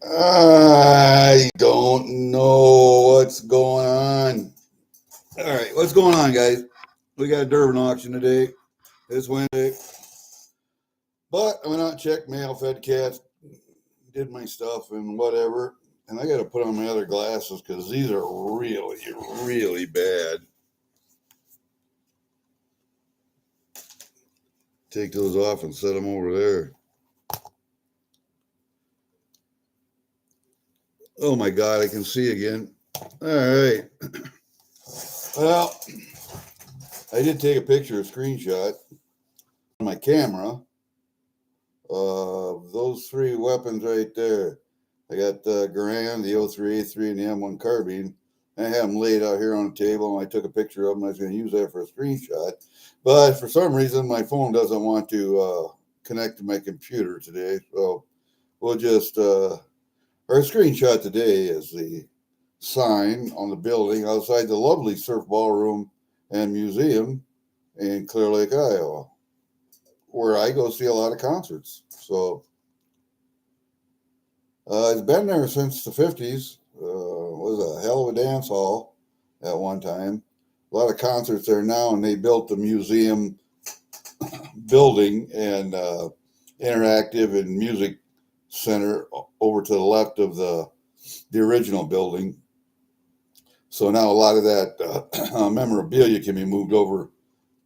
I don't know what's going on. All right, what's going on, guys? We got a Durbin auction today. It's Wednesday. But I went out and checked mail, fed cats, did my stuff and whatever. And I got to put on my other glasses because these are really, really bad. Take those off and set them over there. Oh my God, I can see again. All right. Well, I did take a picture, a screenshot on my camera of those three weapons right there. I got the Garand, the 03A3, and the M1 carbine. I had them laid out here on the table, and I took a picture of them. I was going to use that for a screenshot. But for some reason, my phone doesn't want to connect to my computer today. So we'll just, our screenshot today is the sign on the building outside the lovely Surf Ballroom and Museum in Clear Lake, Iowa, where I go see a lot of concerts. So it's been there since the 50s. Was a hell of a dance hall at one time. A lot of concerts there now, and they built the museum building and interactive and music center over to the left of the original building. So now a lot of that memorabilia can be moved over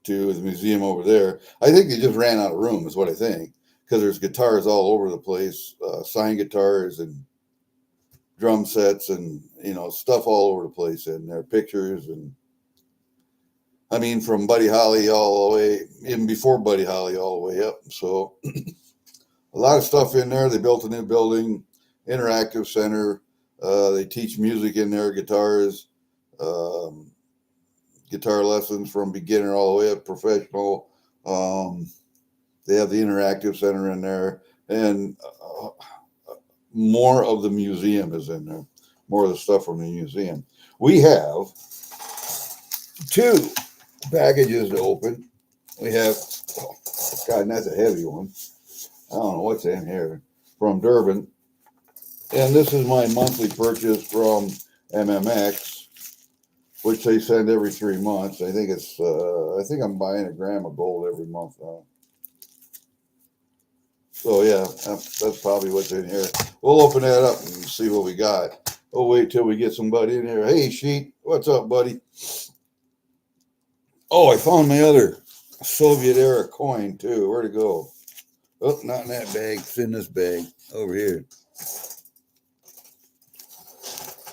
to the museum over there. I think they just ran out of room, is what I think, because there's guitars all over the place, signed guitars and drum sets and, stuff all over the place in there, pictures. And I mean, from Buddy Holly all the way, even before Buddy Holly all the way up. So a lot of stuff in there. They built a new building, interactive center. They teach music in there, guitars, guitar lessons from beginner all the way up professional. They have the interactive center in there, and more of the museum is in there, more of the stuff from the museum. We have two packages to open. We have, God, and that's a heavy one. I don't know what's in here, from Durbin. And this is my monthly purchase from MMX, which they send every 3 months. I think I'm buying a gram of gold every month now. So yeah, that's probably what's in here. We'll open that up and see what we got. We'll wait till we get somebody in here. Hey, Sheet, what's up, buddy? Oh, I found my other Soviet era coin too. Where'd it go? Oh, not in that bag. It's in this bag over here.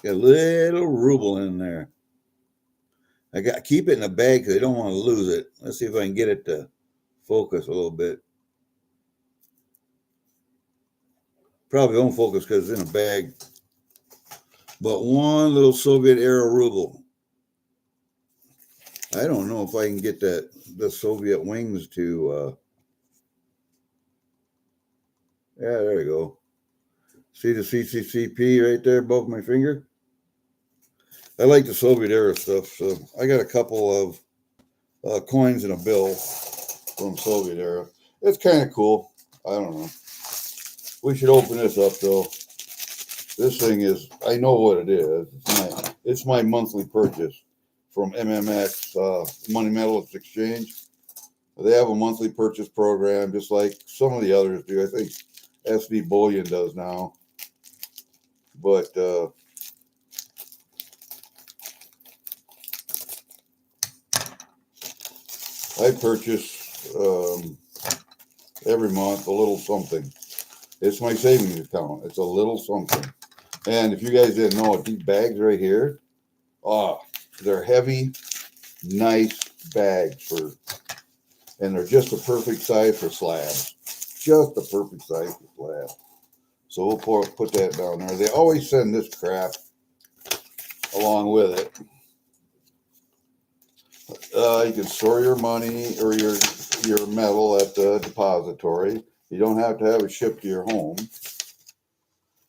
Got a little ruble in there. I got keep it in the bag because I don't want to lose it. Let's see if I can get it to focus a little bit. Probably won't focus because it's in a bag. But one little Soviet era ruble. I don't know if I can get the Soviet wings to. Yeah, there you go. See the CCCP right there above my finger? I like the Soviet era stuff, so I got a couple of coins and a bill from Soviet era. It's kind of cool. I don't know. We should open this up, though. This thing is, I know what it is. It's my monthly purchase from MMX, Money Metals Exchange. They have a monthly purchase program, just like some of the others do. I think SD Bullion does now. But I purchase every month a little something. It's my savings account. It's a little something. And if you guys didn't know it, these bags right here, they're heavy, nice bags and they're just the perfect size for slabs. Just the perfect size for slabs. So we'll put that down there. They always send this crap along with it. You can store your money or your metal at the depository. You don't have to have it shipped to your home.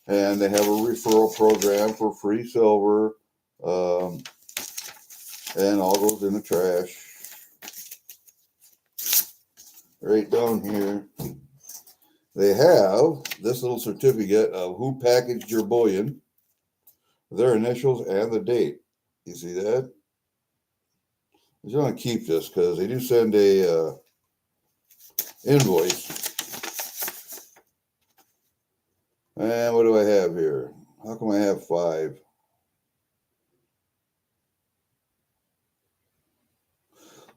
And they have a referral program for free silver. And all goes in the trash. Right down here. they have this little certificate of who packaged your bullion, their initials, and the date. You see that? I'm going to keep this because they do send a invoice. And what do I have here? How come I have 5?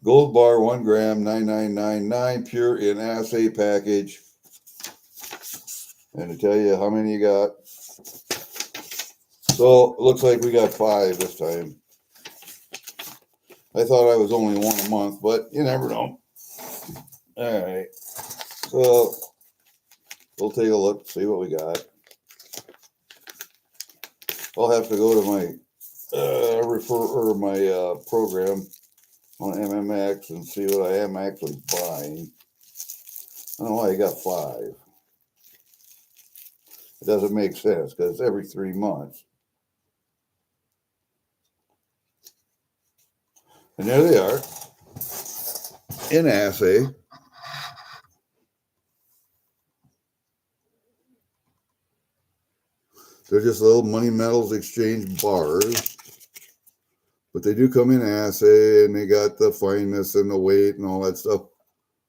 Gold bar, 1 gram, 9999, pure in assay package. And to tell you how many you got. So, it looks like we got 5 this time. I thought I was only 1 a month, but you never know. All right. So, we'll take a look, see what we got. I'll have to go to my my program on MMX and see what I am actually buying. I don't know why I got 5. It doesn't make sense because it's every 3 months. And there they are in assay. They're just little money metals exchange bars, but they do come in assay, and they got the fineness and the weight and all that stuff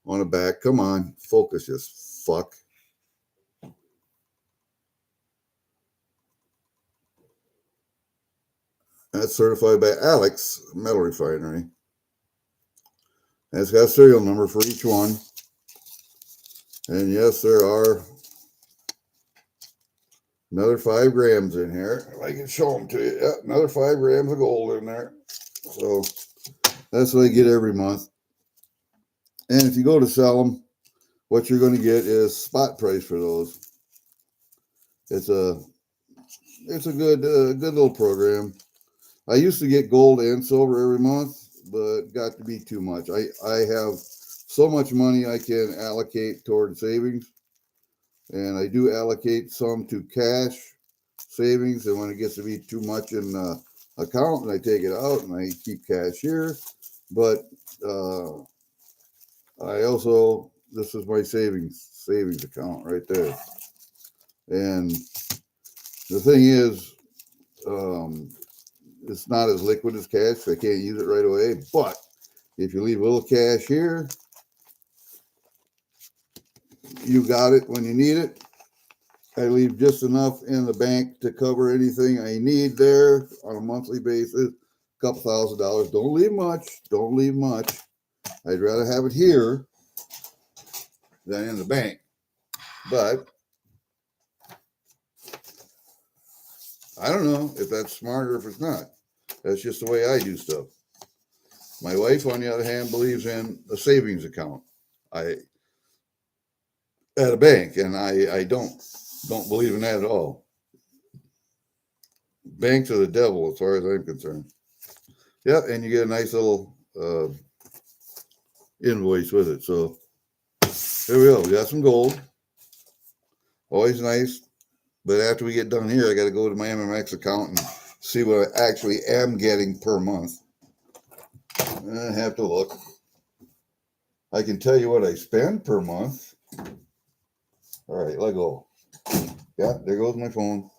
on the back. Come on, focus, just fuck. That's certified by Alex Metal Refinery. And it's got a serial number for each one. And yes, there are another 5 grams in here. If I can show them to you. Yeah, another 5 grams of gold in there. So that's what I get every month. And if you go to sell them, what you're going to get is spot price for those. It's a good little program. I used to get gold and silver every month, but got to be too much. I have so much money I can allocate toward savings, and I do allocate some to cash savings, and when it gets to be too much in the account, and I take it out and I keep cash here. But I also, this is my savings account right there. And the thing is, it's not as liquid as cash, so I can't use it right away. But if you leave a little cash here, you got it when you need it. I leave just enough in the bank to cover anything I need there on a monthly basis. A couple $1,000. Don't leave much. Don't leave much. I'd rather have it here than in the bank. But I don't know if that's smart or if it's not. That's just the way I do stuff. My wife, on the other hand, believes in a savings account. At a bank, and I don't believe in that at all. Banks are the devil as far as I'm concerned. Yeah, and you get a nice little invoice with it. So here we go. We got some gold. Always nice. But after we get done here, I got to go to my MMX account and see what I actually am getting per month. I have to look. I can tell you what I spend per month. All right, let go. Yeah, there goes my phone.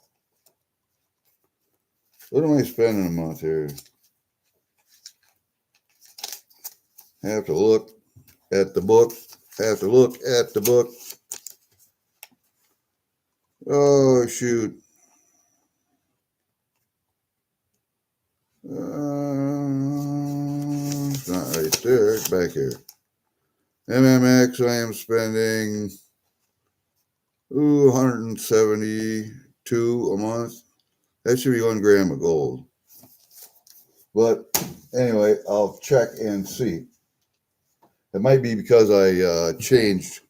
What am I spending a month here? Have to look at the book. Have to look at the book. Oh, shoot. It's not right there. It's back here. MMX, I am spending 172 a month. That should be 1 gram of gold. But anyway, I'll check and see. It might be because I changed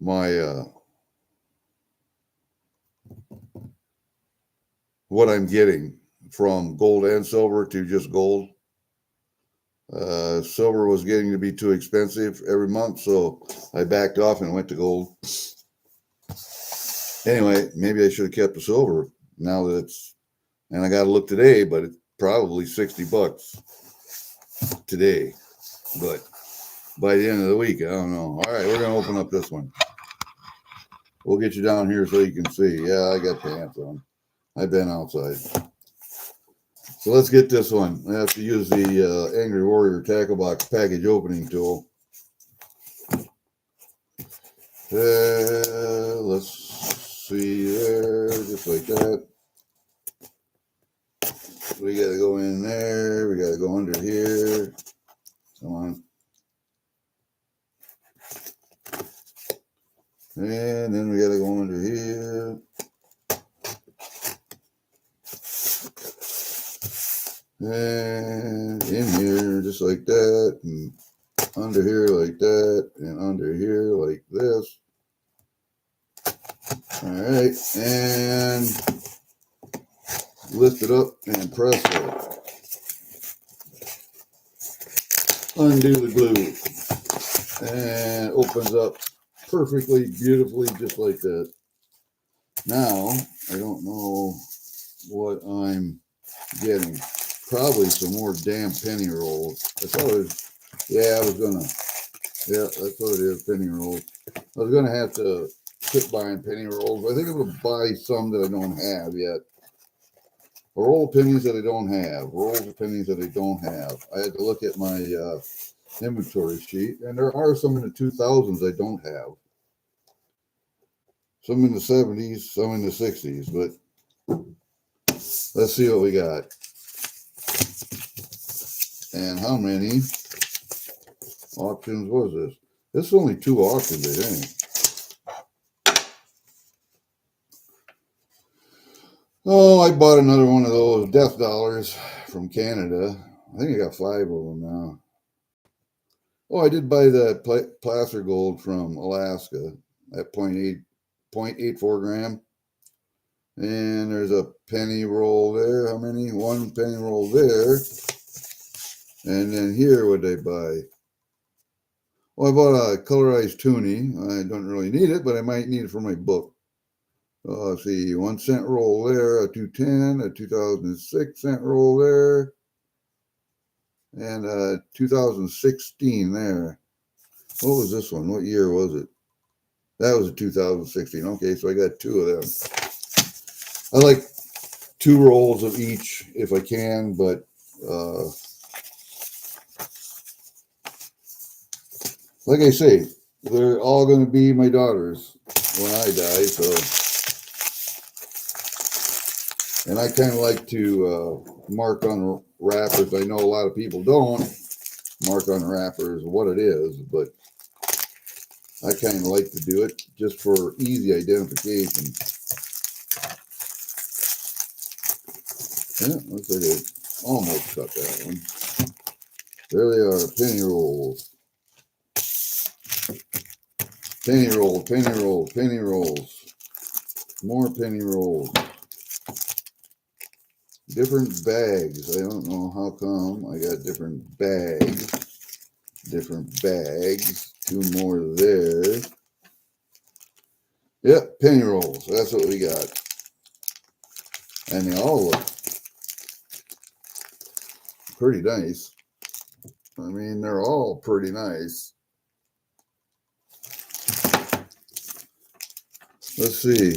my what I'm getting from gold and silver to just gold. Silver was getting to be too expensive every month, so I backed off and went to gold. Anyway, maybe I should have kept the silver now that it's, and I got to look today, but it's probably $60 today. But by the end of the week, I don't know. All right, we're going to open up this one. We'll get you down here so you can see. Yeah, I got pants on. I've been outside. So let's get this one. I have to use the Angry Warrior tackle box package opening tool. Let's see there, just like that. We got to go in there. We got to go under here. Come on. And then we got to go under here. And in here, just like that. And under here like that. And under here like this. All right. And lift it up and press it. Undo the glue. And opens up perfectly, beautifully, just like that. Now, I don't know what I'm getting. Probably some more damn penny rolls. I thought it was, yeah, that's what it is, penny rolls. I was going to have to quit buying penny rolls. I think I'm going to buy some that I don't have yet. A roll of pennies that I don't have. Rolls of pennies that I don't have. I had to look at my inventory sheet, and there are some in the 2000s I don't have. Some in the 70s, some in the 60s, but let's see what we got. And how many auctions was this? This is only 2 auctions, I think. Oh, I bought another one of those death dollars from Canada. I think I got 5 of them now. Oh, I did buy the placer gold from Alaska at 0.84 gram. And there's a penny roll there. How many? 1 penny roll there. And then here, what did I buy? Well, I bought a colorized toonie. I don't really need it, but I might need it for my book. Let's see, 1 cent roll there, a 210, a 2006 cent roll there, and a 2016 there. What was this one? What year was it? That was a 2016. Okay, so I got 2 of them. I like 2 rolls of each if I can, but like I say, they're all going to be my daughters when I die. So, and I kind of like to mark on wrappers. I know a lot of people don't mark on wrappers what it is, but I kind of like to do it just for easy identification. Yeah, looks like I almost cut that one. There they are, penny rolls. Penny roll, penny roll, penny rolls. More penny rolls. Different bags. I don't know how come I got different bags. Different bags. 2 more there. Yep, penny rolls. That's what we got. And they all look pretty nice. I mean, they're all pretty nice. Let's see.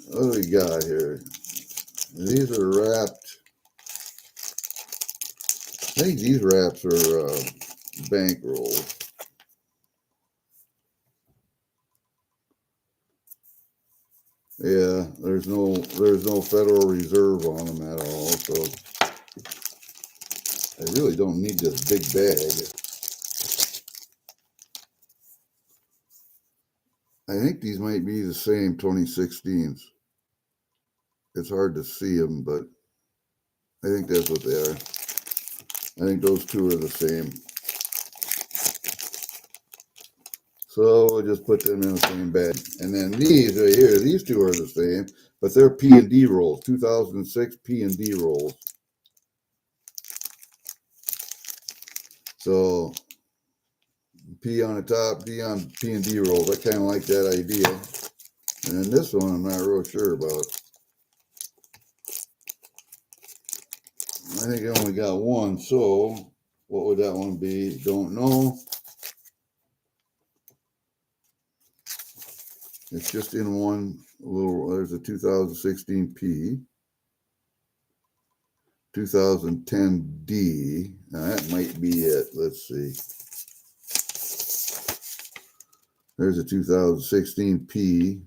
What do we got here? These are wrapped. I think these wraps are bank rolls. Yeah, there's no Federal Reserve on them at all, so I really don't need this big bag. I think these might be the same 2016s. It's hard to see them, but I think that's what they are. I think those 2 are the same. So we'll just put them in the same bag. And then these right here, these 2 are the same, but they're P&D rolls, 2006 P&D rolls. So P on the top, D on P&D rolls. I kind of like that idea. And then this one I'm not real sure about. I think I only got 1, so what would that one be? Don't know. It's just in one little, there's a 2016 P, 2010 D. Now that might be it. Let's see. There's a 2016 P.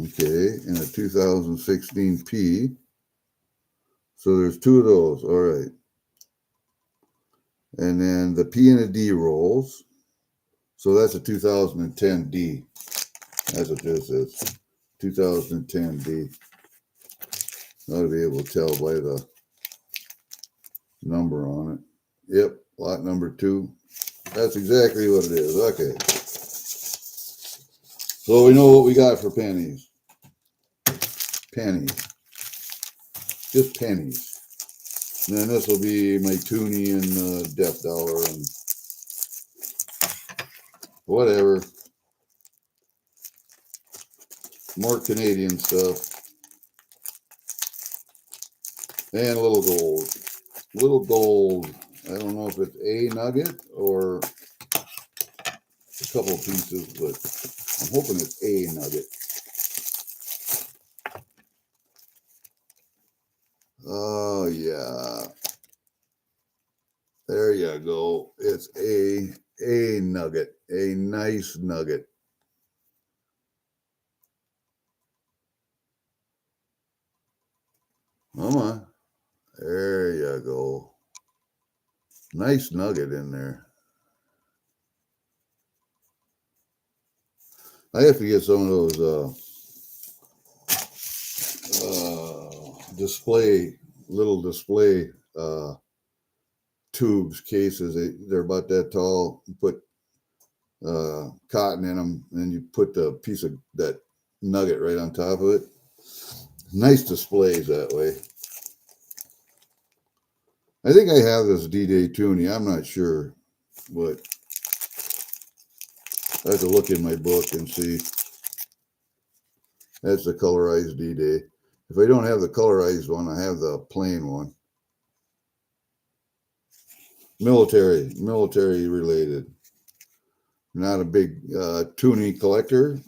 Okay, and a 2016 P. So there's two of those. All right. And then the P and a D rolls. So that's a 2010 D. That's what this is. 2010 D. Ought to be able to tell by the number on it. Yep, lot number 2. That's exactly what it is. Okay. So we know what we got for pennies. Pennies. Just pennies. And then this will be my toonie and death dollar and whatever. More Canadian stuff. And a little gold. Little gold. I don't know if it's a nugget or a couple of pieces, but I'm hoping it's a nugget. Oh, yeah. There you go. It's a nugget. A nice nugget. Come on. There you go. Nice nugget in there. I have to get some of those little display tubes, cases. They're about that tall. You put cotton in them, and you put the piece of that nugget right on top of it. Nice displays that way. I think I have this D-Day toonie. I'm not sure, but I have to look in my book and see. That's the colorized D-Day. If I don't have the colorized one, I have the plain one. Military related. Not a big toonie collector,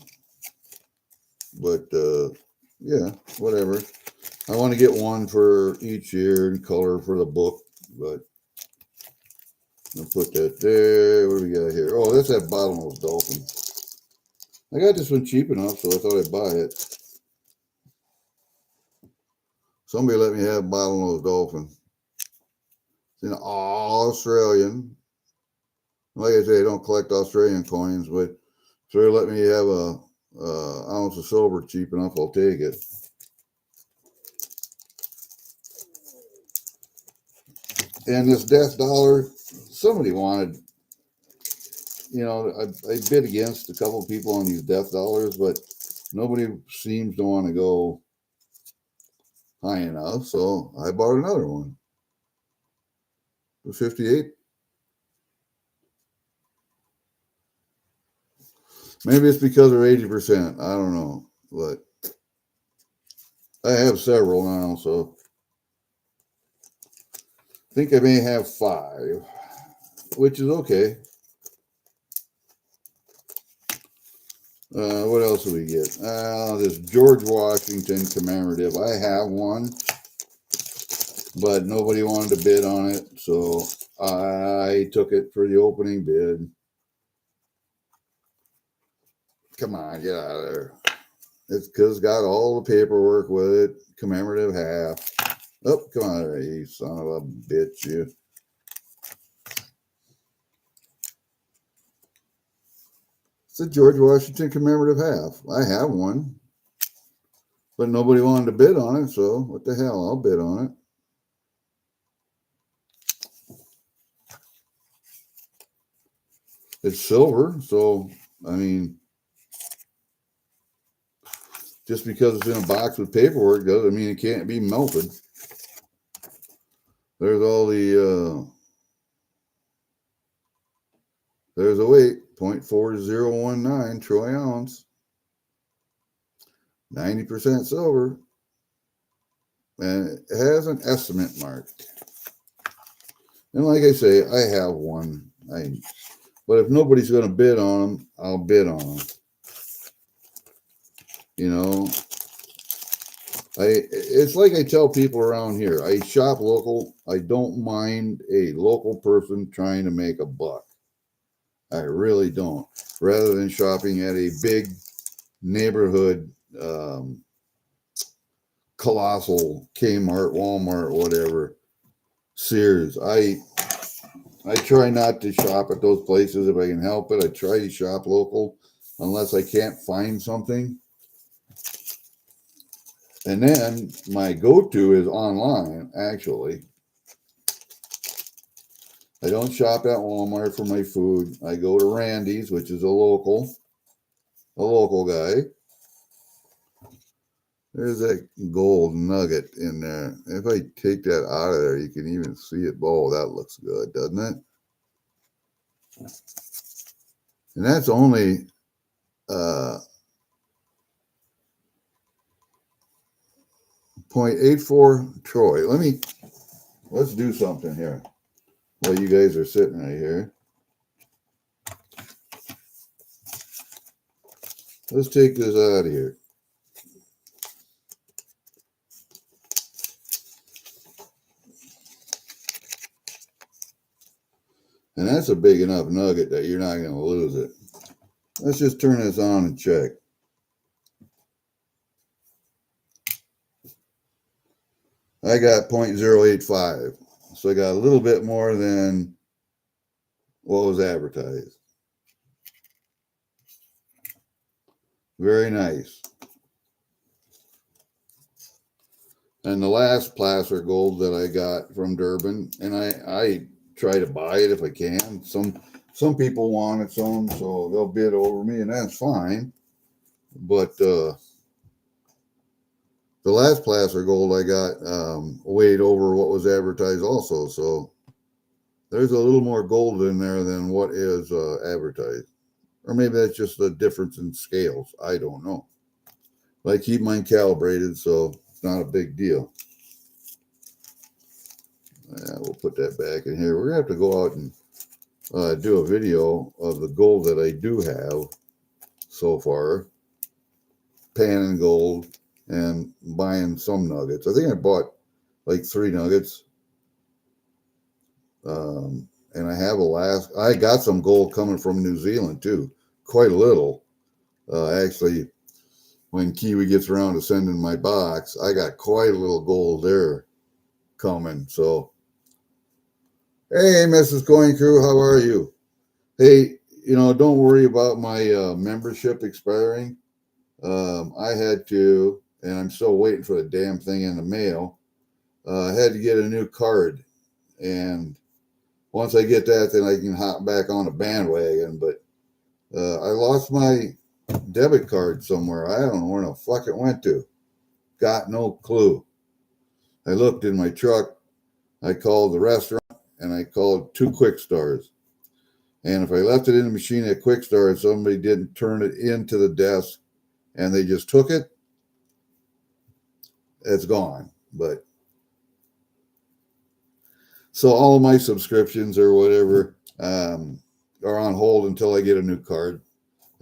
but yeah, whatever. I want to get one for each year and color for the book, but I'll put that there. What do we got here? Oh, that's that bottlenose dolphin. I got this one cheap enough, so I thought I'd buy it. Somebody let me have bottlenose dolphin. It's in Australian. Like I say, I don't collect Australian coins, but if they let me have a ounce of silver cheap enough, I'll take it. And this death dollar, somebody wanted, you know, I bid against a couple of people on these death dollars, but nobody seems to want to go high enough, so I bought another one for 58. Maybe it's because they're 80%. I don't know, but I have several now, so I think I may have 5, which is okay. What else do we get? This George Washington commemorative. I have one, but nobody wanted to bid on it, so I took it for the opening bid. Come on, get out of there. It's because it's got all the paperwork with it. Commemorative half. Oh, come on, you son of a bitch, you. It's a George Washington commemorative half. I have one, but nobody wanted to bid on it, so what the hell? I'll bid on it. It's silver, so, I mean, just because it's in a box with paperwork doesn't mean it can't be melted. There's all the, there's a weight, 0.4019 troy ounce, 90% silver, and it has an estimate mark. And like I say, I have one. But if nobody's going to bid on them, I'll bid on them. You know, it's like I tell people around here, I shop local. I don't mind a local person trying to make a buck. I really don't. Rather than shopping at a big neighborhood, colossal Kmart, Walmart, whatever, Sears. I try not to shop at those places if I can help it. I try to shop local unless I can't find something. And then my go-to is online, actually. I don't shop at Walmart for my food. I go to Randy's, which is a local guy. There's that gold nugget in there. If I take that out of there, you can even see it. Oh, that looks good, doesn't it? And that's only 0.84 Troy. Let's do something here while you guys are sitting right here. Let's take this out of here. And that's a big enough nugget that you're not going to lose it. Let's just turn this on and check. I got 0.085. So I got a little bit more than what was advertised. Very nice. And the last placer gold that I got from Durbin, and I try to buy it if I can. Some people want it, so they'll bid over me, and that's fine. But the last placer gold I got weighed over what was advertised also, so there's a little more gold in there than what is advertised. Or maybe that's just the difference in scales. I don't know. But I keep mine calibrated, so it's not a big deal. Yeah, we'll put that back in here. We're going to have to go out and do a video of the gold that I do have so far. Panning gold and buying some nuggets. I think I bought like 3 nuggets. And I got some gold coming from New Zealand too. Quite a little. Actually, when Kiwi gets around to sending my box, I got quite a little gold there coming. So, hey, Mrs. Coin Crew, how are you? Hey, don't worry about my membership expiring. I had to, and I'm still waiting for the damn thing in the mail. I had to get a new card. And once I get that, then I can hop back on a bandwagon. But I lost my debit card somewhere. I don't know where the fuck it went to. Got no clue. I looked in my truck. I called the restaurant, and I called 2 Quick Stars. And if I left it in the machine at Quick Star and somebody didn't turn it into the desk and they just took it, it's gone. But so all of my subscriptions or whatever are on hold until I get a new card.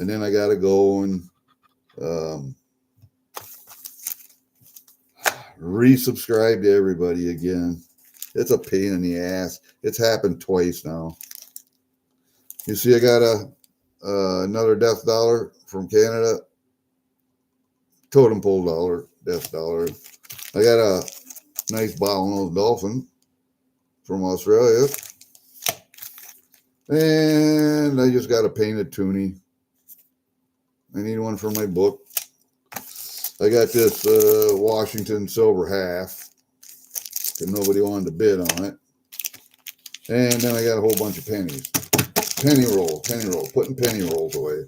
And then I got to go and resubscribe to everybody again. It's a pain in the ass. It's happened twice now. You see, I got another death dollar from Canada. Totem pole dollar, death dollar. I got a nice bottlenose dolphin from Australia. And I just got a painted toonie. I need one for my book. I got this Washington silver half, and nobody wanted to bid on it. And then I got a whole bunch of pennies. Penny roll, putting penny rolls away.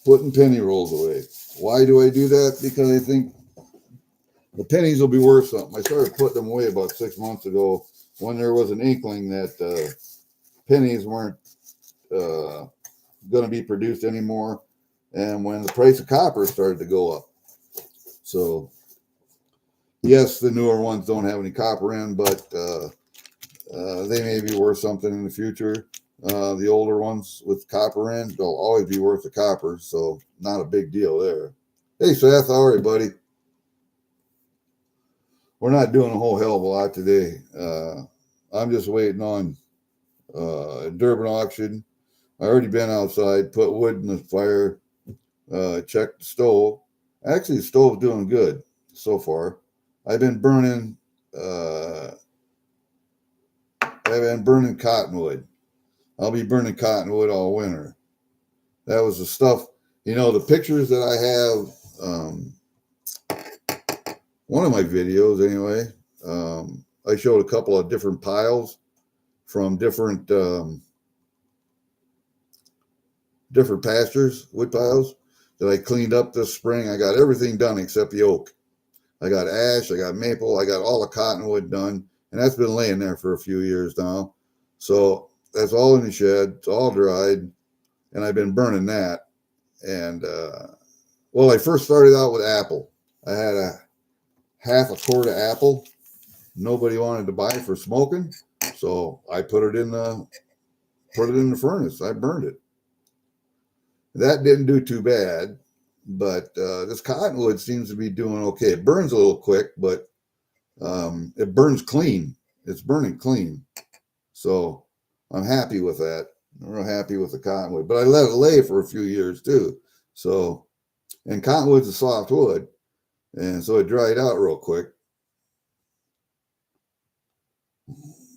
Putting penny rolls away. Why do I do that? Because I think the pennies will be worth something. I started putting them away about 6 months ago when there was an inkling that pennies weren't going to be produced anymore, and when the price of copper started to go up. So, yes, the newer ones don't have any copper in, but they may be worth something in the future. The older ones with copper in, they'll always be worth the copper, so not a big deal there. Hey, Seth, how are you, buddy? We're not doing a whole hell of a lot today. I'm just waiting on Durbin auction. I already been outside, put wood in the fire, checked the stove. Actually, the stove's doing good so far. I've been burning cottonwood. I'll be burning cottonwood all winter. That was the stuff, the pictures that I have, one of my videos anyway, I showed a couple of different piles from different pastures, wood piles that I cleaned up this spring. I got everything done except the oak. I got ash, I got maple, I got all the cottonwood done, and that's been laying there for a few years now. So that's all in the shed. It's all dried, and I've been burning that. And I first started out with apple. I had a half a quart of apple. Nobody wanted to buy it for smoking, so I put it in the furnace. I burned it. That didn't do too bad, but this cottonwood seems to be doing okay. It burns a little quick, but it burns clean. It's burning clean. So I'm happy with that. I'm real happy with the cottonwood. But I let it lay for a few years too. So, and cottonwood's a soft wood, and so it dried out real quick.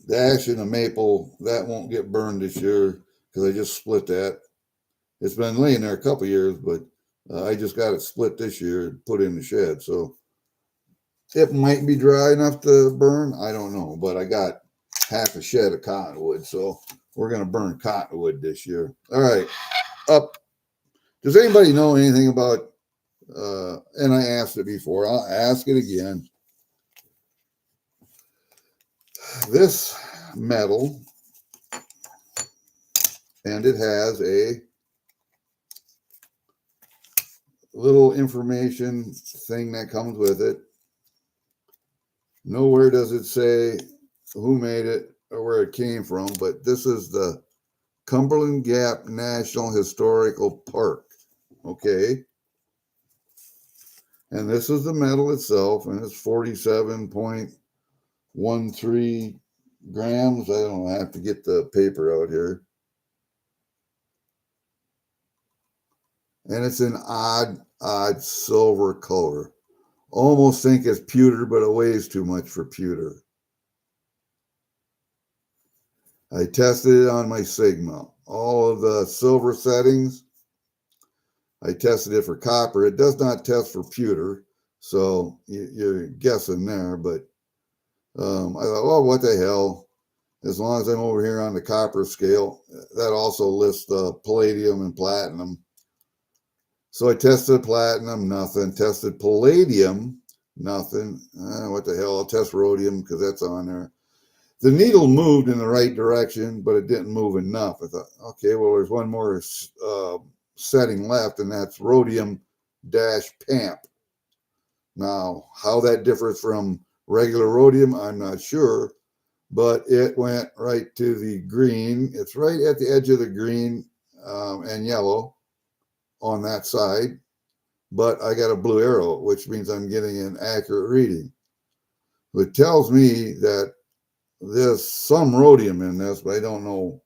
The ash and the maple, that won't get burned this year because I just split that. It's been laying there a couple years, but I just got it split this year and put in the shed. So it might be dry enough to burn. I don't know, but I got half a shed of cottonwood, so we're going to burn cottonwood this year. All right, up. Does anybody know anything about, and I asked it before, I'll ask it again. This metal, and it has a little information thing that comes with it. Nowhere does it say who made it or where it came from, but this is the Cumberland Gap National Historical Park. Okay. And this is the metal itself, and it's 47.13 grams. I don't know, I have to get the paper out here. And it's an odd silver color. Almost think it's pewter, but it weighs too much for pewter. I tested it on my Sigma. All of the silver settings, I tested it for copper. It does not test for pewter, so you're guessing there. But I thought, well, what the hell? As long as I'm over here on the copper scale, that also lists palladium and platinum. So I tested platinum, nothing. Tested palladium, nothing. What the hell? I'll test rhodium because that's on there. The needle moved in the right direction, but it didn't move enough. I thought, okay, well, there's one more setting left, and that's rhodium-PAMP. Now, how that differs from regular rhodium, I'm not sure, but it went right to the green. It's right at the edge of the green and yellow on that side, but I got a blue arrow, which means I'm getting an accurate reading. It tells me that there's some rhodium in this, but I don't know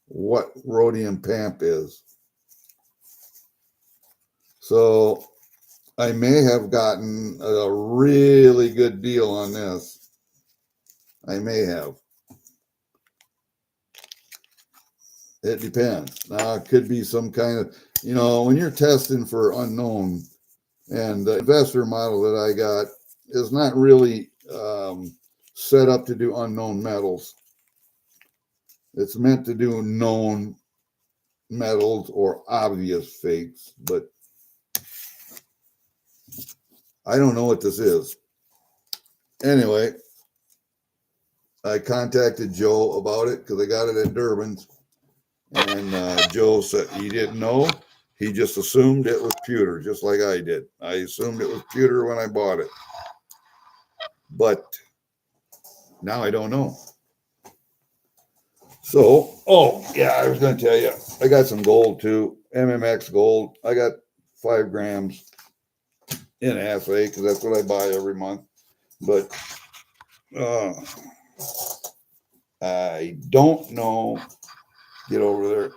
what rhodium-PAMP is. So I may have gotten a really good deal on this. I may have. It depends. Now, it could be some kind of, when you're testing for unknown, and the investor model that I got is not really set up to do unknown metals. It's meant to do known metals or obvious fakes, but I don't know what this is. Anyway, I contacted Joe about it because I got it at Durbin's, and Joe said he didn't know. He just assumed it was pewter, just like I did. I assumed it was pewter when I bought it, but now I don't know. So, oh yeah, I was going to tell you, I got some gold too, MMX gold. I got 5 grams in assay because that's what I buy every month. But uh, I don't know. Get over there.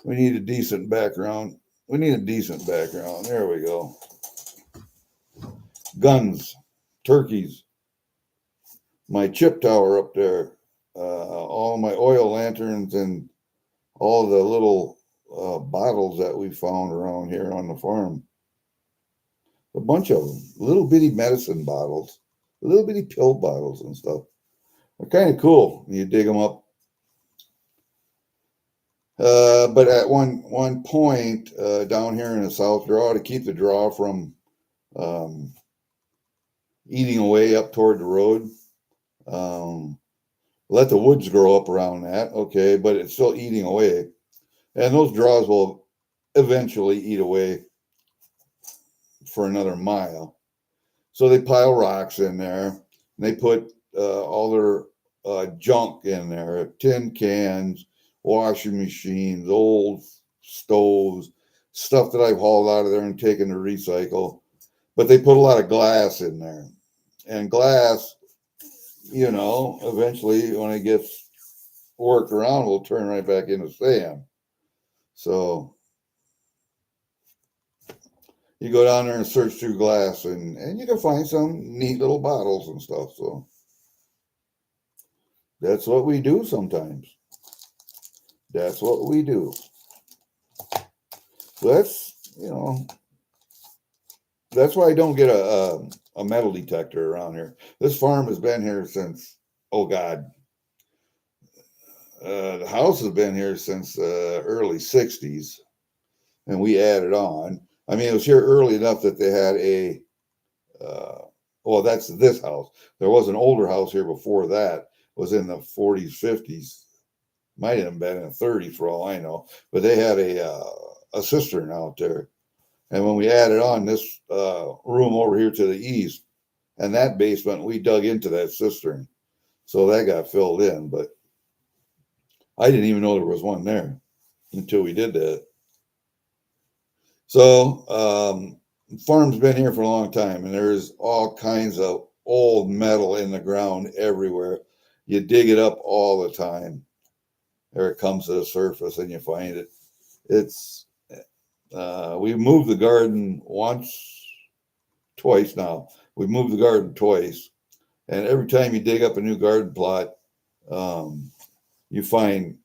We need a decent background. We need a decent background. There we go. Guns, turkeys, my chip tower up there, all my oil lanterns, and all the little bottles that we found around here on the farm. A bunch of them, little bitty medicine bottles, little bitty pill bottles and stuff. They're kind of cool. You dig them up. But at one point down here in the south draw, to keep the draw from um, eating away up toward the road, let the woods grow up around that, okay, but it's still eating away. And those draws will eventually eat away for another mile. So they pile rocks in there, and they put all their junk in there, tin cans, washing machines, old stoves, stuff that I've hauled out of there and taken to recycle. But they put a lot of glass in there. And glass, eventually when it gets worked around, will turn right back into sand. So you go down there and search through glass, and you can find some neat little bottles and stuff. So that's what we do sometimes. That's what we do. So that's why I don't get a metal detector around here. This farm has been here since, oh God, the house has been here since early 60s, and we added on. I mean, it was here early enough that they had that's this house. There was an older house here before that. It was in the 40s, 50s. Might have been in the 30s for all I know. But they had a cistern out there. And when we added on this room over here to the east, and that basement, we dug into that cistern. So that got filled in. But I didn't even know there was one there until we did that. So farm's been here for a long time, and there's all kinds of old metal in the ground everywhere. You dig it up all the time. There it comes to the surface, and you find it. It's we've moved the garden twice now. We've moved the garden twice, and every time you dig up a new garden plot, you find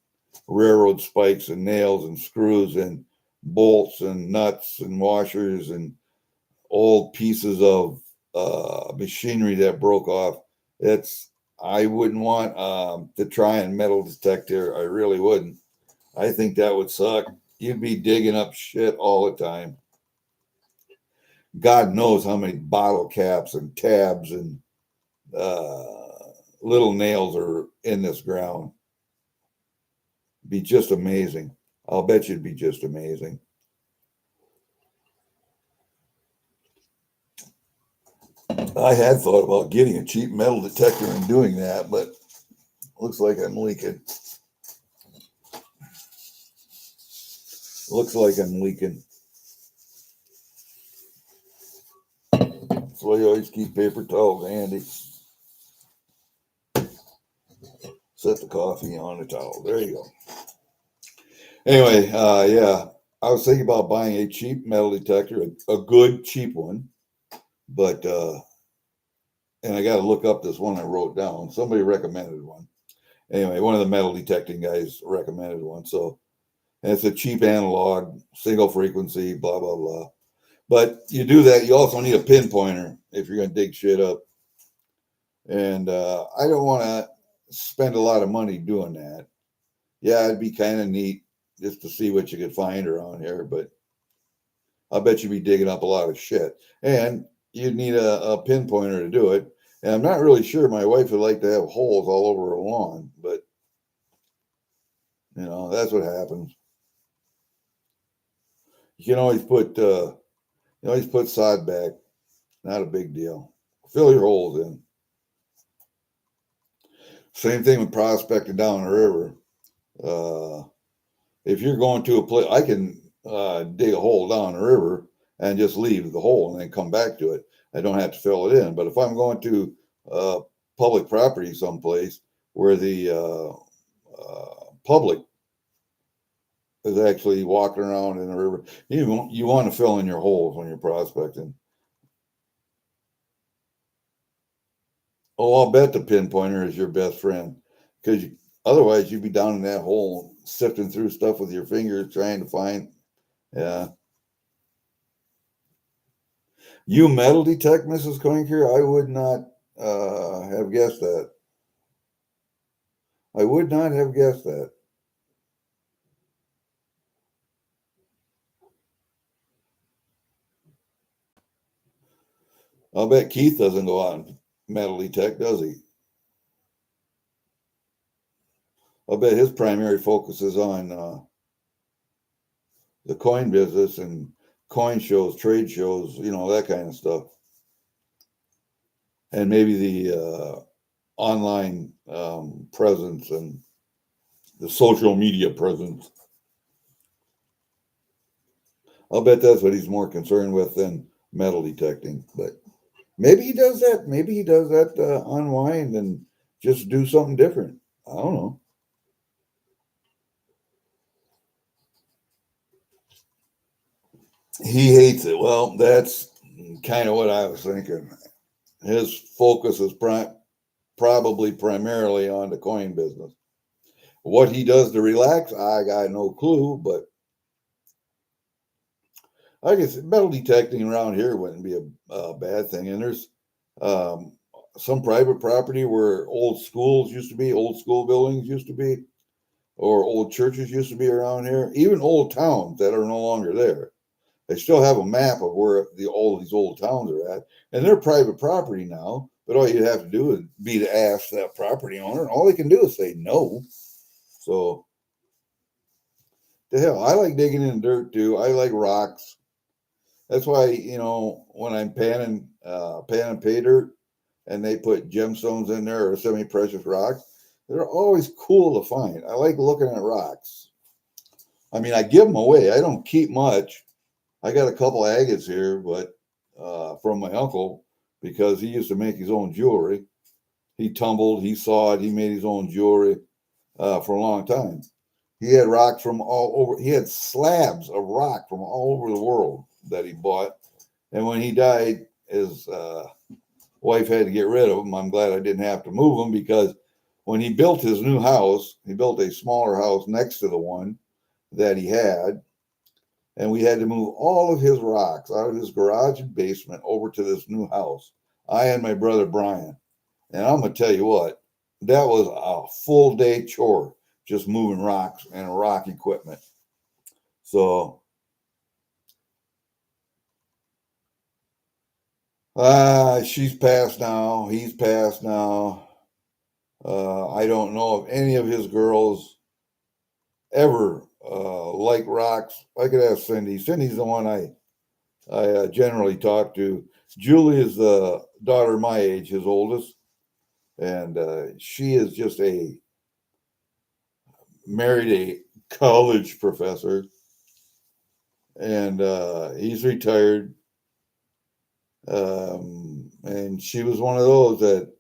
railroad spikes and nails and screws and bolts and nuts and washers and old pieces of machinery that broke off. I wouldn't want to try and metal detector. I really wouldn't. I think that would suck. You'd be digging up shit all the time. God knows how many bottle caps and tabs and little nails are in this ground. Be just amazing. I'll bet you'd be just amazing. I had thought about getting a cheap metal detector and doing that, but looks like I'm leaking. Looks like I'm leaking. That's why you always keep paper towels handy. Set the coffee on the towel. There you go. Anyway, yeah, I was thinking about buying a cheap metal detector, a good cheap one, but and I got to look up this one I wrote down. Somebody recommended one. Anyway, one of the metal detecting guys recommended one. So, and it's a cheap analog, single frequency, blah blah blah. But you do that, you also need a pinpointer if you're going to dig shit up. And I don't want to spend a lot of money doing that. Yeah, it'd be kind of neat just to see what you could find around here, but I bet you'd be digging up a lot of shit. And you'd need a pinpointer to do it. And I'm not really sure my wife would like to have holes all over her lawn, but that's what happens. You can always put sod back. Not a big deal. Fill your holes in. Same thing with prospecting down the river. If you're going to a place, I can dig a hole down the river and just leave the hole and then come back to it. I don't have to fill it in. But if I'm going to public property someplace where the public is actually walking around in the river, you want to fill in your holes when you're prospecting. Oh, I'll bet the pinpointer is your best friend, because otherwise you'd be down in that hole sifting through stuff with your fingers trying to find. Yeah. You metal detect, Mrs. Coinker? I would not have guessed that. I would not have guessed that. I'll bet Keith doesn't go out and metal detect, does he? I'll bet his primary focus is on the coin business and coin shows, trade shows, that kind of stuff. And maybe the online presence and the social media presence. I'll bet that's what he's more concerned with than metal detecting. But maybe he does that. Maybe he does that unwind and just do something different. I don't know. He hates it. Well, that's kind of what I was thinking. His focus is probably primarily on the coin business. What he does to relax, I got no clue, but I guess metal detecting around here wouldn't be a bad thing. And there's um, some private property where old schools used to be, old school buildings used to be, or old churches used to be around here, even old towns that are no longer there. They still have a map of where all these old towns are at, and they're private property now. But all you'd have to do would be to ask that property owner, and all they can do is say no. So, the hell, I like digging in dirt too. I like rocks. That's why when I'm panning pay dirt, and they put gemstones in there or semi-precious rocks, they're always cool to find. I like looking at rocks. I mean, I give them away. I don't keep much. I got a couple agates here, but from my uncle, because he used to make his own jewelry. He tumbled, he sawed, he made his own jewelry for a long time. He had rocks from all over. He had slabs of rock from all over the world that he bought. And when he died, his wife had to get rid of them. I'm glad I didn't have to move them, because when he built his new house, he built a smaller house next to the one that he had. And we had to move all of his rocks out of his garage and basement over to this new house. I and my brother Brian. And I'm going to tell you what, that was a full day chore, just moving rocks and rock equipment. So, she's passed now. He's passed now. I don't know if any of his girls ever like rocks. I could ask Cindy. Cindy's the one I generally talk to. Julie is the daughter my age, his oldest, and she is just married a college professor, and he's retired. And she was one of those that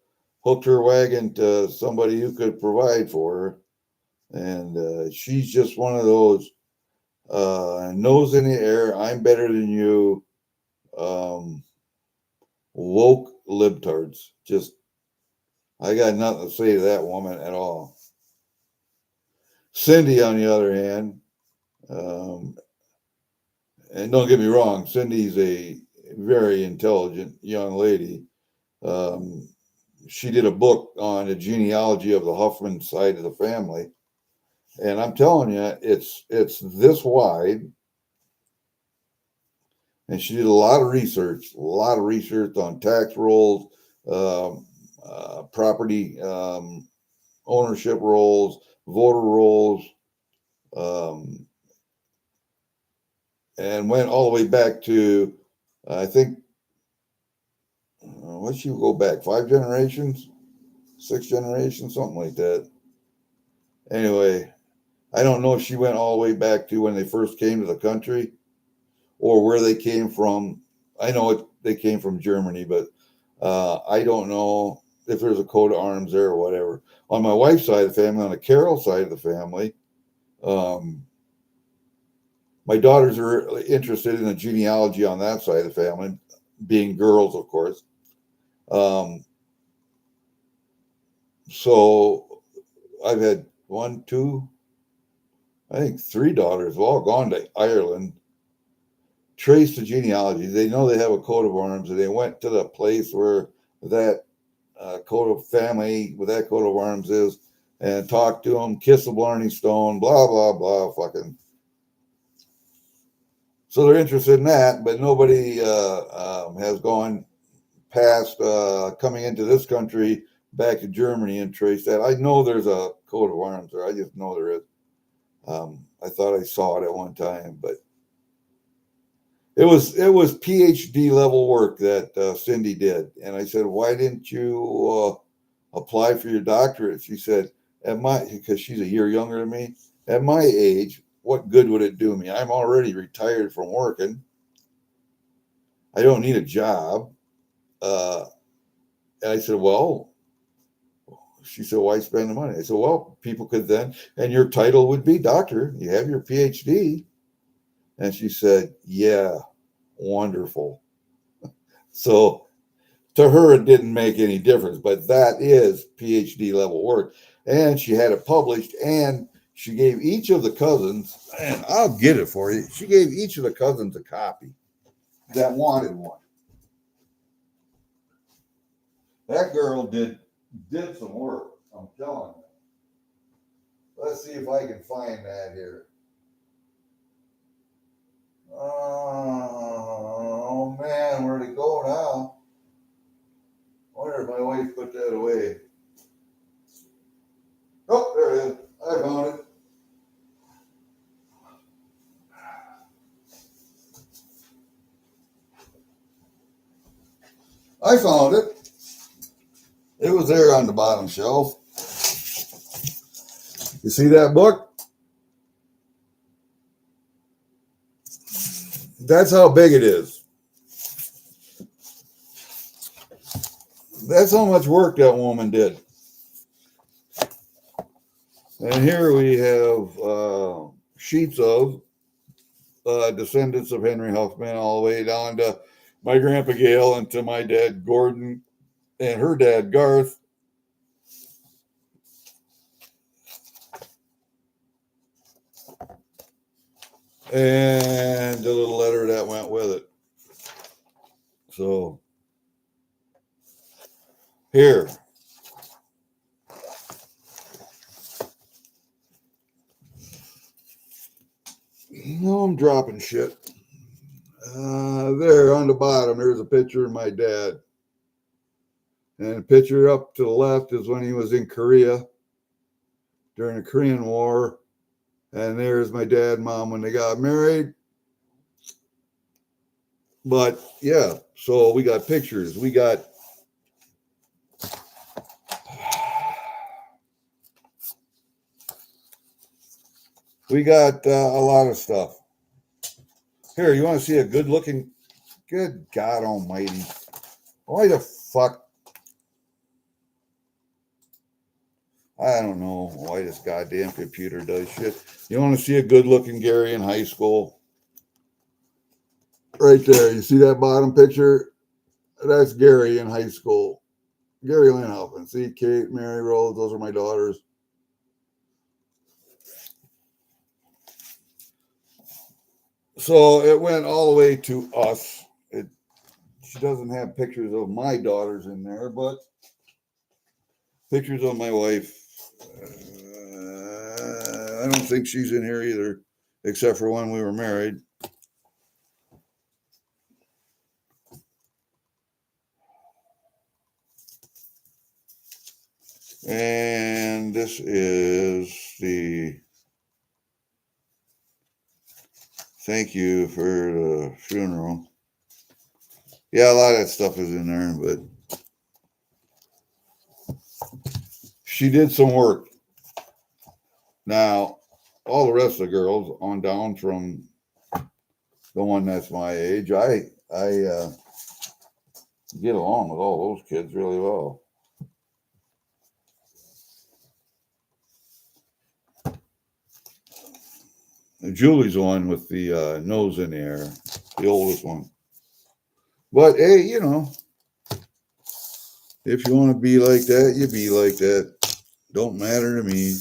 hooked her wagon to somebody who could provide for her. And she's just one of those nose in the air, I'm better than you, um, woke libtards. Just, I got nothing to say to that woman at all. Cindy, on the other hand, um, and don't get me wrong, Cindy's a very intelligent young lady. Um, she did a book on the genealogy of the Huffman side of the family, and I'm telling you, it's this wide. And she did a lot of research on tax rolls, um, property ownership rolls, voter rolls, um, and went all the way back to, I think, what you go back 5 generations, 6th generation, something like that. Anyway, I don't know if she went all the way back to when they first came to the country or where they came from. I know they came from Germany, but I don't know if there's a coat of arms there or whatever. On my wife's side of the family, on the Carroll side of the family, my daughters are interested in the genealogy on that side of the family, being girls, of course. So I've had 1, 2, I think 3 daughters have all gone to Ireland, traced the genealogy. They know they have a coat of arms, and they went to the place where that coat of family with that coat of arms is, and talked to them, kiss the Blarney Stone, blah, blah, blah, fucking. So they're interested in that, but nobody has gone past coming into this country back to Germany and traced that. I know there's a coat of arms there. I just know there is. I thought I saw it at one time, but it was PhD level work that Cindy did. And I said, why didn't you apply for your doctorate? She said, because she's a year younger than me, at my age, what good would it do me? I'm already retired from working. I don't need a job. And I said, well, she said, why spend the money? I said, well, people could then, and your title would be doctor. You have your PhD. And she said, yeah, wonderful. So to her, it didn't make any difference, but that is PhD level work. And she had it published, and she gave each of the cousins, and I'll get it for you. She gave each of the cousins a copy that wanted one. That girl did some work, I'm telling you. Let's see if I can find that here. Oh man, where'd it go now? I wonder if my wife put that away. Oh, there it is. I found it. I found it. It was there on the bottom shelf. You see that book? That's how big it is. That's how much work that woman did. And here we have sheets of descendants of Henry Huffman all the way down to my grandpa Gail and to my dad Gordon and her dad Garth. And the little letter that went with it. So here. No, I'm dropping shit. There on the bottom, there's a picture of my dad. And the picture up to the left is when he was in Korea during the Korean War. And there's my dad and mom when they got married. But yeah, so we got pictures. We got a lot of stuff. Here, you want to see a good looking? Good God Almighty! Why the fuck? I don't know why this goddamn computer does shit. You want to see a good looking Gary in high school? Right there. You see that bottom picture? That's Gary in high school. Gary Lynn Huffman. See Kate, Mary, Rose. Those are my daughters. So it went all the way to us. She doesn't have pictures of my daughters in there, but pictures of my wife. I don't think she's in here either, except for when we were married. And this is the thank you for the funeral. Yeah, a lot of that stuff is in there, but she did some work. Now, all the rest of the girls on down from the one that's my age, I get along with all those kids really well. And Julie's the one with the nose in the air, the oldest one. But hey, you know, if you want to be like that, you be like that. Don't matter to me.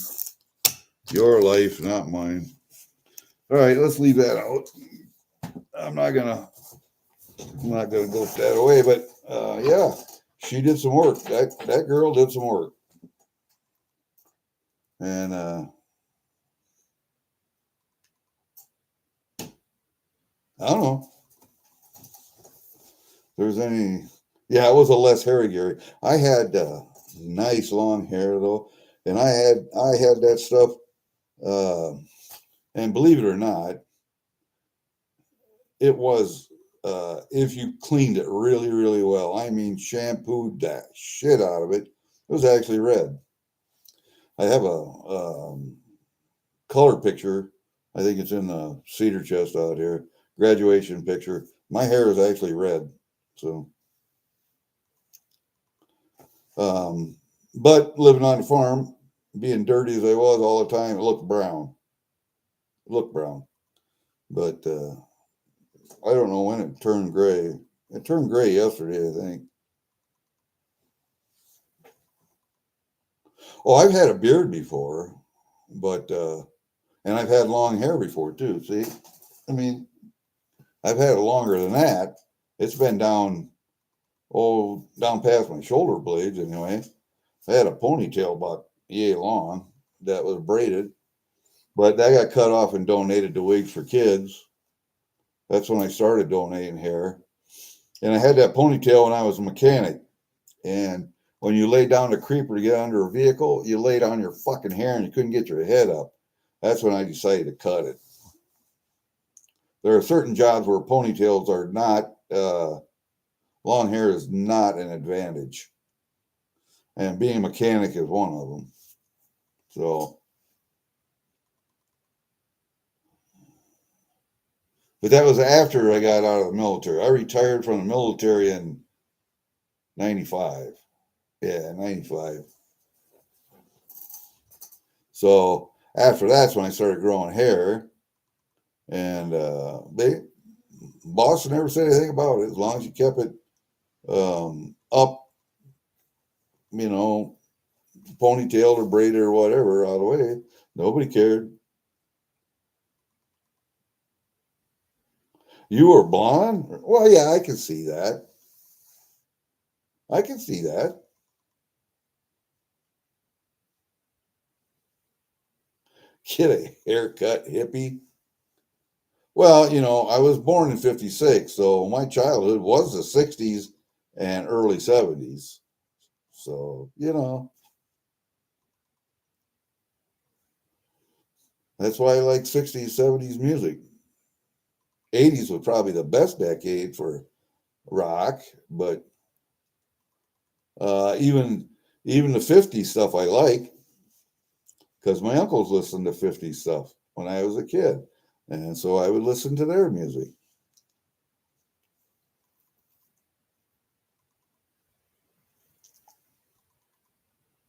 Your life, not mine. All right, let's leave that out. I'm not gonna go that away, but yeah, she did some work. That girl did some work, and I don't know if there's any. Yeah, it was a less hairy Gary. I had nice long hair though, and I had that stuff. And believe it or not, it was if you cleaned it really, really well. I mean, shampooed that shit out of it. It was actually red. I have a color picture. I think it's in the cedar chest out here. Graduation picture. My hair is actually red. So, but living on the farm, being dirty as I was all the time, it looked brown. But I don't know when it turned gray. It turned gray yesterday, I think. Oh, I've had a beard before, but and I've had long hair before too. See, I mean, I've had it longer than that. It's been down past my shoulder blades anyway. I had a ponytail about yay long that was braided, but that got cut off and donated to wigs for kids. That's when I started donating hair. And I had that ponytail when I was a mechanic. And when you lay down a creeper to get under a vehicle, you lay down your fucking hair and you couldn't get your head up. That's when I decided to cut it. There are certain jobs where ponytails are not, long hair is not an advantage. And being a mechanic is one of them. So, but that was after I got out of the military. I retired from the military in 95. Yeah, 95. So after that's when I started growing hair. And boss never said anything about it as long as you kept it up, you know, ponytailed or braided or whatever out of the way. Nobody cared. You were blonde? Well, yeah, I can see that. I can see that. Get a haircut, hippie. Well, you know, I was born in 56, so my childhood was the 60s and early 70s. So, you know, that's why I like 60s, 70s music. 80s was probably the best decade for rock, but even the 50s stuff I like because my uncles listened to 50s stuff when I was a kid, and so I would listen to their music.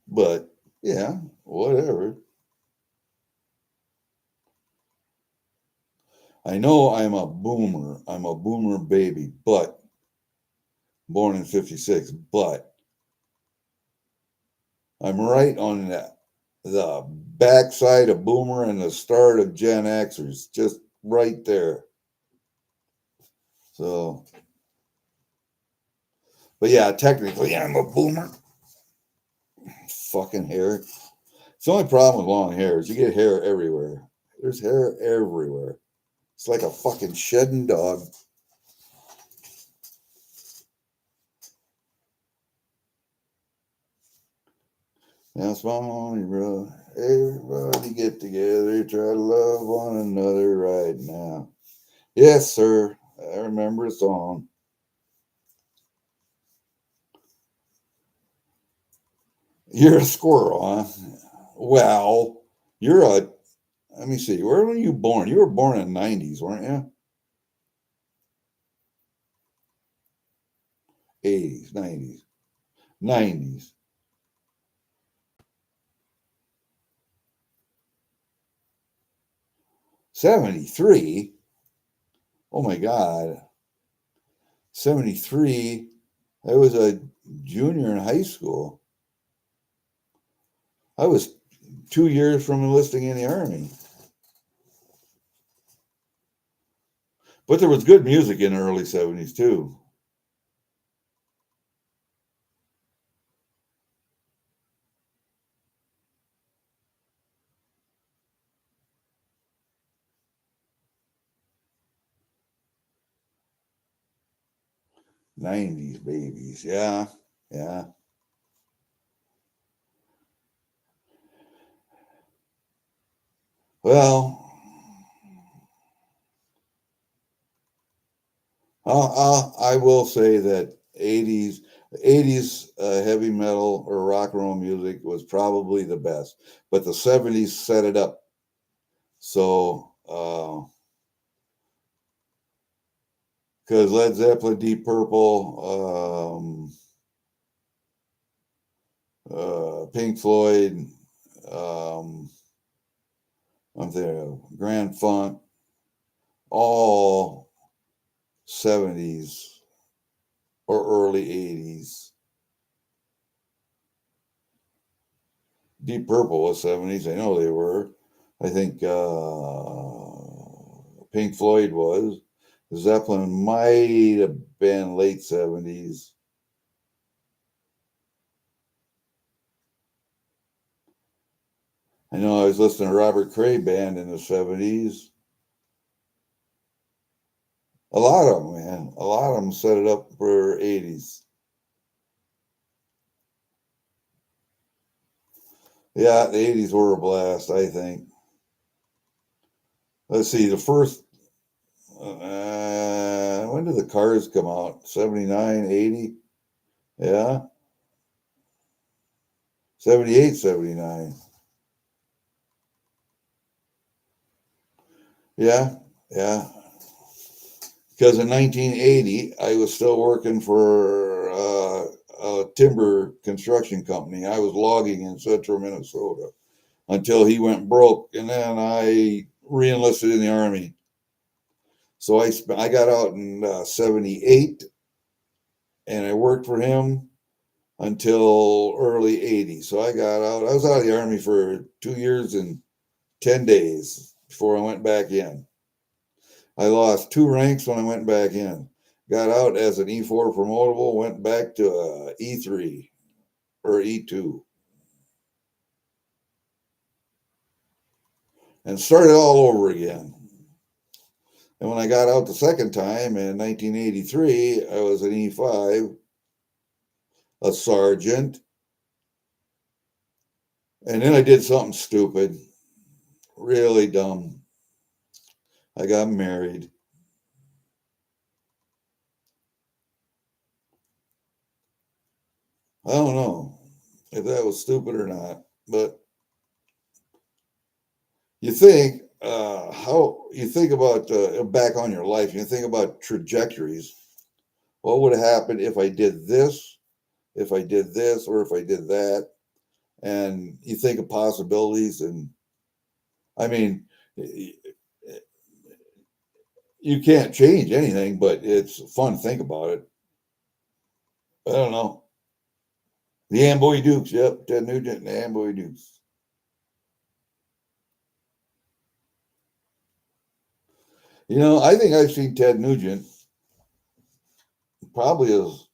But yeah, whatever. I know I'm a boomer. I'm a boomer baby, but born in 56, but I'm right on the backside of boomer and the start of Gen Xers, just right there. So, but yeah, technically I'm a boomer. Fucking hair. It's the only problem with long hair is you get hair everywhere. There's hair everywhere. It's like a fucking shedding dog. That's my mommy, bro. Everybody get together, try to love one another right now. Yes, sir. I remember the song. You're a squirrel, huh? Well, you're a, let me see, where were you born? You were born in the 90s, weren't you? 80s, 90s, 90s. 73? Oh my God. 73, I was a junior in high school. I was 2 years from enlisting in the Army. But there was good music in the early 70s too. '90s babies. Yeah. Yeah. Well, I will say that 80s heavy metal or rock and roll music was probably the best, but the 70s set it up. So, because Led Zeppelin, Deep Purple, Pink Floyd, um, I'm there, Grand Funk, all 70s or early 80s. Deep Purple was 70s. I know they were. I think Pink Floyd was. Zeppelin might have been late 70s. I know I was listening to Robert Cray Band in the 70s. A lot of them, man. A lot of them set it up for 80s. Yeah, the 80s were a blast, I think. Let's see, the first, when did the Cars come out? 79, 80? Yeah, 78, 79. Yeah, yeah. Because in 1980, I was still working for a timber construction company. I was logging in central Minnesota until he went broke, and then I reenlisted in the Army. So I got out in 78, and I worked for him until early 80. So I got out. I was out of the Army for 2 years and 10 days before I went back in. I lost 2 ranks when I went back in. Got out as an E4 promotable, went back to E3 or E2, and started all over again. And when I got out the second time in 1983, I was an E5, a sergeant. And then I did something stupid, really dumb. I got married. I don't know if that was stupid or not, but you think how you think about back on your life, you think about trajectories. What would have happened if I did this, if I did this, or if I did that? And you think of possibilities. And I mean, you can't change anything, but it's fun to think about it. I don't know. The Amboy Dukes, yep, Ted Nugent and the Amboy Dukes. I think I've seen Ted Nugent probably as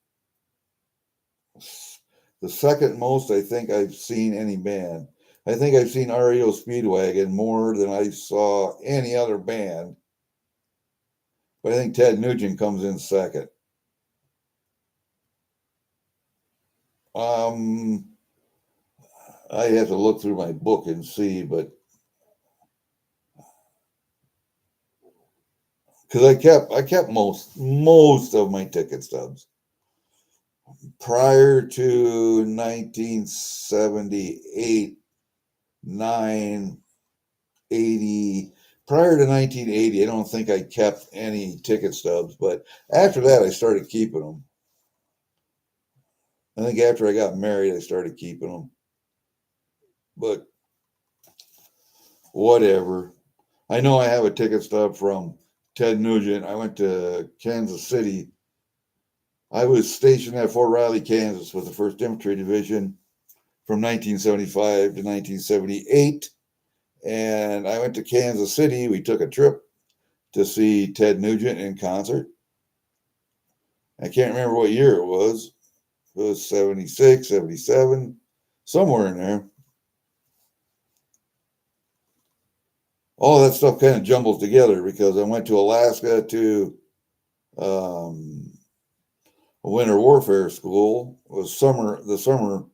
the second most I think I've seen any band. I think I've seen REO Speedwagon more than I saw any other band, but I think Ted Nugent comes in second. Um, I have to look through my book and see, but because I kept most of my ticket stubs. prior to 1978, 980, prior to 1980, I don't think I kept any ticket stubs, but after that, I started keeping them. I think after I got married, I started keeping them. But whatever. I know I have a ticket stub from Ted Nugent. I went to Kansas City. I was stationed at Fort Riley, Kansas with the 1st Infantry Division from 1975 to 1978. And I went to Kansas City. We took a trip to see Ted Nugent in concert. I can't remember what year it was. It was 76, 77, somewhere in there. All that stuff kind of jumbles together because I went to Alaska to a winter warfare school. It was the summer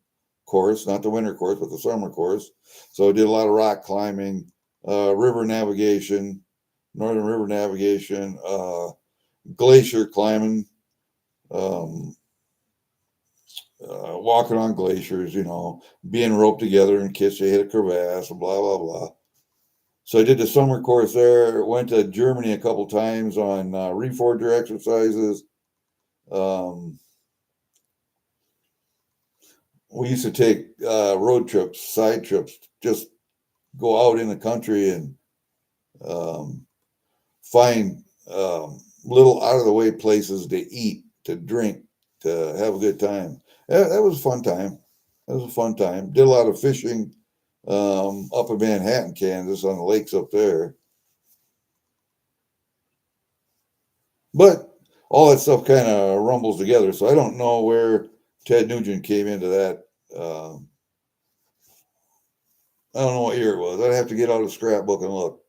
course, not the winter course, but the summer course. So I did a lot of rock climbing, river navigation, northern river navigation, glacier climbing, walking on glaciers, being roped together in case you hit a crevasse and blah, blah, blah. So I did the summer course there, went to Germany a couple times on reforger exercises. We used to take road trips, side trips, just go out in the country and find little out of the way places to eat, to drink, to have a good time. That was a fun time. Did a lot of fishing up in Manhattan, Kansas, on the lakes up there. But all that stuff kind of rumbles together. So I don't know where Ted Nugent came into that. I don't know what year it was. I'd have to get out a scrapbook and look.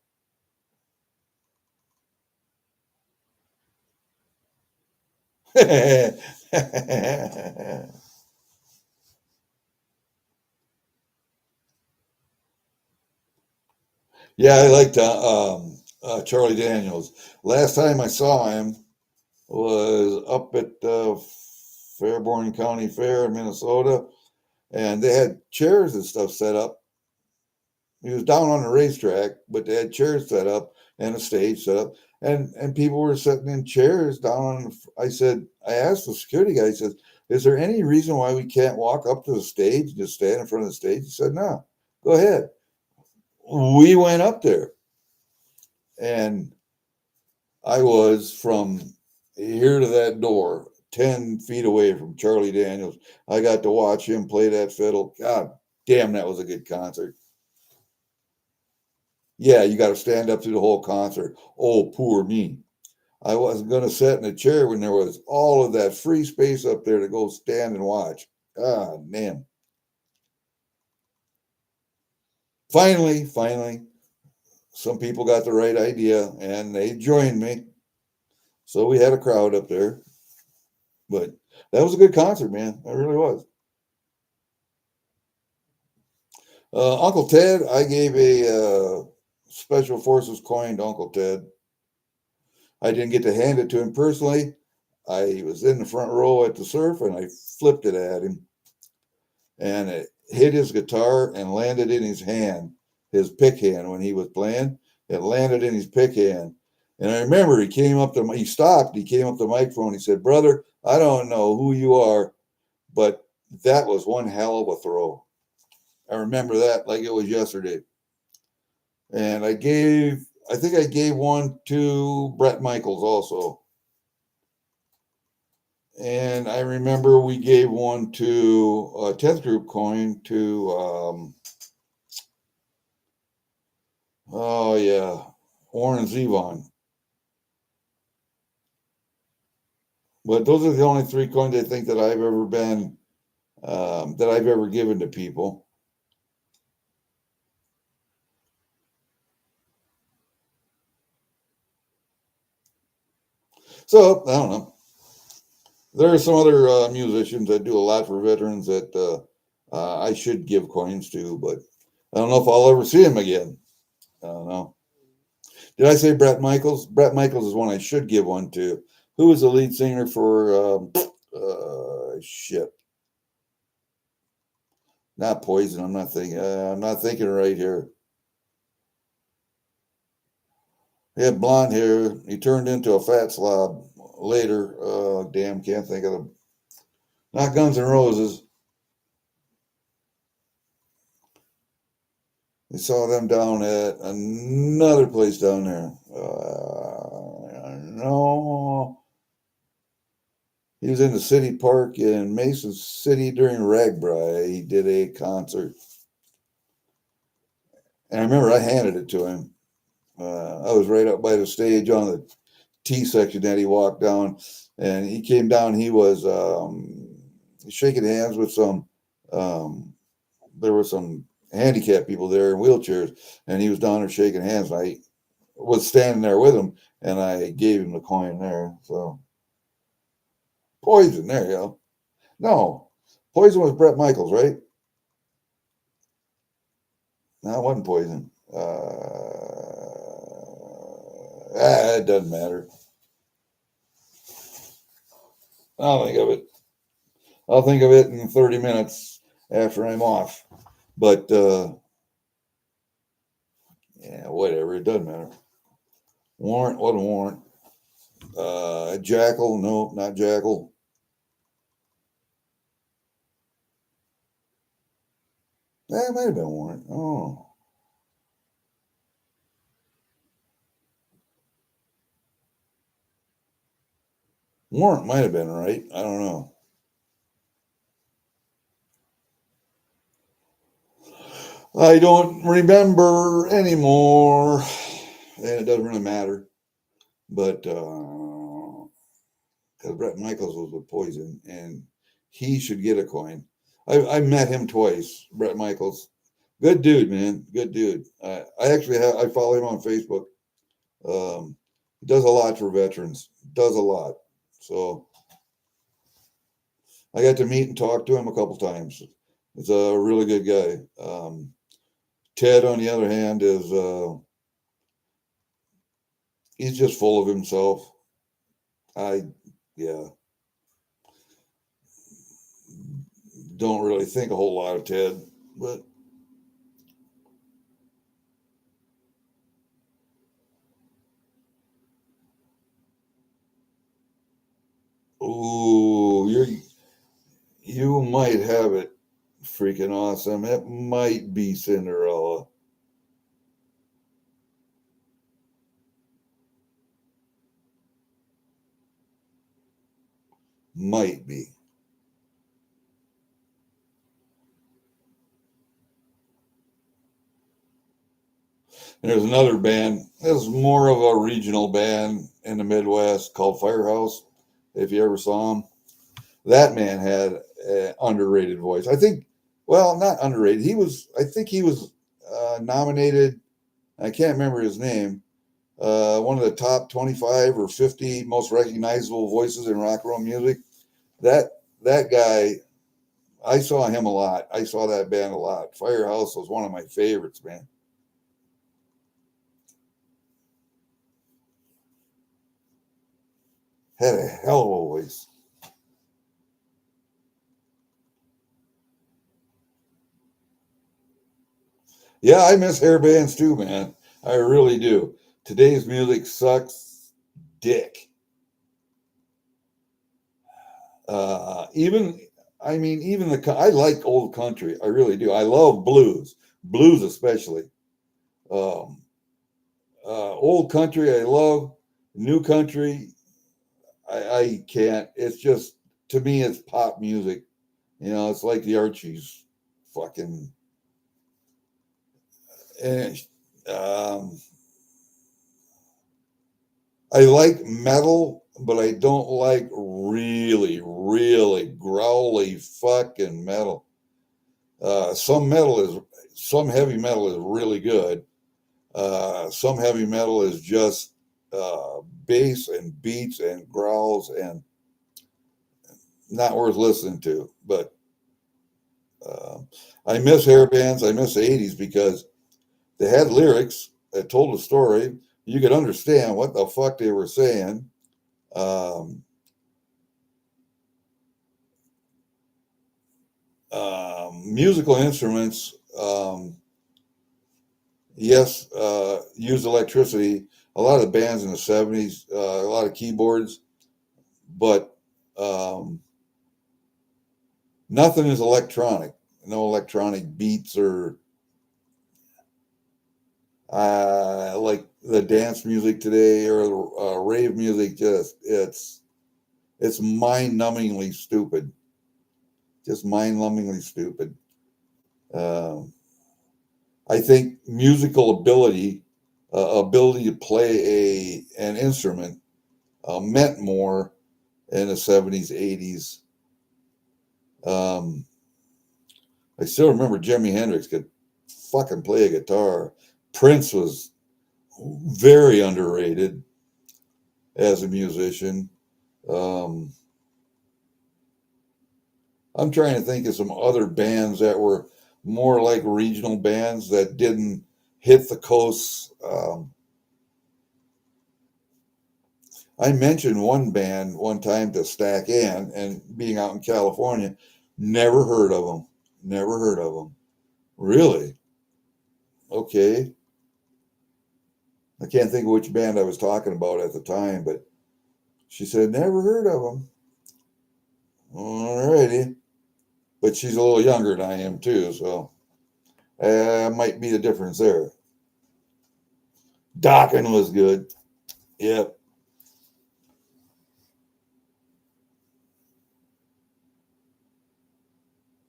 Yeah, I liked Charlie Daniels. Last time I saw him was up at Fairborn County Fair in Minnesota, and they had chairs and stuff set up. He was down on the racetrack, but they had chairs set up and a stage set up, and people were sitting in chairs down on. I asked the security guy. I said, "Is there any reason why we can't walk up to the stage and just stand in front of the stage?" He said, "No, go ahead." We went up there, and I was from here to that door, 10 feet away from Charlie Daniels. I got to watch him play that fiddle. God damn, that was a good concert. Yeah, you got to stand up through the whole concert. Oh, poor me. I wasn't going to sit in a chair when there was all of that free space up there to go stand and watch. God damn. Finally, some people got the right idea and they joined me. So we had a crowd up there. But that was a good concert, man. It really was. Uncle Ted, I gave a Special Forces coin to Uncle Ted. I didn't get to hand it to him personally. I was in the front row at the surf and I flipped it at him. And it hit his guitar and landed in his hand, his pick hand when he was playing. It landed in his pick hand. And I remember he came up to, he stopped, he came up to the microphone. He said, "Brother, I don't know who you are, but that was one hell of a throw." I remember that like it was yesterday. And I think I gave one to Brett Michaels also. And I remember we gave one to a 10th group coin to, Warren Zevon. But those are the only 3 coins I think that I've ever that I've ever given to people. So, I don't know. There are some other musicians that do a lot for veterans that I should give coins to, but I don't know if I'll ever see him again. I don't know. Did I say Brett Michaels? Brett Michaels is one I should give one to. Who was the lead singer for Shit. Not Poison. I'm not thinking. I'm not thinking right here. He had blonde hair. He turned into a fat slob later. Damn, can't think of them. Not Guns N' Roses. We saw them down at another place down there. No. He was in the city park in Mason City during Ragbri. He did a concert. And I remember I handed it to him. I was right up by the stage on the T section that he walked down. And he came down. He was shaking hands with some, there were some handicapped people there in wheelchairs. And he was down there shaking hands. And I was standing there with him. And I gave him the coin there. So, Poison, there you go. No, Poison was Bret Michaels, right? No, it wasn't Poison. It doesn't matter. I'll think of it. I'll think of it in 30 minutes after I'm off. But, yeah, whatever. It doesn't matter. Warrant, what a warrant. Jackal, no, not Jackal. That might have been Warrant. Oh. Warrant might have been right. I don't know. I don't remember anymore. And it doesn't really matter. But, because Bret Michaels was with Poison, and he should get a coin. I met him twice, Bret Michaels. Good dude, man. Good dude. I actually I follow him on Facebook. He does a lot for veterans. Does a lot. So I got to meet and talk to him a couple times. He's a really good guy. Ted, on the other hand, is he's just full of himself. Yeah, don't really think a whole lot of Ted, but ooh, you might have it freaking awesome. It might be Cinderella. Might be. And there's another band. This is more of a regional band in the Midwest called Firehouse. If you ever saw him, that man had an underrated voice. I think, well, not underrated. I think he was nominated. I can't remember his name. One of the top 25 or 50 most recognizable voices in rock and roll music. That guy, I saw him a lot. I saw that band a lot. Firehouse was one of my favorites, man. Had a hell of a voice. Yeah, I miss hair bands too, man. I really do. Today's music sucks dick. Even, I mean, even I like old country. I really do. I love blues especially. Um, Old country, I love. New country, I can't. It's just, to me, it's pop music. You know, it's like the Archies, fucking. And, um, I like metal, but I don't like really, really growly fucking metal. Some heavy metal is really good. Some heavy metal is just bass and beats and growls and not worth listening to. But uh, I miss hair bands. I miss the 80s because they had lyrics that told a story. You could understand what the fuck they were saying. Um, Musical instruments, yes, use electricity. A lot of the bands in the 70s, a lot of keyboards, but um, nothing is electronic. No electronic beats or like the dance music today or rave music. Just it's mind-numbingly stupid. Just mind-numbingly stupid. Um, I think musical ability to play an instrument, meant more in the 70s, 80s. Um, I still remember Jimi Hendrix could fucking play a guitar. Prince was very underrated as a musician. Um, I'm trying to think of some other bands that were more like regional bands that didn't hit the coasts. I mentioned one band one time to Stack Ann, and being out in California, never heard of them. Never heard of them. Really? Okay. I can't think of which band I was talking about at the time, but she said, never heard of them. All righty. But she's a little younger than I am, too, so might be the difference there. Dockin was good. Yep.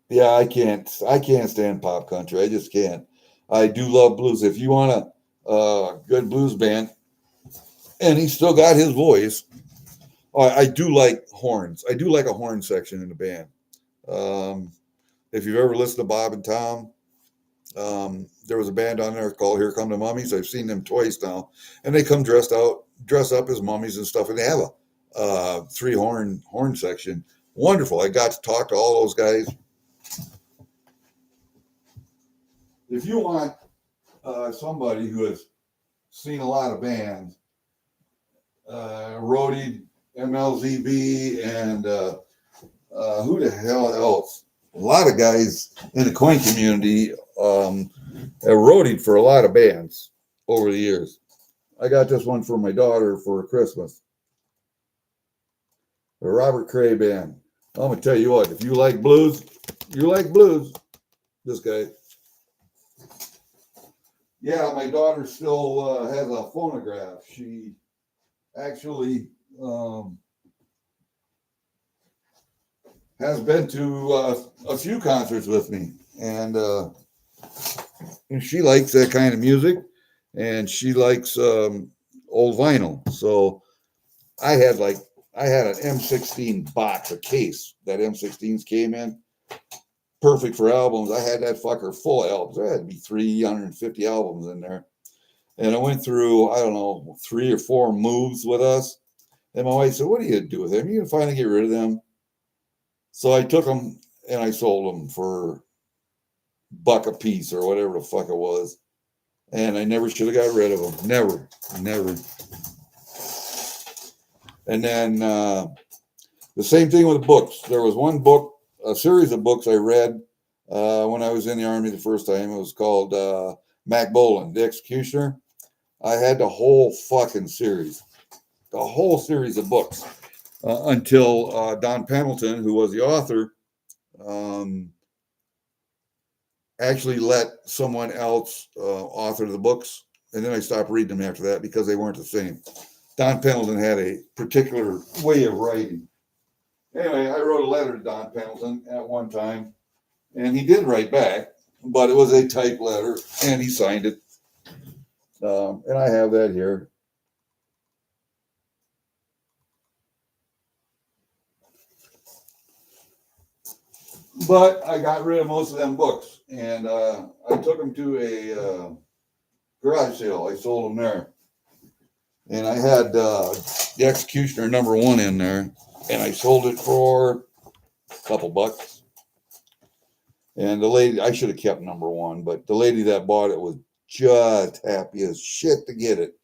Yeah, I can't stand pop country. I just can't. I do love blues. If you want a good blues band, and he still got his voice. I do like horns. I do like a horn section in the band. Um, if you've ever listened to Bob and Tom, there was a band on there called Here Come the Mummies. I've seen them twice now, and they come dress up as mummies and stuff, and they have a three horn section. Wonderful. I got to talk to all those guys. If you want somebody who has seen a lot of bands, roadied MLZB and who the hell else? A lot of guys in the coin community have roadied for a lot of bands over the years. I got this one for my daughter for Christmas. The Robert Cray Band. I'm gonna tell you what, if you like blues, you like blues. This guy. Yeah, my daughter still has a phonograph. She actually has been to a few concerts with me, and she likes that kind of music, and she likes old vinyl. So I had like I had an M16 box, a case that M16s came in, perfect for albums. I had that fucker full of albums. There had to be 350 albums in there, and I went through I don't know 3 or 4 moves with us. And my wife said, "What are you gonna do with them? You gonna finally get rid of them?" So I took them and I sold them for $1 a piece or whatever the fuck it was. And I never should have got rid of them. Never, never. And then the same thing with books. There was one book, a series of books I read when I was in the Army the first time. It was called Mac Bolan, The Executioner. I had the whole fucking series, of books until Don Pendleton, who was the author, actually let someone else author the books. And then I stopped reading them after that because they weren't the same. Don Pendleton had a particular way of writing. Anyway, I wrote a letter to Don Pendleton at one time, and he did write back, but it was a typed letter, and he signed it. And I have that here. But I got rid of most of them books, and I took them to a garage sale. I sold them there. And I had The Executioner #1 in there, and I sold it for a couple bucks. And the lady, I should have kept #1, but the lady that bought it was just happy as shit to get it.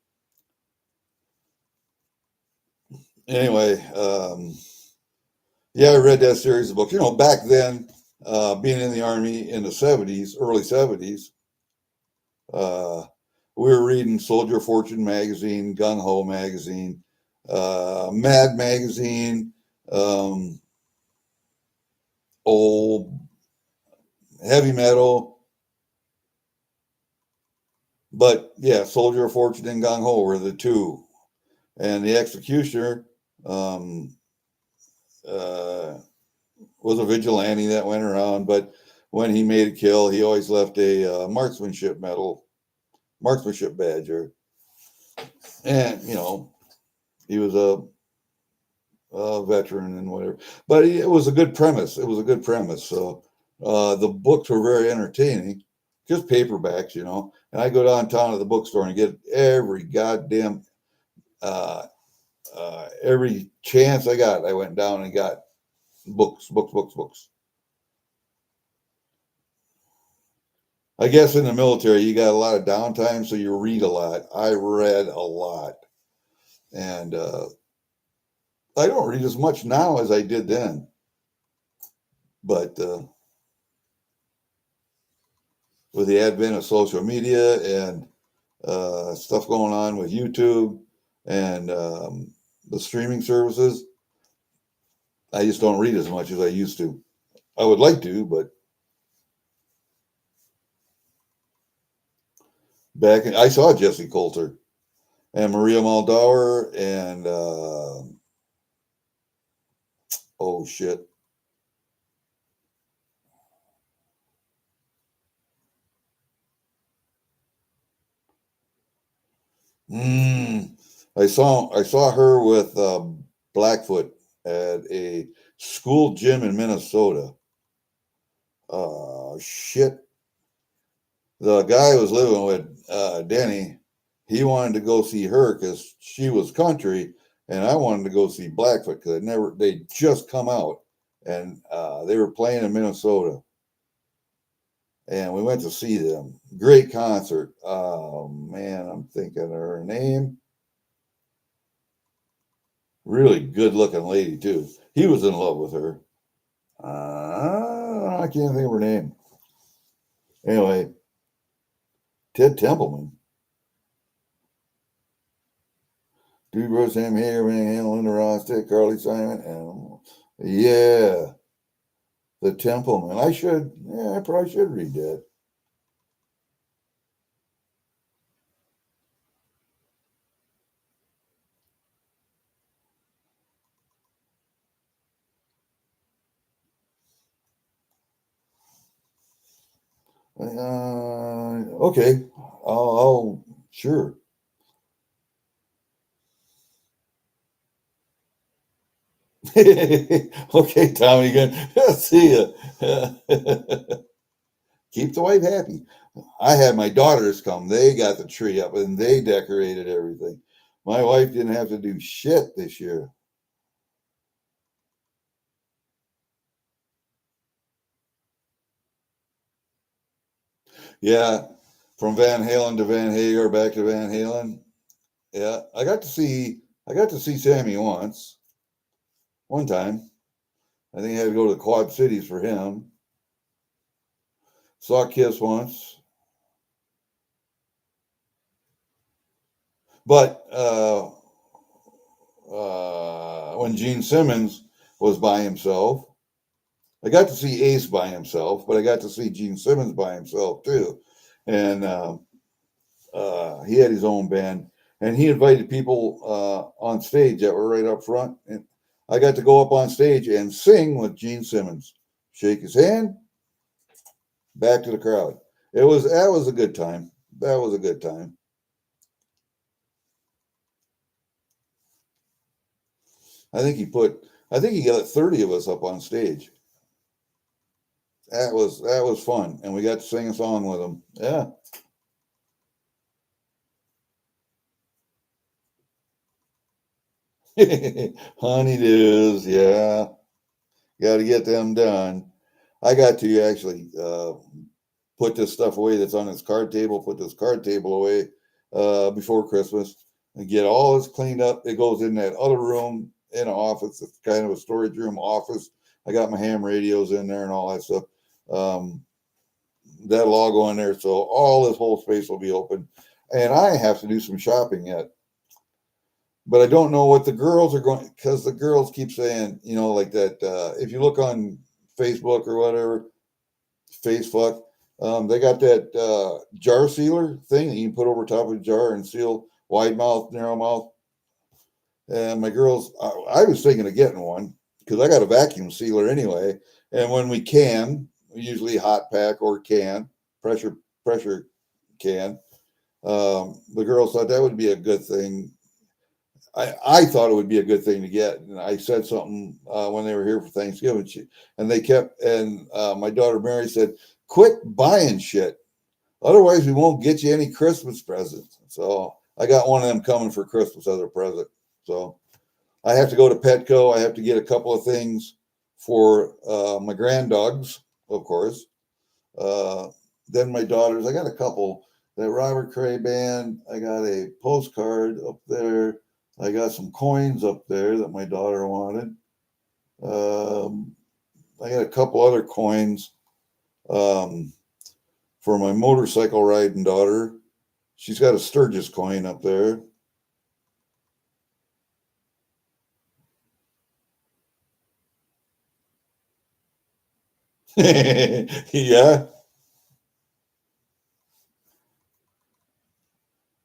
Anyway, yeah, I read that series of books. You know, back then, being in the Army in the 70s, early 70s, we were reading Soldier of Fortune magazine, Gung Ho magazine, Mad magazine, old heavy metal. But yeah, Soldier of Fortune and Gung Ho were the two. And the Executioner was a vigilante that went around, but when he made a kill, he always left a marksmanship badge. And, he was a veteran and whatever. But it was a good premise. It was a good premise. So the books were very entertaining, just paperbacks, And I go downtown to the bookstore and get every goddamn every chance I got. I went down and got books. I guess in the military you got a lot of downtime, so you read a lot. I read a lot, and I don't read as much now as I did then. But with the advent of social media and stuff going on with YouTube and the streaming services, I just don't read as much as I used to. I would like to, but I saw Jesse Coulter and Maria Muldaur and oh shit. I saw her with Blackfoot at a school gym in Minnesota. Shit. The guy I was living with, Denny, he wanted to go see her because she was country, and I wanted to go see Blackfoot because they just come out, and they were playing in Minnesota, and we went to see them. Great concert. Oh man, I'm thinking of her name. Really good looking lady too. He was in love with her. I can't think of her name. Anyway, Ted Templeman. Drew Bruce, Sam Hager, Van Halen, Linda Ross, Dick, Carly Simon, and yeah, the Templeman. I probably should read that. Okay, I'll sure. Okay, Tommy, again. See ya. Keep the wife happy. I had my daughters come. They got the tree up and they decorated everything. My wife didn't have to do shit this year. Yeah, from Van Halen to Van Hager, back to Van Halen. Yeah, I got to see Sammy one time. I think I had to go to the Quad Cities for him. Saw Kiss once, but when Gene Simmons was by himself, I got to see Ace by himself, but I got to see Gene Simmons by himself too, and he had his own band, and he invited people on stage that were right up front, and I got to go up on stage and sing with Gene Simmons, shake his hand, back to the crowd. That was a good time. That was a good time. I think he got 30 of us up on stage. That was fun, and we got to sing a song with him. Yeah. Honeydews, yeah. Got to get them done. I got to actually put this stuff away that's on his card table, put this card table away before Christmas and get all this cleaned up. It goes in that other room in an office. It's kind of a storage room office. I got my ham radios in there and all that stuff. That'll all go in there. So all this whole space will be open. And I have to do some shopping yet. But I don't know what the girls are going, because the girls keep saying, like that. If you look on Facebook or whatever, Facebook, they got that jar sealer thing that you can put over top of a jar and seal wide mouth, narrow mouth. And my girls, I was thinking of getting one because I got a vacuum sealer anyway. And when we can, usually hot pack or can, pressure can, the girls thought that would be a good thing. I thought it would be a good thing to get. And I said something when they were here for Thanksgiving. And they kept, and my daughter Mary said, quit buying shit. Otherwise, we won't get you any Christmas presents. So I got one of them coming for Christmas as a present. So I have to go to Petco. I have to get a couple of things for my granddogs, of course. Then my daughters, I got a couple. That Robert Cray band, I got a postcard up there. I got some coins up there that my daughter wanted. I got a couple other coins for my motorcycle riding daughter. She's got a Sturgis coin up there. Yeah.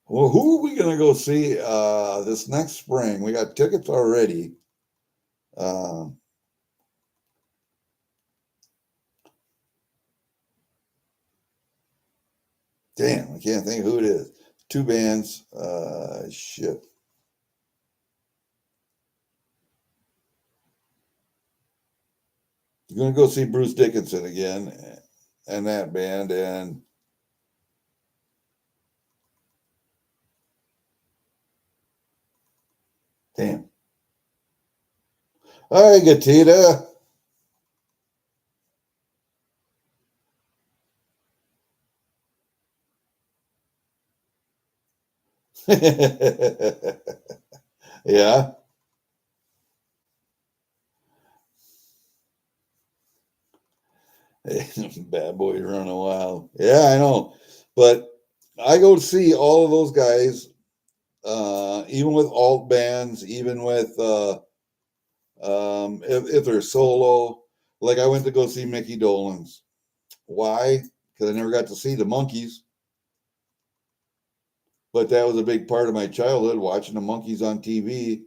Well, who are we going to go see this next spring? We got tickets already. Damn, I can't think of who it is. Two bands. Shit. You're going to go see Bruce Dickinson again and that band. And damn. All right, Gatita. Yeah. Bad boys running wild. Yeah, I know. But I go to see all of those guys, even with alt bands, even with if they're solo. Like I went to go see Mickey Dolenz. Why? Because I never got to see the Monkees. But that was a big part of my childhood, watching the Monkees on TV.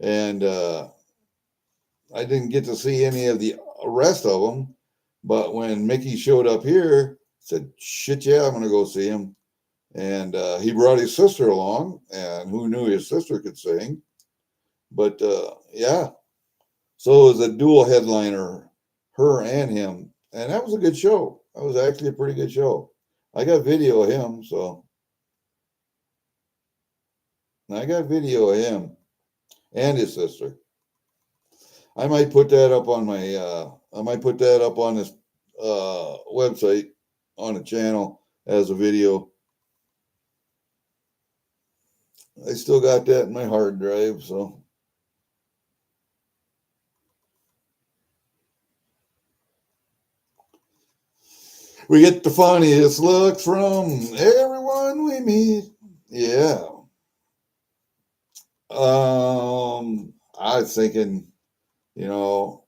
And I didn't get to see any of the rest of them. But when Mickey showed up here, I said, shit, yeah, I'm going to go see him. And he brought his sister along, and who knew his sister could sing? But yeah, so it was a dual headliner, her and him. And that was a good show. That was actually a pretty good show. I got video of him, so I got video of him and his sister. I might put that up on my I might put that up on this website on the channel as a video. I still got that in my hard drive, so we get the funniest looks from everyone we meet. Yeah. I was thinking, you know,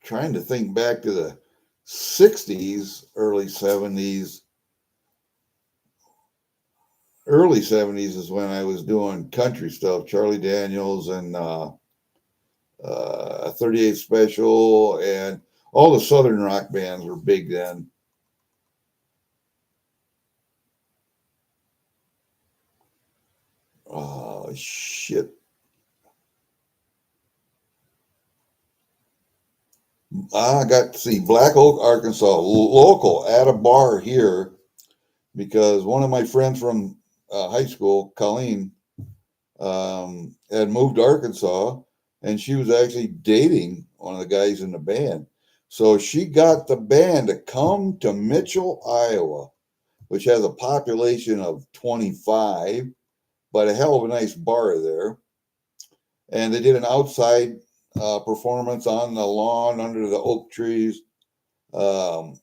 trying to think back to the 60s, early 70s. Early 70s is when I was doing country stuff, Charlie Daniels and 38 Special, and all the Southern rock bands were big then. Oh, shit. I got to see Black Oak, Arkansas, local at a bar here because one of my friends from high school, Colleen, had moved to Arkansas, and she was actually dating one of the guys in the band. So she got the band to come to Mitchell, Iowa, which has a population of 25, but a hell of a nice bar there. And they did an outside performance on the lawn under the oak trees, um,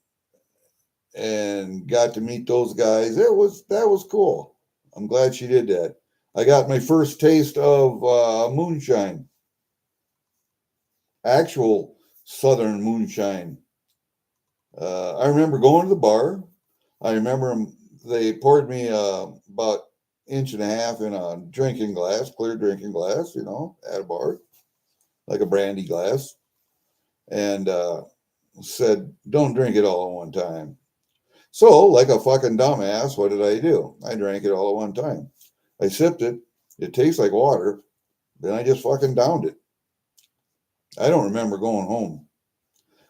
and got to meet those guys. That was cool. I'm glad she did that. I got my first taste of moonshine, actual Southern moonshine. I remember going to the bar. I remember they poured me about inch and a half in a drinking glass, clear drinking glass, at a bar, like a brandy glass, and said, "Don't drink it all at one time." So, like a fucking dumbass, what did I do? I drank it all at one time. I sipped it. It tastes like water. Then I just fucking downed it. I don't remember going home.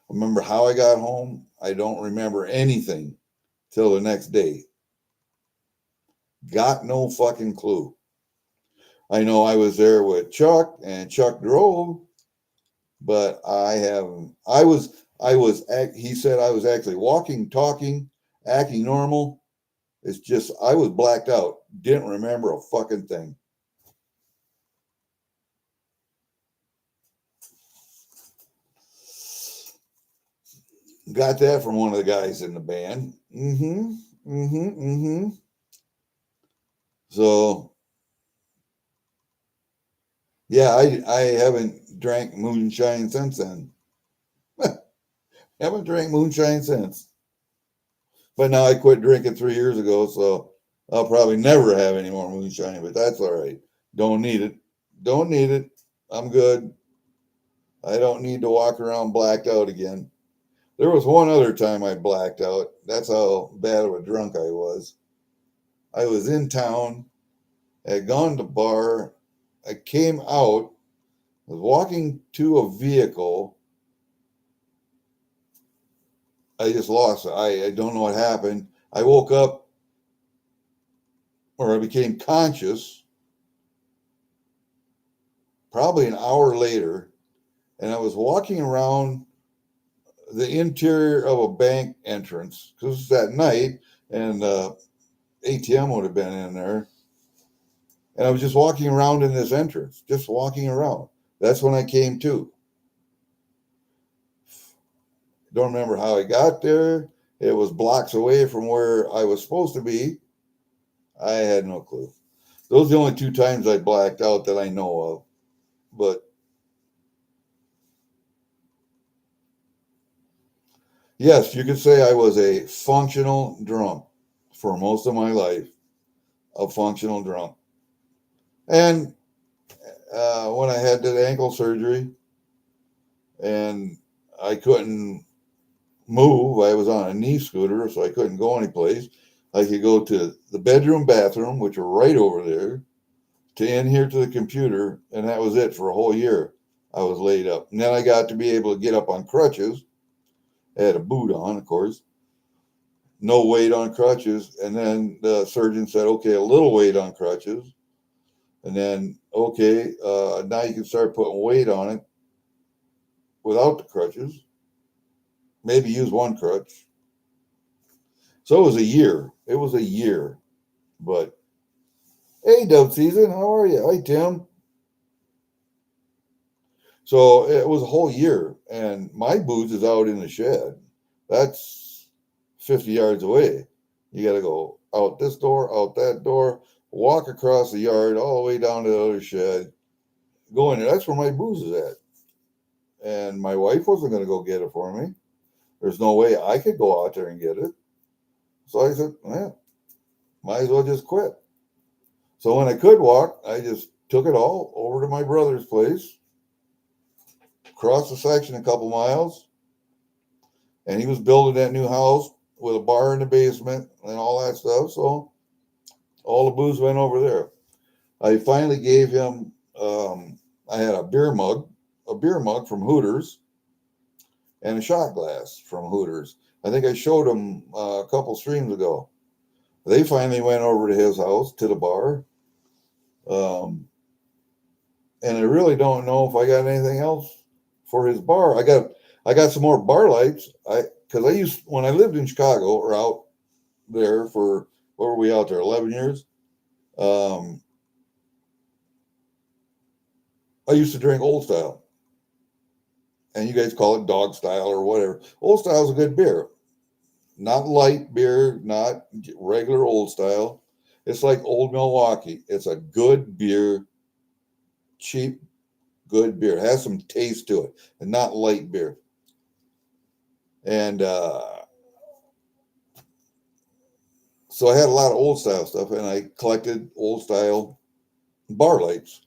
I remember how I got home. I don't remember anything till the next day. Got no fucking clue. I know I was there with Chuck and Chuck drove, but he said I was actually walking, talking, acting normal. It's just, I was blacked out. Didn't remember a fucking thing. Got that from one of the guys in the band. So, yeah, I haven't drank moonshine since then. Haven't drank moonshine since. But now I quit drinking 3 years ago, so I'll probably never have any more moonshine, but that's all right. Don't need it. Don't need it. I'm good. I don't need to walk around blacked out again. There was one other time I blacked out. That's how bad of a drunk I was. I was in town, had gone to bar. I came out, was walking to a vehicle. I just lost it. I don't know what happened. I woke up, or I became conscious probably an hour later, and I was walking around the interior of a bank entrance because it's at night, and ATM would have been in there. And I was just walking around in this entrance, just walking around. That's when I came to. Don't remember how I got there. It was blocks away from where I was supposed to be. I had no clue. Those are the only 2 times I blacked out that I know of. But yes, you could say I was a functional drunk for most of my life. A functional drunk. And when I had that ankle surgery and I couldn't move, I was on a knee scooter, so I couldn't go anyplace. I could go to the bedroom, bathroom, which were right over there, to in here to the computer, and that was it for a whole year. I was laid up. And then I got to be able to get up on crutches. I had a boot on, of course. No weight on crutches. And then the surgeon said, okay, a little weight on crutches. And then, okay, now you can start putting weight on it without the crutches. Maybe use one crutch. So it was a year. It was a year. But hey, Dove Season, how are you? Hi, Tim. So it was a whole year, and my boots is out in the shed. That's 50 yards away. You got to go out this door, out that door, walk across the yard, all the way down to the other shed, go in there. That's where my booze is at. And my wife wasn't going to go get it for me. There's no way I could go out there and get it. So I said, might as well just quit. So when I could walk, I just took it all over to my brother's place, crossed the section a couple miles, and he was building that new house with a bar in the basement and all that stuff. So all the booze went over there. I finally gave him, I had a beer mug from Hooters and a shot glass from Hooters. I think I showed him a couple streams ago. They finally went over to his house, to the bar. And I really don't know if I got anything else for his bar. I got some more bar lights. Because when I lived in Chicago or out there for, what were we out there, 11 years? I used to drink old style. and you guys call it dog style or whatever. Old style is a good beer. Not light beer, not regular old style. It's like Old Milwaukee. It's a good beer, cheap, good beer. It has some taste to it, and not light beer. And so I had a lot of old style stuff, and I collected old style bar lights.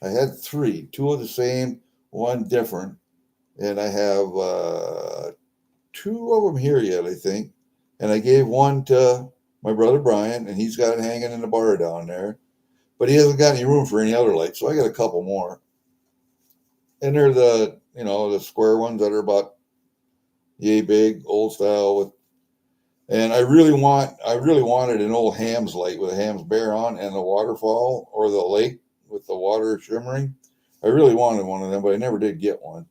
I had three, two of the same, one different, and I have two of them here yet, I think. And I gave one to my brother Brian, and he's got it hanging in the bar down there. But he hasn't got any room for any other lights, so I got a couple more. And they're the square ones that are about yay big, old style with. And I really wanted an old Hams light with a Hams bear on and the waterfall or the lake with the water shimmering. I really wanted one of them, but I never did get one.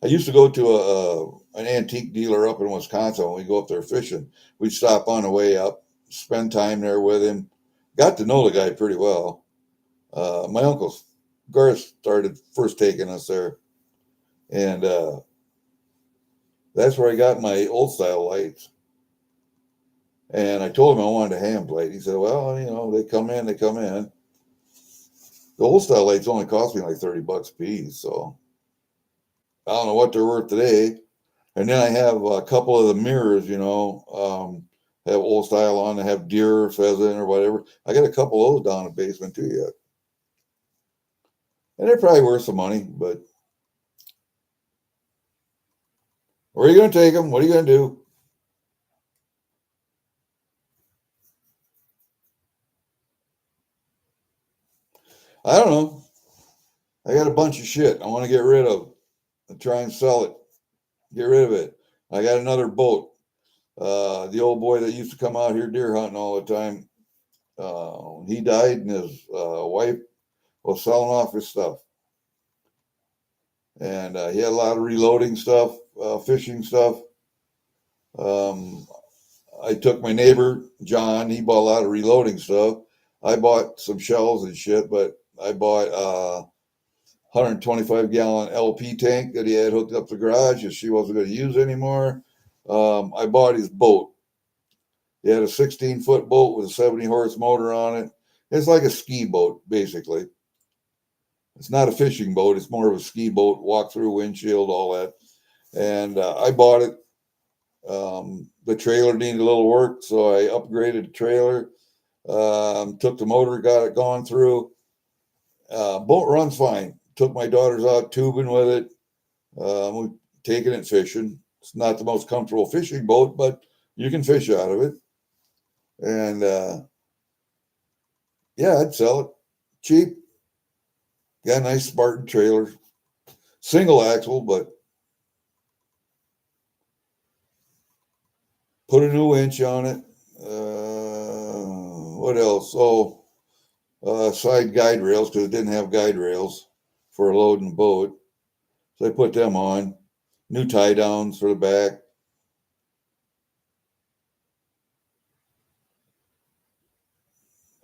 I used to go to an antique dealer up in Wisconsin when we go up there fishing. We'd stop on the way up, spend time there with him. Got to know the guy pretty well. My uncle Garth started first taking us there, and that's where I got my old style lights. And I told him I wanted a ham light. He said, "Well, they come in, they come in." The old style lights only cost me like $30 a piece, so I don't know what they're worth today. And then I have a couple of the mirrors, have old style on. They have deer, pheasant, or whatever. I got a couple of those down in the basement too yet. And they're probably worth some money, but where are you going to take them? What are you going to do? I don't know. I got a bunch of shit I want to get rid of and try and sell it. Get rid of it. I got another boat. The old boy that used to come out here deer hunting all the time, he died, and his wife was selling off his stuff. And he had a lot of reloading stuff, fishing stuff. I took my neighbor, John, he bought a lot of reloading stuff. I bought some shells and shit, but I bought a 125-gallon LP tank that he had hooked up the garage that she wasn't going to use anymore. I bought his boat. He had a 16-foot boat with a 70-horse motor on it. It's like a ski boat, basically. It's not a fishing boat. It's more of a ski boat, walk through windshield, all that. And I bought it. The trailer needed a little work, so I upgraded the trailer. Took the motor, got it gone through. Boat runs fine. Took my daughters out tubing with it. We've taken it fishing. It's not the most comfortable fishing boat, but you can fish out of it. And yeah, I'd sell it cheap. Got a nice Spartan trailer, single axle, but put a new winch on it. What else? Oh, side guide rails, because it didn't have guide rails for loading the boat. So I put them on. New tie downs for the back.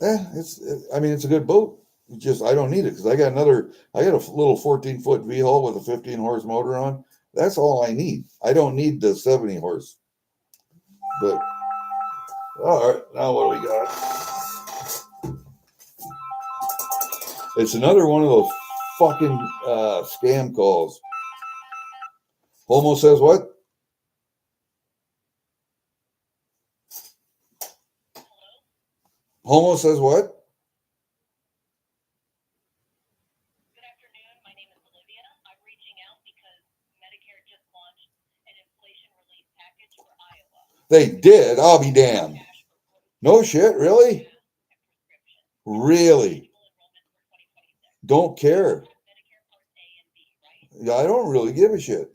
It's a good boat. I don't need it because I got a little 14-foot V-hull with a 15-horse motor on. That's all I need. I don't need the 70-horse. But all right, now what do we got? It's another one of those fucking scam calls. Homo says what? Homo says what? They did. I'll be damned. No shit, really? Really? Don't care. Yeah, I don't really give a shit.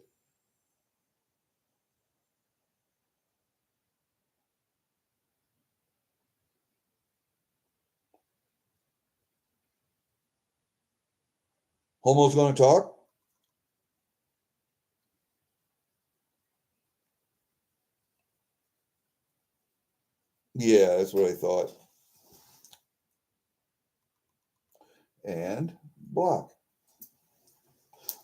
Homo's going to talk? Yeah, that's what I thought. And block.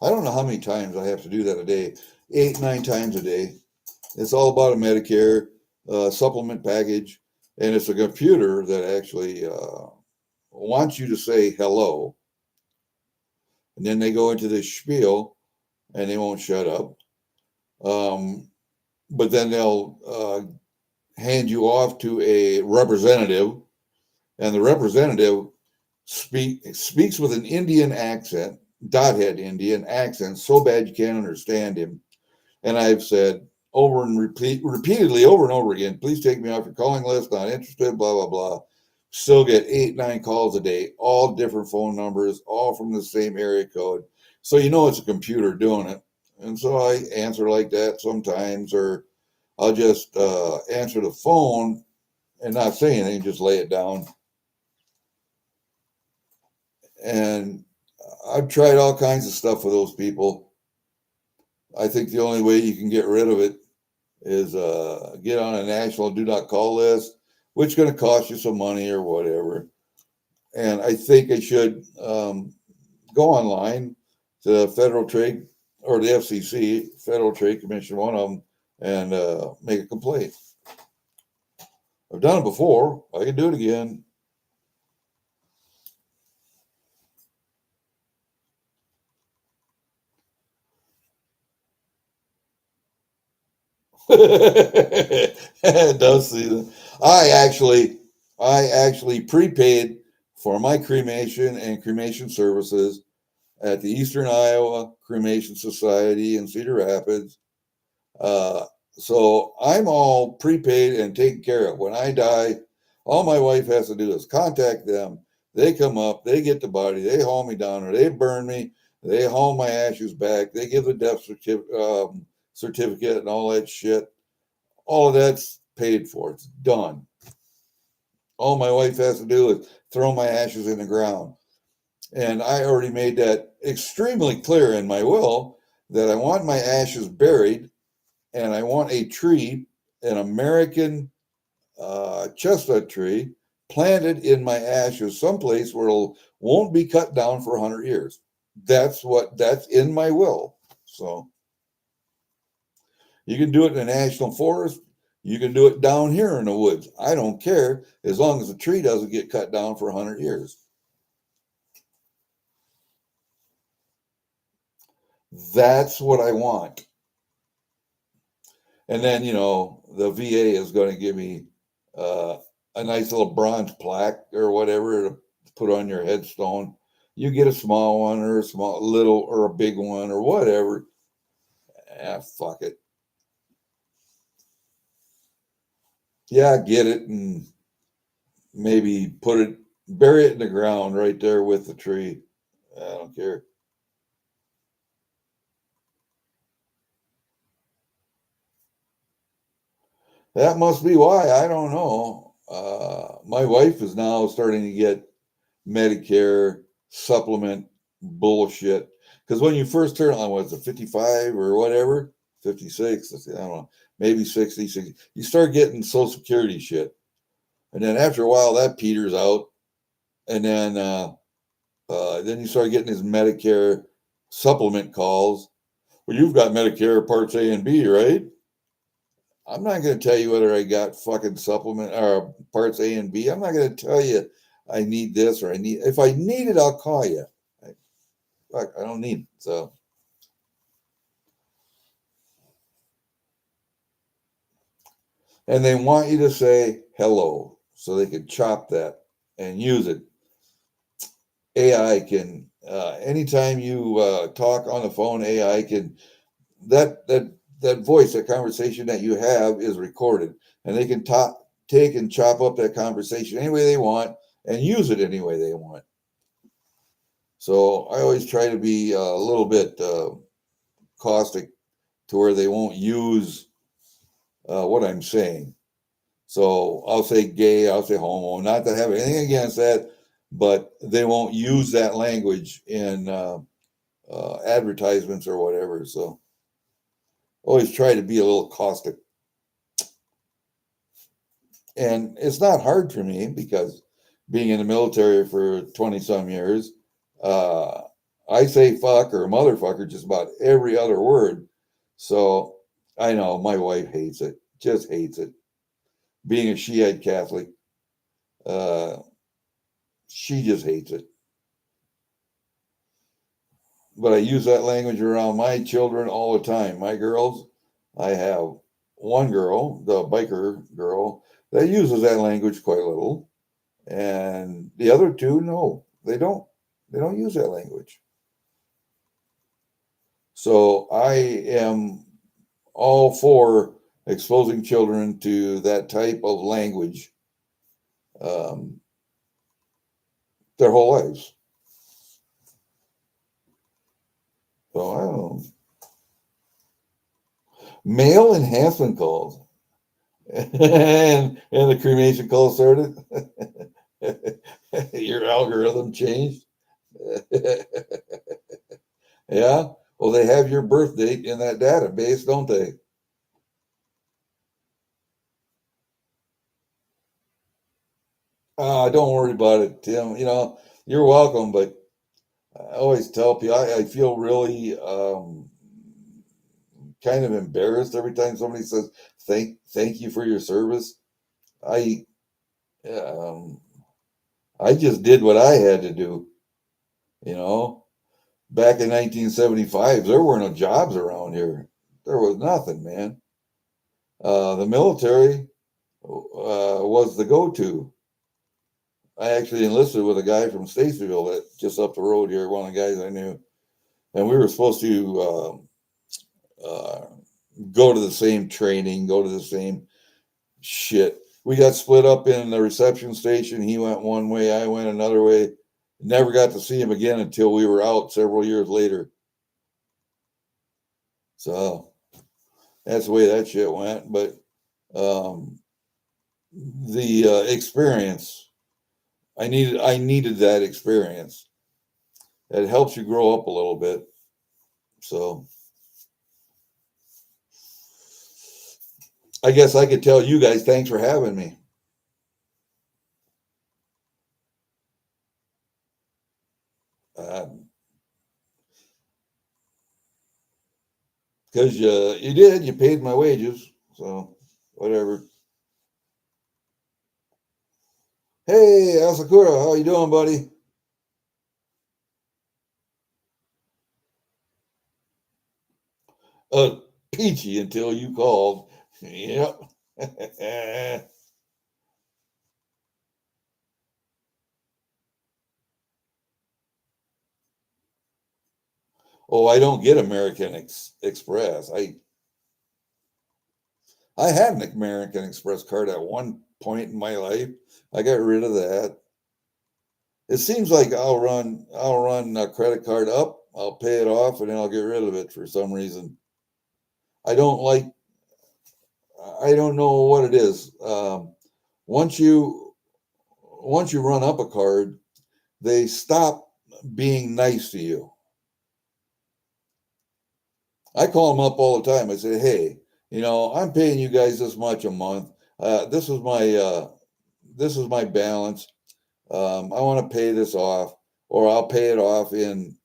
I don't know how many times I have to do that a day, 8, 9 times a day. It's all about a Medicare supplement package, and it's a computer that actually wants you to say hello, and then they go into this spiel, and they won't shut up. But then they'll hand you off to a representative, and the representative speaks with an Indian accent, dothead Indian accent, so bad you can't understand him. And I've said repeatedly over and over again, please take me off your calling list, not interested, blah, blah, blah. Still get 8, 9 calls a day, all different phone numbers, all from the same area code. So you know it's a computer doing it. And so I answer like that sometimes, or I'll just answer the phone and not say anything, just lay it down. And I've tried all kinds of stuff with those people. I think the only way you can get rid of it is get on a national do not call list, which is going to cost you some money or whatever. And I think I should go online to the Federal Trade or the FCC, Federal Trade Commission, one of them, and make a complaint. I've done it before. I can do it again. It does see them. I actually prepaid for my cremation and cremation services at the Eastern Iowa Cremation Society in Cedar Rapids. Uh, so I'm all prepaid and taken care of. When I die, all my wife has to do is contact them. They come up, they get the body, they haul me down, or they burn me, they haul my ashes back, they give the death certificate and all that shit. All of that's paid for. It's done. All my wife has to do is throw my ashes in the ground. And I already made that extremely clear in my will that I want my ashes buried and I want a tree, an American chestnut tree, planted in my ashes someplace where it won't be cut down for 100 years. That's in my will. So you can do it in a national forest. You can do it down here in the woods. I don't care as long as the tree doesn't get cut down for 100 years. That's what I want. And then, the VA is going to give me a nice little bronze plaque or whatever to put on your headstone. You get a small one or a small, little, or a big one or whatever. Fuck it. Yeah, get it and maybe bury it in the ground right there with the tree. I don't care. That must be why. I don't know. My wife is now starting to get Medicare supplement bullshit. Because when you first turn on, was it 55 or whatever? 56, I don't know, maybe 60, 60. You start getting Social Security shit. And then after a while, that peters out. And then you start getting his Medicare supplement calls. Well, you've got Medicare Parts A and B, right? I'm not going to tell you whether I got fucking supplement or Parts A and B. I'm not going to tell you I need this or if I need it, I'll call you. I don't need it. So, and they want you to say hello so they can chop that and use it. AI can, anytime you talk on the phone, AI can, that voice, that conversation that you have is recorded, and they can take and chop up that conversation any way they want and use it any way they want. So I always try to be a little bit caustic to where they won't use what I'm saying. So I'll say gay, I'll say homo, not to have anything against that, but they won't use that language in advertisements or whatever. So always try to be a little caustic. And it's not hard for me because being in the military for 20 some years, I say fuck or motherfucker just about every other word. So I know my wife hates it, just hates it. Being a Shiite Catholic, uh, she just hates it. But I use that language around my children all the time. My girls, I have one girl, the biker girl, that uses that language quite a little. And the other two, no, they don't. They don't use that language. So I am all for exposing children to that type of language um, their whole lives. So I don't know. Male enhancement calls. and the cremation call started. Your algorithm changed. Yeah. Well, they have your birth date in that database, don't they? Don't worry about it, Tim. You're welcome, but I always tell people I feel really kind of embarrassed every time somebody says thank you for your service. I um, I just did what I had to do. You know, back in 1975, there were no jobs around here. There was nothing, man. The military was the go-to. I actually enlisted with a guy from Statesville, that just up the road here, one of the guys I knew, and we were supposed to uh, go to the same training, go to the same shit. We got split up in the reception station. He went one way, I went another way. Never got to see him again until we were out several years later. So that's the way that shit went. But um, the experience, I needed that experience. It helps you grow up a little bit. So I guess I could tell you guys thanks for having me. Because you paid my wages. So whatever. Hey, Asakura, how you doing, buddy? Peachy until you called. Yep. Oh, I don't get American Express. I had an American Express card at one point in my life. I got rid of that. It seems like I'll run a credit card up, I'll pay it off, and then I'll get rid of it for some reason. I don't like. I don't know what it is. Once you once you run up a card, they stop being nice to you. I call them up all the time. I say, hey, I'm paying you guys this much a month. This is my balance. I want to pay this off, or I'll pay it off in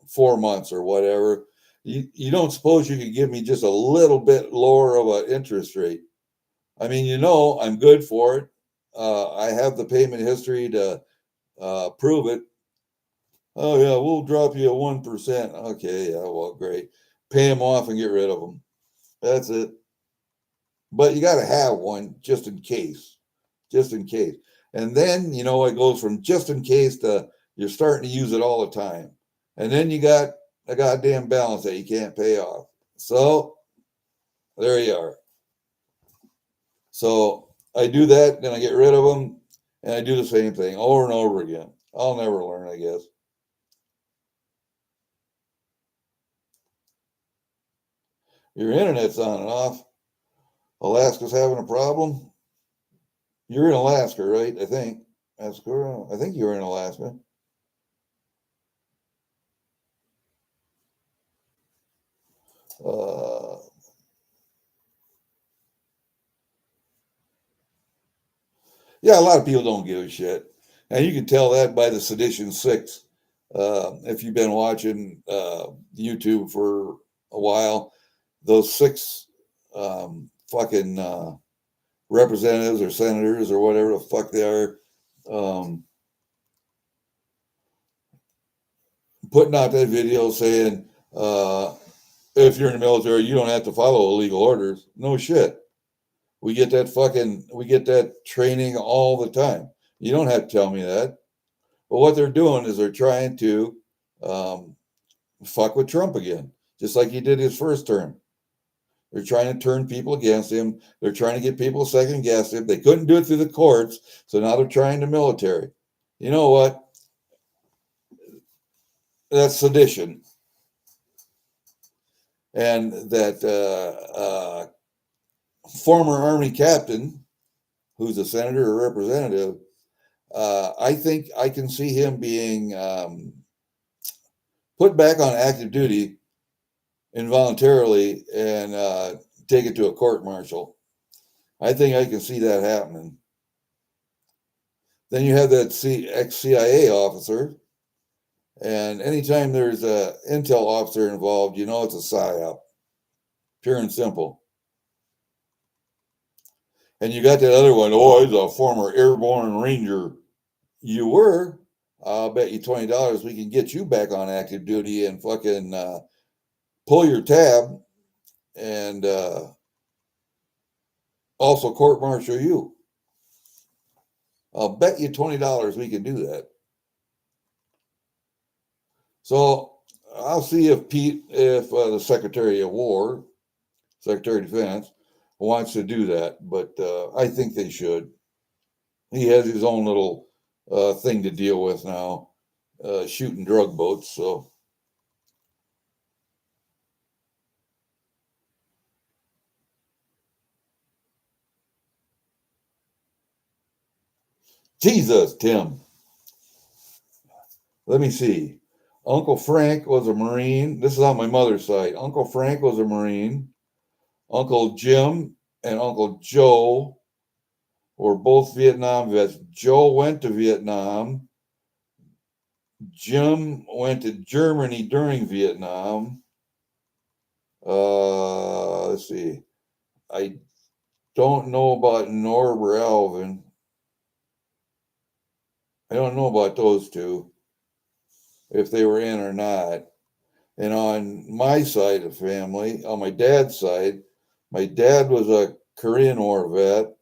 4 months or whatever. You don't suppose you could give me just a little bit lower of an interest rate? I mean, I'm good for it. I have the payment history to prove it. Oh yeah, we'll drop you a 1%. Okay, yeah, well, great. Pay them off and get rid of them. That's it. But you got to have one just in case, just in case. And then it goes from just in case to you're starting to use it all the time, and then you got a goddamn balance that you can't pay off. So there you are. So I do that, then I get rid of them, and I do the same thing over and over again. I'll never learn, I guess. Your internet's on and off. Alaska's having a problem. You're in Alaska, right? I think. I think you're in Alaska. Uh, yeah, a lot of people don't give a shit. And you can tell that by the Sedition 6. If you've been watching YouTube for a while, those 6 fucking representatives or senators or whatever the fuck they are, putting out that video saying, if you're in the military, you don't have to follow illegal orders. No shit. We get that training all the time. You don't have to tell me that. But what they're doing is they're trying to fuck with Trump again, just like he did his first term. They're trying to turn people against him. They're trying to get people second guess him. They couldn't do it through the courts, so now they're trying the military. You know what? That's sedition. And that former Army captain, who's a senator or representative, I think I can see him being put back on active duty involuntarily and taken to a court martial. I think I can see that happening. Then you have that ex-CIA officer, and anytime there's an intel officer involved, you know it's a psyop, pure and simple. And you got that other one, oh, he's a former airborne ranger. You were. I'll bet you $20 we can get you back on active duty and fucking pull your tab and also court-martial you. I'll bet you $20 we can do that. So I'll see if the Secretary of War, Secretary of Defense, wants to do that. But I think they should. He has his own little thing to deal with now, shooting drug boats. So Jesus, Tim. Let me see. Uncle Frank was a Marine. This is on my mother's side. Uncle Frank was a Marine. Uncle Jim and Uncle Joe were both Vietnam vets. Joe went to Vietnam. Jim went to Germany during Vietnam. Let's see. I don't know about Norb or Alvin. I don't know about those two, if they were in or not. And on my side of the family, on my dad's side, my dad was a Korean War vet.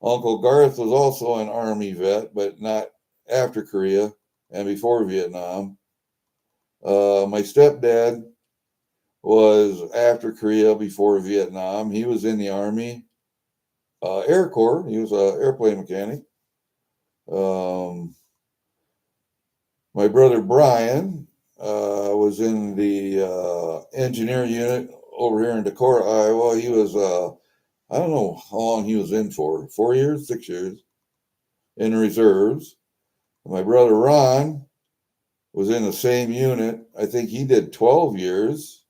Uncle Garth was also an Army vet, but not after Korea and before Vietnam. My stepdad was after Korea, before Vietnam. He was in the Army, Air Corps. He was an airplane mechanic. My brother Brian was in the engineer unit over here in Decorah, Iowa. He was, I don't know how long he was in for, 4 years, 6 years, in the reserves. My brother Ron was in the same unit. I think he did 12 years.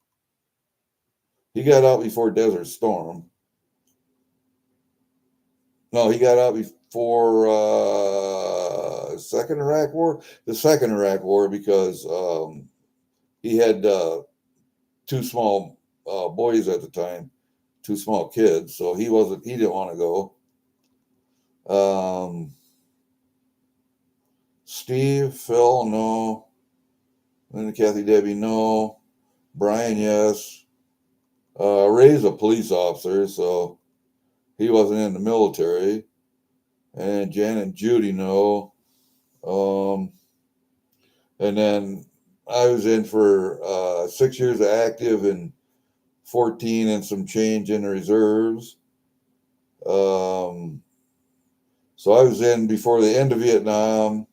He got out before Desert Storm. No, he got out before Second Iraq War. The Second Iraq War, because he had 2 small boys at the time, 2 small kids, so he didn't want to go. Steve, Phil, no. Linda, Kathy, Debbie, no. Brian, yes. Ray's a police officer, so he wasn't in the military. And Jan and Judy, no. And then I was in for 6 years of active and 14 and some change in the reserves. So I was in before the end of Vietnam,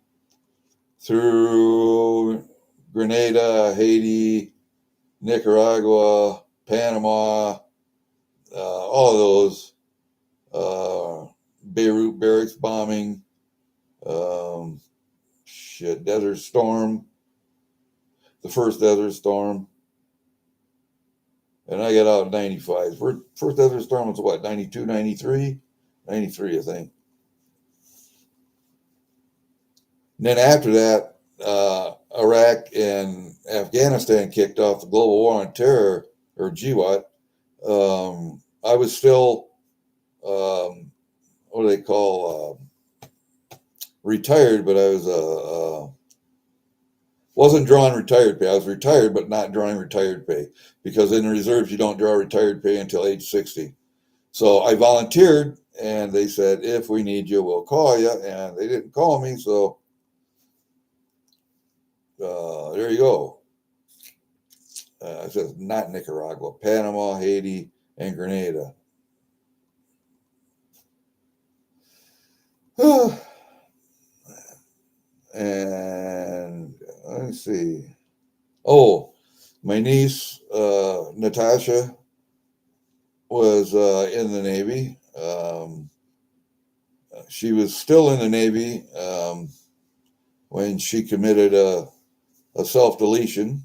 through Grenada, Haiti, Nicaragua, Panama, all of those, Beirut barracks bombing, Desert Storm, the first Desert Storm. And I got out in 95. First Desert Storm was what, 92, 93? 93, I think. And then after that, Iraq and Afghanistan kicked off the global war on terror, or GWAT, I was still, what do they call, retired, but I was wasn't drawing retired pay. I was retired, but not drawing retired pay, because in the reserves you don't draw retired pay until age 60. So I volunteered, and they said, if we need you, we'll call you. And they didn't call me, so there you go. It says not Nicaragua, Panama, Haiti, and Grenada. And let me see. Oh, my niece, Natasha, was in the Navy. She was still in the Navy when she committed a self-deletion.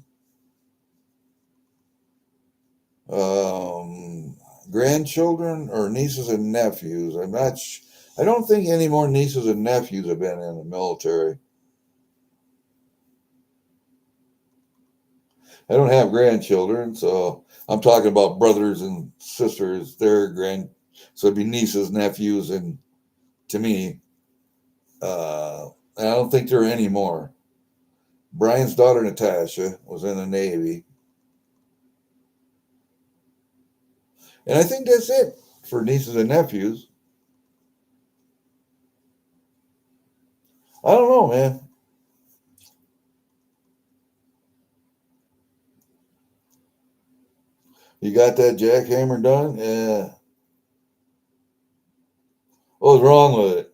Grandchildren or nieces and nephews. I don't think any more nieces and nephews have been in the military. I don't have grandchildren, so I'm talking about brothers and sisters. So it'd be nieces, nephews, and to me, and I don't think there are any more. Brian's daughter Natasha was in the Navy, and I think that's it for nieces and nephews. I don't know, man. You got that jackhammer done? Yeah. What was wrong with it?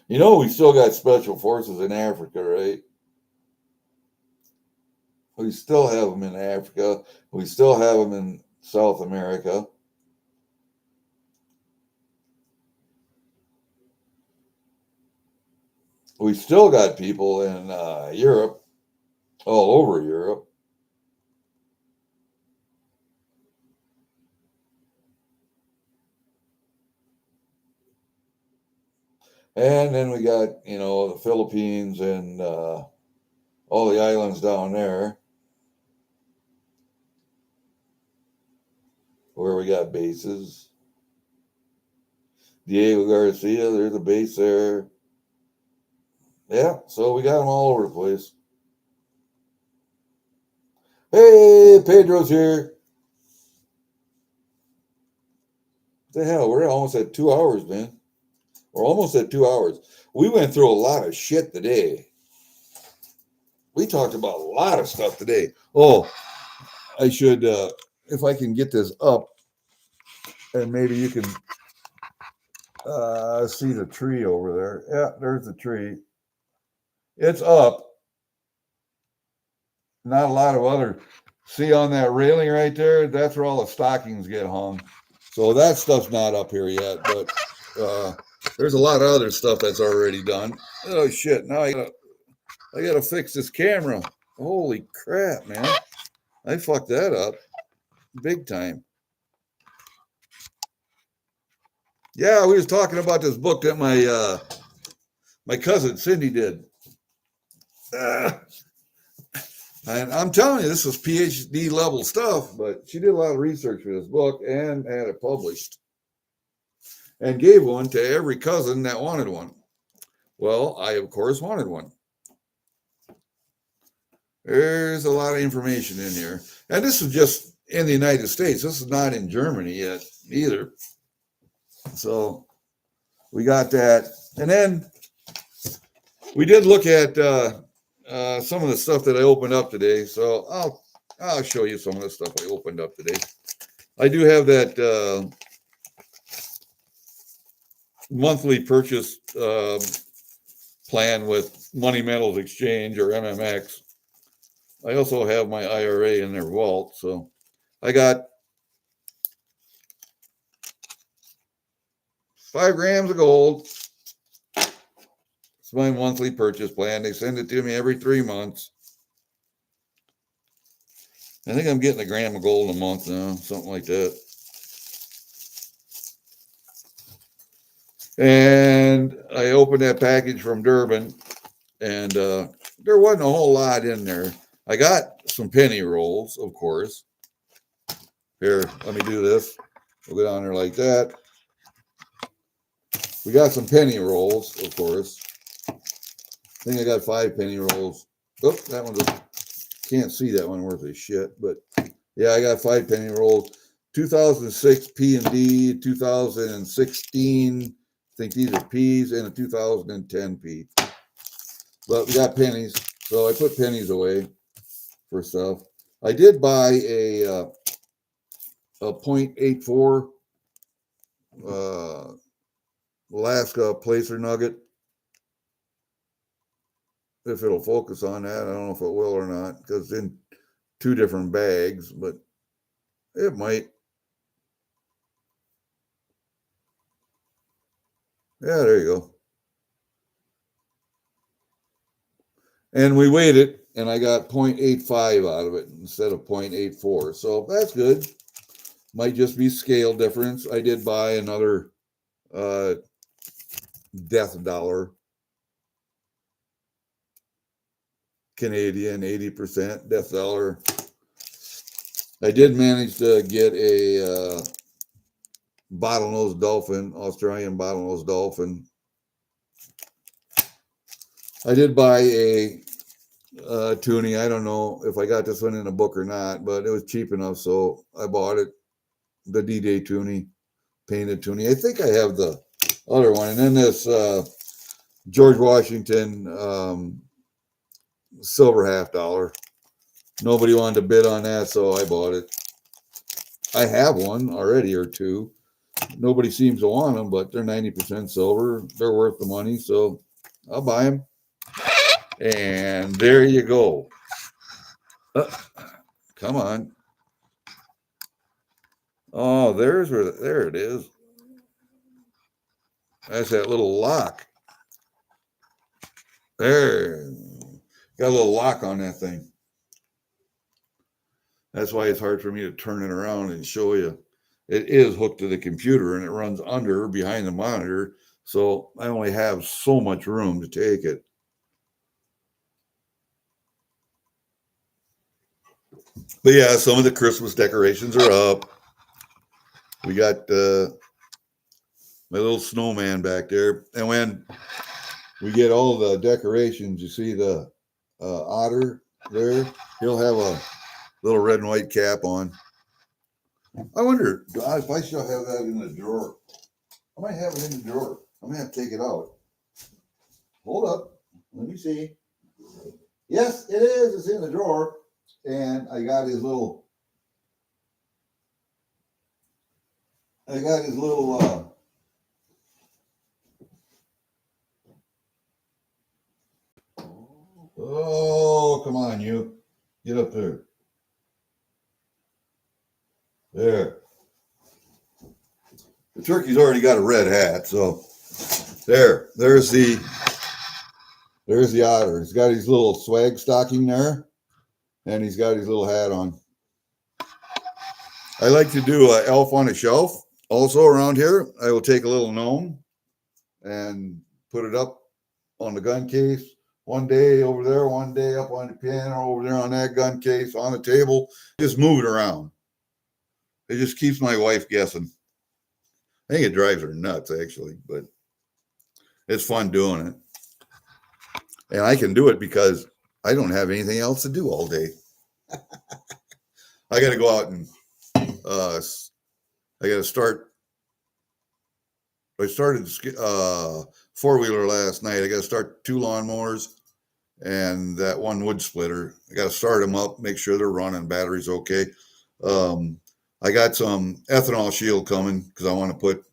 You know, we still got special forces in Africa, right? We still have them in Africa. We still have them in South America. We still got people in Europe, all over Europe. And then we got, the Philippines and all the islands down there where we got bases. Diego Garcia, there's a base there. Yeah, so we got them all over the place. Hey, Pedro's here. What the hell? We're almost at 2 hours, man. We're almost at 2 hours. We went through a lot of shit today. We talked about a lot of stuff today. Oh, I should, if I can get this up, and maybe you can see the tree over there. Yeah, there's the tree. It's up. Not a lot of other. See on that railing right there? That's where all the stockings get hung. So that stuff's not up here yet, but there's a lot of other stuff that's already done. Oh shit! Now I gotta fix this camera. Holy crap, man! I fucked that up big time. Yeah, we was talking about this book that my cousin Cindy did. And I'm telling you, this was PhD level stuff, but she did a lot of research for this book and had it published and gave one to every cousin that wanted one. Well, I, of course, wanted one. There's a lot of information in here. And this is just in the United States. This is not in Germany yet either. So we got that. And then we did look at some of the stuff that I opened up today. So I'll show you some of the stuff I opened up today. I do have that monthly purchase plan with Money Metals Exchange, or MMX. I also have my IRA in their vault. So I got 5 grams of gold. It's my monthly purchase plan. They send it to me every 3 months. I think I'm getting a gram of gold a month now, something like that. And I opened that package from Durbin, and there wasn't a whole lot in there. I got some penny rolls, of course. Here, let me do this. We'll go down there like that. We got some penny rolls, of course. I think I got 5 penny rolls. Oh, that one can't see that one worth a shit, but yeah, I got 5 penny rolls. 2006 P&D, 2016, I think these are P's, and a 2010 P. But we got pennies, so I put pennies away for stuff. I did buy a 0.84 Alaska placer nugget. If it'll focus on that, I don't know if it will or not, because it's in 2 different bags, but it might. Yeah, there you go. And we weighed it, and I got 0.85 out of it instead of 0.84. So that's good. Might just be scale difference. I did buy another death dollar. Canadian, 80% death dollar. I did manage to get a bottlenose dolphin, Australian bottlenose dolphin. I did buy a toonie. I don't know if I got this one in a book or not, but it was cheap enough, so I bought it. The D-Day toonie, painted toonie. I think I have the other one. And then this George Washington silver half dollar. Nobody wanted to bid on that, so I bought it. I have one already or 2. Nobody seems to want them, but they're 90% silver. They're worth the money, so I'll buy them. And there you go. Come on. Oh, there it is. That's that little lock. There. Got a little lock on that thing. That's why it's hard for me to turn it around and show you. It is hooked to the computer, and it runs under behind the monitor. So I only have so much room to take it. But yeah, some of the Christmas decorations are up. We got my little snowman back there. And when we get all the decorations, you see the otter there? He'll have a little red and white cap on. I wonder if I shall have that in the drawer. I might have it in the drawer. I'm going to have to take it out. Hold up. Let me see. Yes, it is. It's in the drawer. And I got his little oh, come on, you. Get up there. There. The turkey's already got a red hat, so there's the otter. He's got his little swag stocking there, and he's got his little hat on. I like to do an elf on a shelf. Also around here, I will take a little gnome and put it up on the gun case. One day over there, one day up on the piano, over there on that gun case, on the table. Just move it around. It just keeps my wife guessing. I think it drives her nuts, actually, but it's fun doing it. And I can do it because I don't have anything else to do all day. I got to go out and I got to start. I started 4-wheeler last night. I got to start 2 lawnmowers and that 1 wood splitter. I got to start them up, make sure they're running, battery's okay. I got some ethanol shield coming because I want to put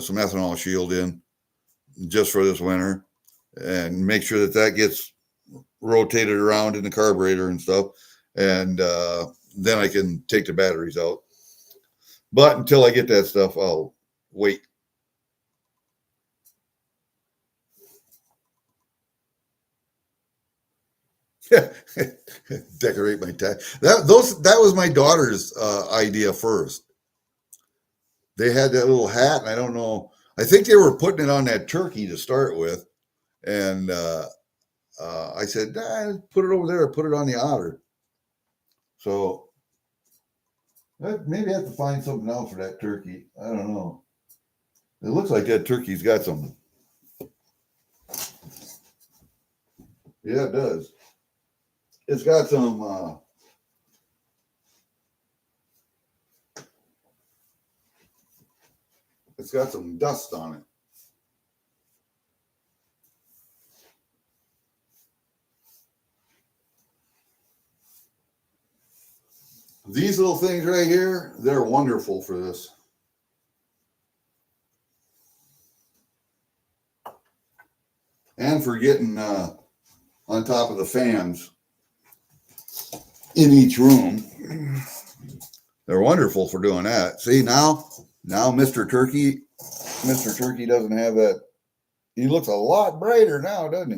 some ethanol shield in just for this winter and make sure that gets rotated around in the carburetor and stuff. And then I can take the batteries out. But until I get that stuff, I'll wait. Decorate my tag. That was my daughter's idea first. They had that little hat, and I don't know. I think they were putting it on that turkey to start with, and I said, put it over there, put it on the otter. So maybe I have to find something else for that turkey. I don't know. It looks like that turkey's got something. Yeah, it does. It's got some. It's got some dust on it. These little things right here, they're wonderful for this. And for getting on top of the fans in each room. They're wonderful for doing that. See, now Mr. Turkey doesn't have that. He looks a lot brighter now, doesn't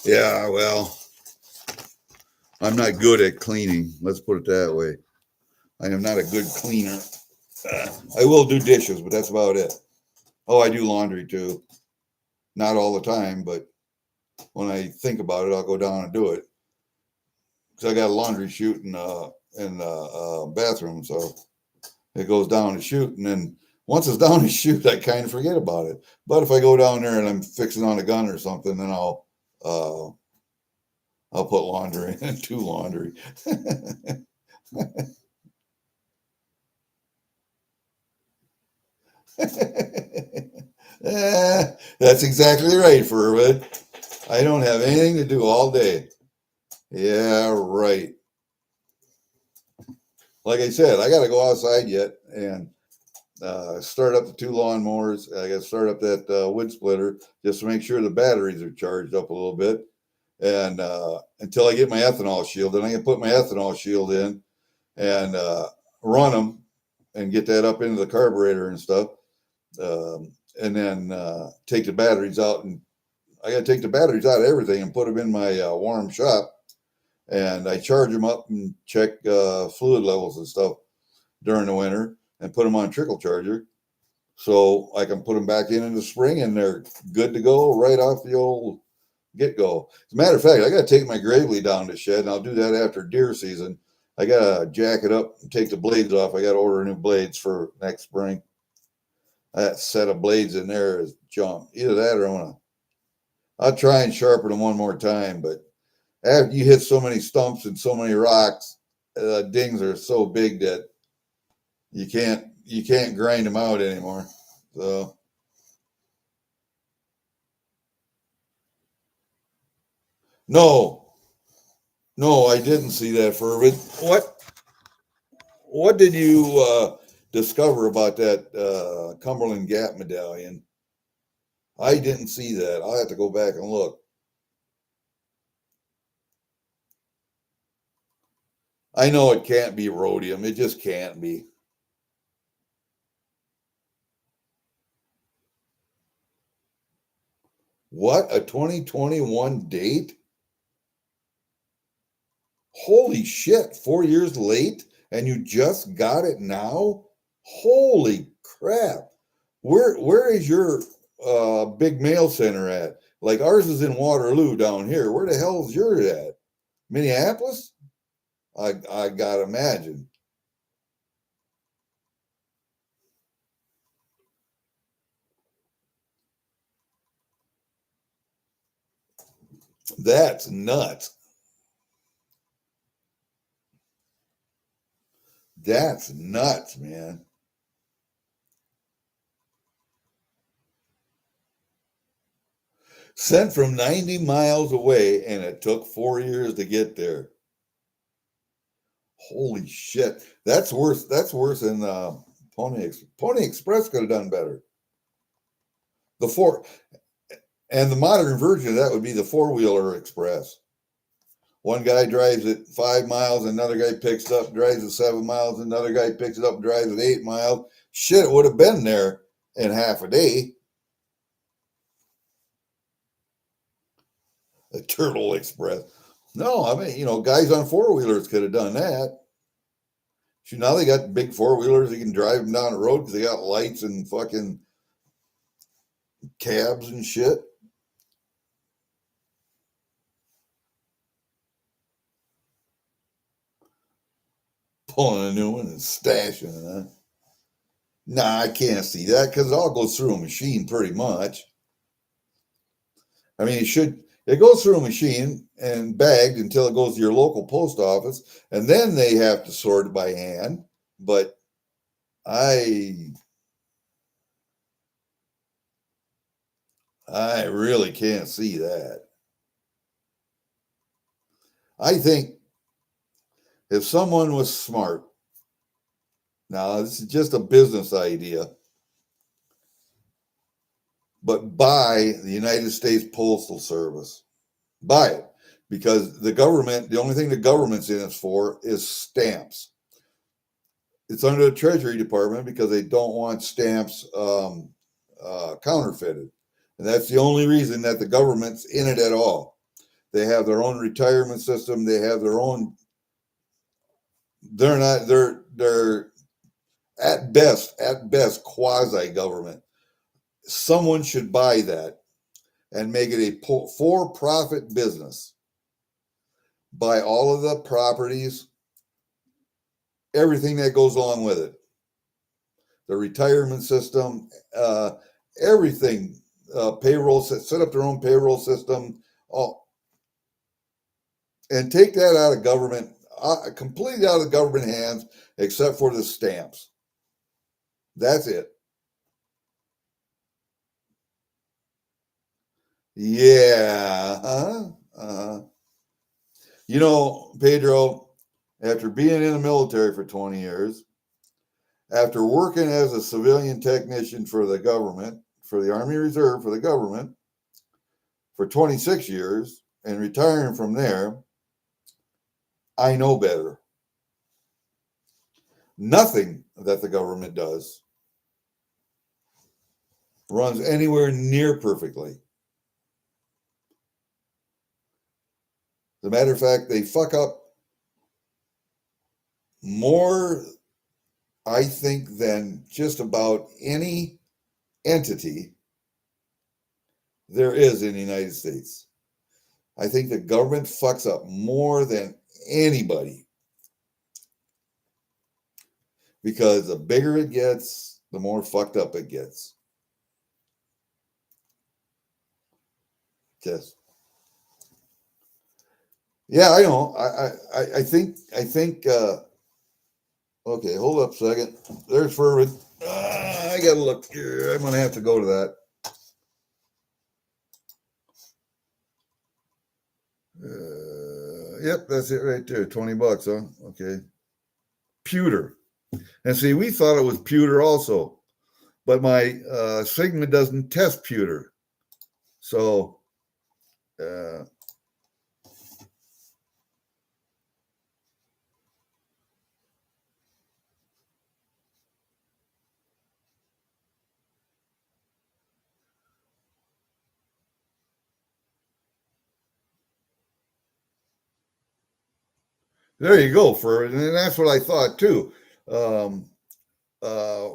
he? Yeah, well, I'm not good at cleaning. Let's put it that way. I am not a good cleaner. I will do dishes, but that's about it. Oh, I do laundry too. Not all the time, but when I think about it, I'll go down and do it. Because I got a laundry chute in the bathroom, so it goes down to shoot, and then once it's down to shoot, I kind of forget about it. But if I go down there and I'm fixing on a gun or something, then I'll put laundry in, do laundry. That's exactly right, Furwood. I don't have anything to do all day. Yeah, right. Like I said, I got to go outside yet and start up the 2 lawnmowers. I got to start up that wood splitter just to make sure the batteries are charged up a little bit. And until I get my ethanol shield, then I can put my ethanol shield in and run them and get that up into the carburetor and stuff. And then take the batteries out, and I got to take the batteries out of everything and put them in my warm shop, and I charge them up and check fluid levels and stuff during the winter and put them on trickle charger so I can put them back in the spring, and they're good to go right off the old get-go. As a matter of fact, I got to take my Gravely down to shed, and I'll do that after deer season. I got to jack it up and take the blades off. I got to order new blades for next spring. That set of blades in there is junk. Either that or I'll try and sharpen them one more time. But after you hit so many stumps and so many rocks, dings are so big that you can't grind them out anymore. So no, I didn't see that, Furwood. What did you discover about that Cumberland Gap medallion? I didn't see that. I'll have to go back and look. I know it can't be rhodium. It just can't be. What? A 2021 date? Holy shit, 4 years late and you just got it now? Holy crap. Where is your big mail center at? Like ours is in Waterloo down here. Where the hell is yours at? Minneapolis? I gotta imagine. That's nuts. That's nuts, man. Sent from 90 miles away, and it took 4 years to get there. Holy shit. That's worse. That's worse than Pony Express could have done better. The four and the modern version of that would be the 4-wheeler express. One guy drives it 5 miles, another guy picks it up, drives it 7 miles, another guy picks it up, drives it 8 miles. Shit, it would have been there in half a day. A Turtle Express. No, I mean, guys on four-wheelers could have done that. See, now they got big four-wheelers. You can drive them down the road because they got lights and fucking cabs and shit. Pulling a new one and stashing it, huh? Nah, I can't see that because it all goes through a machine pretty much. I mean, it goes through a machine and bagged until it goes to your local post office, and then they have to sort it by hand. But I really can't see that. I think if someone was smart, now this is just a business idea, but buy the United States Postal Service. Buy it. Because the only thing the government's in it for is stamps. It's under the Treasury Department because they don't want stamps counterfeited. And that's the only reason that the government's in it at all. They have their own retirement system. They have their own. They're at best quasi-government. Someone should buy that and make it a for-profit business. Buy all of the properties, everything that goes along with it. The retirement system, everything, payroll, set up their own payroll system, and take that out of government, completely out of government hands, except for the stamps. That's it. Yeah. Pedro, after being in the military for 20 years, after working as a civilian technician for the government, for the Army Reserve, for the government, for 26 years, and retiring from there, I know better. Nothing that the government does runs anywhere near perfectly. As a matter of fact, they fuck up more, I think, than just about any entity there is in the United States. I think the government fucks up more than anybody. Because the bigger it gets, the more fucked up it gets. Just. Yeah, I know. I think, okay, hold up a second. There's Furman. I got to look here. I'm going to have to go to that. Yep, that's it right there. $20, huh? Okay. Pewter. And see, we thought it was pewter also, but my Sigma doesn't test pewter. So, there you go, and that's what I thought too.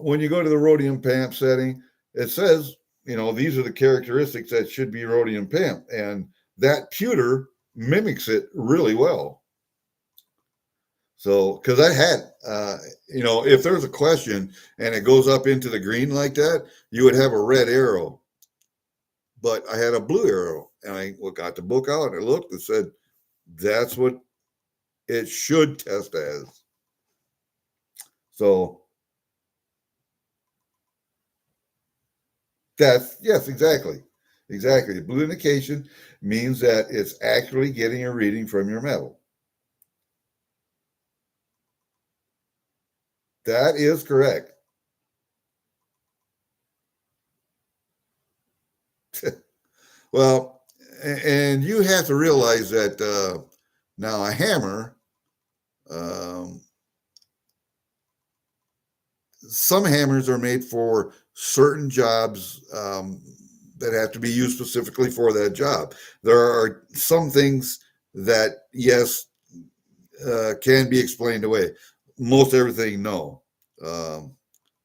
When you go to the rhodium PAMP setting, it says, these are the characteristics that should be rhodium PAMP, and that pewter mimics it really well. So, because I had, if there's a question and it goes up into the green like that, you would have a red arrow. But I had a blue arrow, and I got the book out and I looked and said, that's what it should test as. So, yes, exactly. The blue indication means that it's actually getting a reading from your metal. That is correct. Well, and you have to realize that now a hammer, some hammers are made for certain jobs, that have to be used specifically for that job. There are some things that, yes, can be explained away. Most everything, no.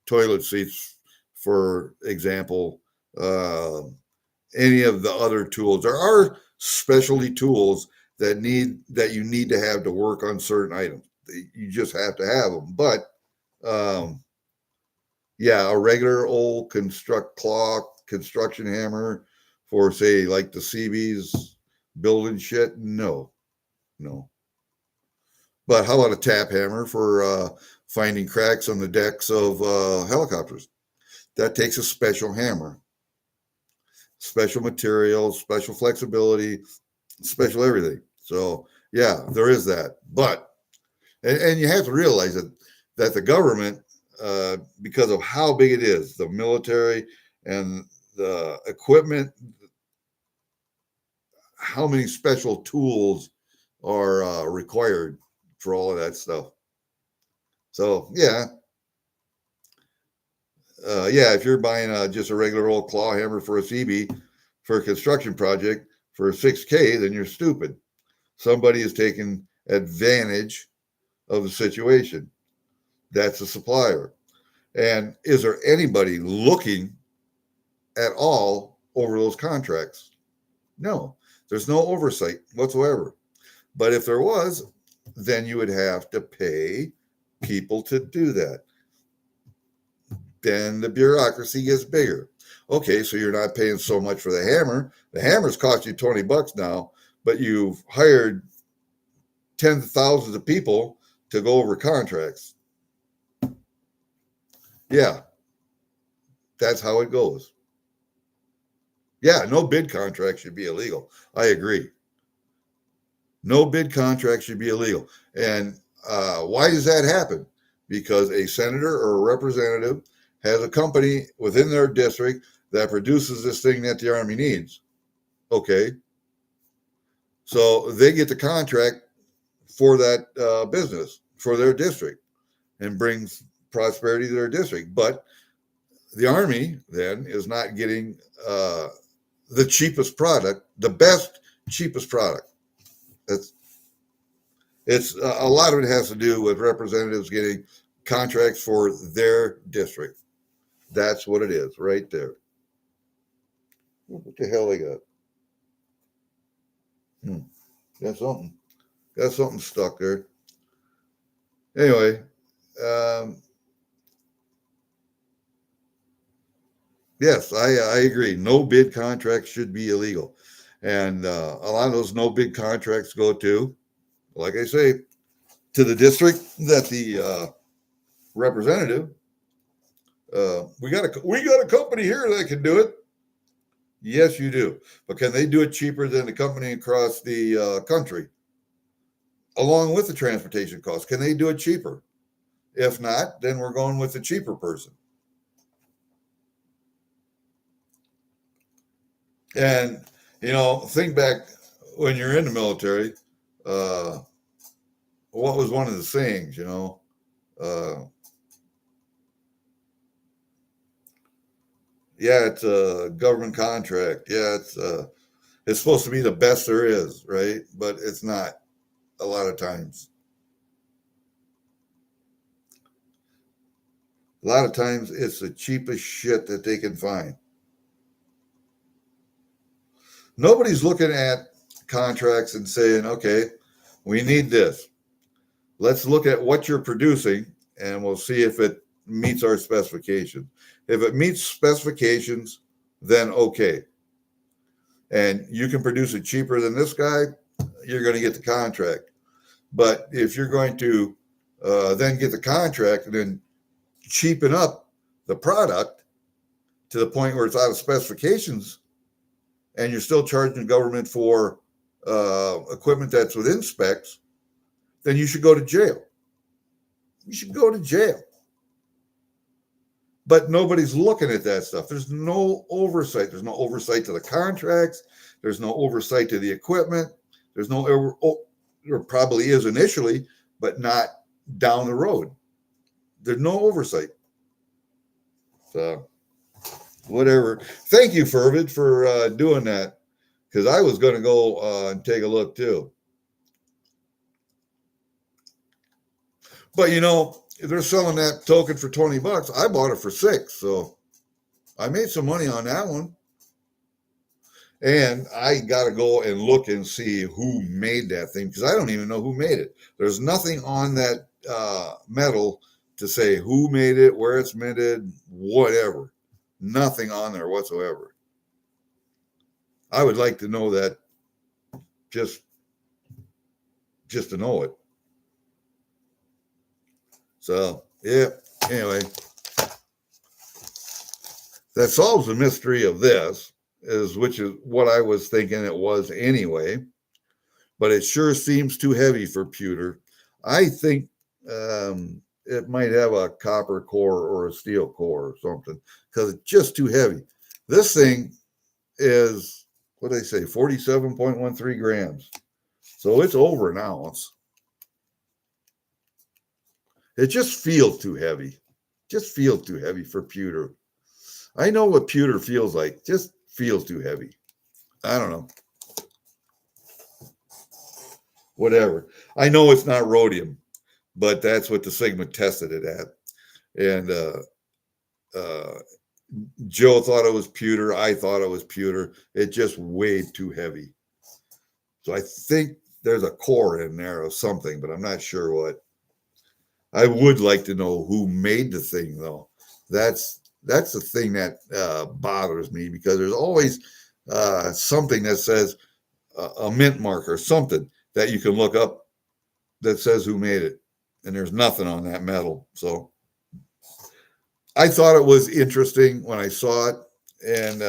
Toilet seats, for example, any of the other tools. There are specialty tools that you need to have to work on certain items. You just have to have them. But yeah, a regular old construction hammer for, say, like the CB's building shit, no. But how about a tap hammer for finding cracks on the decks of helicopters? That takes a special hammer, special materials, special flexibility, special everything. So yeah, there is that. But and you have to realize that the government, because of how big it is, the military and the equipment, how many special tools are required for all of that stuff. So yeah, if you're buying just a regular old claw hammer for a CB for a construction project for $6K, then you're stupid. Somebody is taking advantage of the situation. That's the supplier. And is there anybody looking at all over those contracts? No, there's no oversight whatsoever. But if there was, then you would have to pay people to do that. Then the bureaucracy gets bigger. Okay, so you're not paying so much for the hammer. The hammer's cost you $20 now, but you've hired tens of thousands of people to go over contracts. Yeah, that's how it goes. Yeah, no bid contract should be illegal. I agree. No bid contract should be illegal. And why does that happen? Because a senator or a representative has a company within their district that produces this thing that the Army needs. Okay. So they get the contract for that business, for their district, and brings prosperity to their district. But the Army then is not getting the cheapest product, the best, cheapest product. It's a lot of it has to do with representatives getting contracts for their district. That's what it is right there. What the hell they got? Got something stuck there. Anyway, yes, I agree. No bid contracts should be illegal. And a lot of those no bid contracts go to, like I say, to the district that the representative, we got a company here that can do it. Yes, you do. But can they do it cheaper than the company across the country? Along with the transportation costs, can they do it cheaper? If not, then we're going with the cheaper person. And, think back when you're in the military, what was one of the sayings, yeah, it's a government contract. Yeah, it's supposed to be the best there is, right? But it's not a lot of times. A lot of times it's the cheapest shit that they can find. Nobody's looking at contracts and saying, okay, we need this. Let's look at what you're producing and we'll see if it meets our specifications. If it meets specifications, then okay. And you can produce it cheaper than this guy, you're going to get the contract. But if you're going to then get the contract and then cheapen up the product to the point where it's out of specifications and you're still charging the government for equipment that's within specs, then you should go to jail. You should go to jail. But nobody's looking at that stuff. There's no oversight. There's no oversight to the contracts. There's no oversight to the equipment. There's no, there probably is initially, but not down the road. There's no oversight. So, whatever. Thank you, Fervid, for doing that, because I was going to go and take a look too. But you know, if they're selling that token for $20, I bought it for $6, so I made some money on that one. And I got to go and look and see who made that thing, because I don't even know who made it. There's nothing on that metal to say who made it, where it's minted, whatever. Nothing on there whatsoever. I would like to know that, just to know it. So, yeah, anyway, that solves the mystery of this, which is what I was thinking it was anyway. But it sure seems too heavy for pewter. I think it might have a copper core or a steel core or something, because it's just too heavy. This thing is, what did I say, 47.13 grams. So it's over an ounce. It just feels too heavy. Just feels too heavy for pewter. I know what pewter feels like. Just feels too heavy. I don't know. Whatever. I know it's not rhodium, but that's what the Sigma tested it at. And Joe thought it was pewter. I thought it was pewter. It just weighed too heavy. So I think there's a core in there or something, but I'm not sure what. I would like to know who made the thing, though. That's the thing that bothers me, because there's always something that says a mint mark or something that you can look up that says who made it, and there's nothing on that metal. So I thought it was interesting when I saw it, and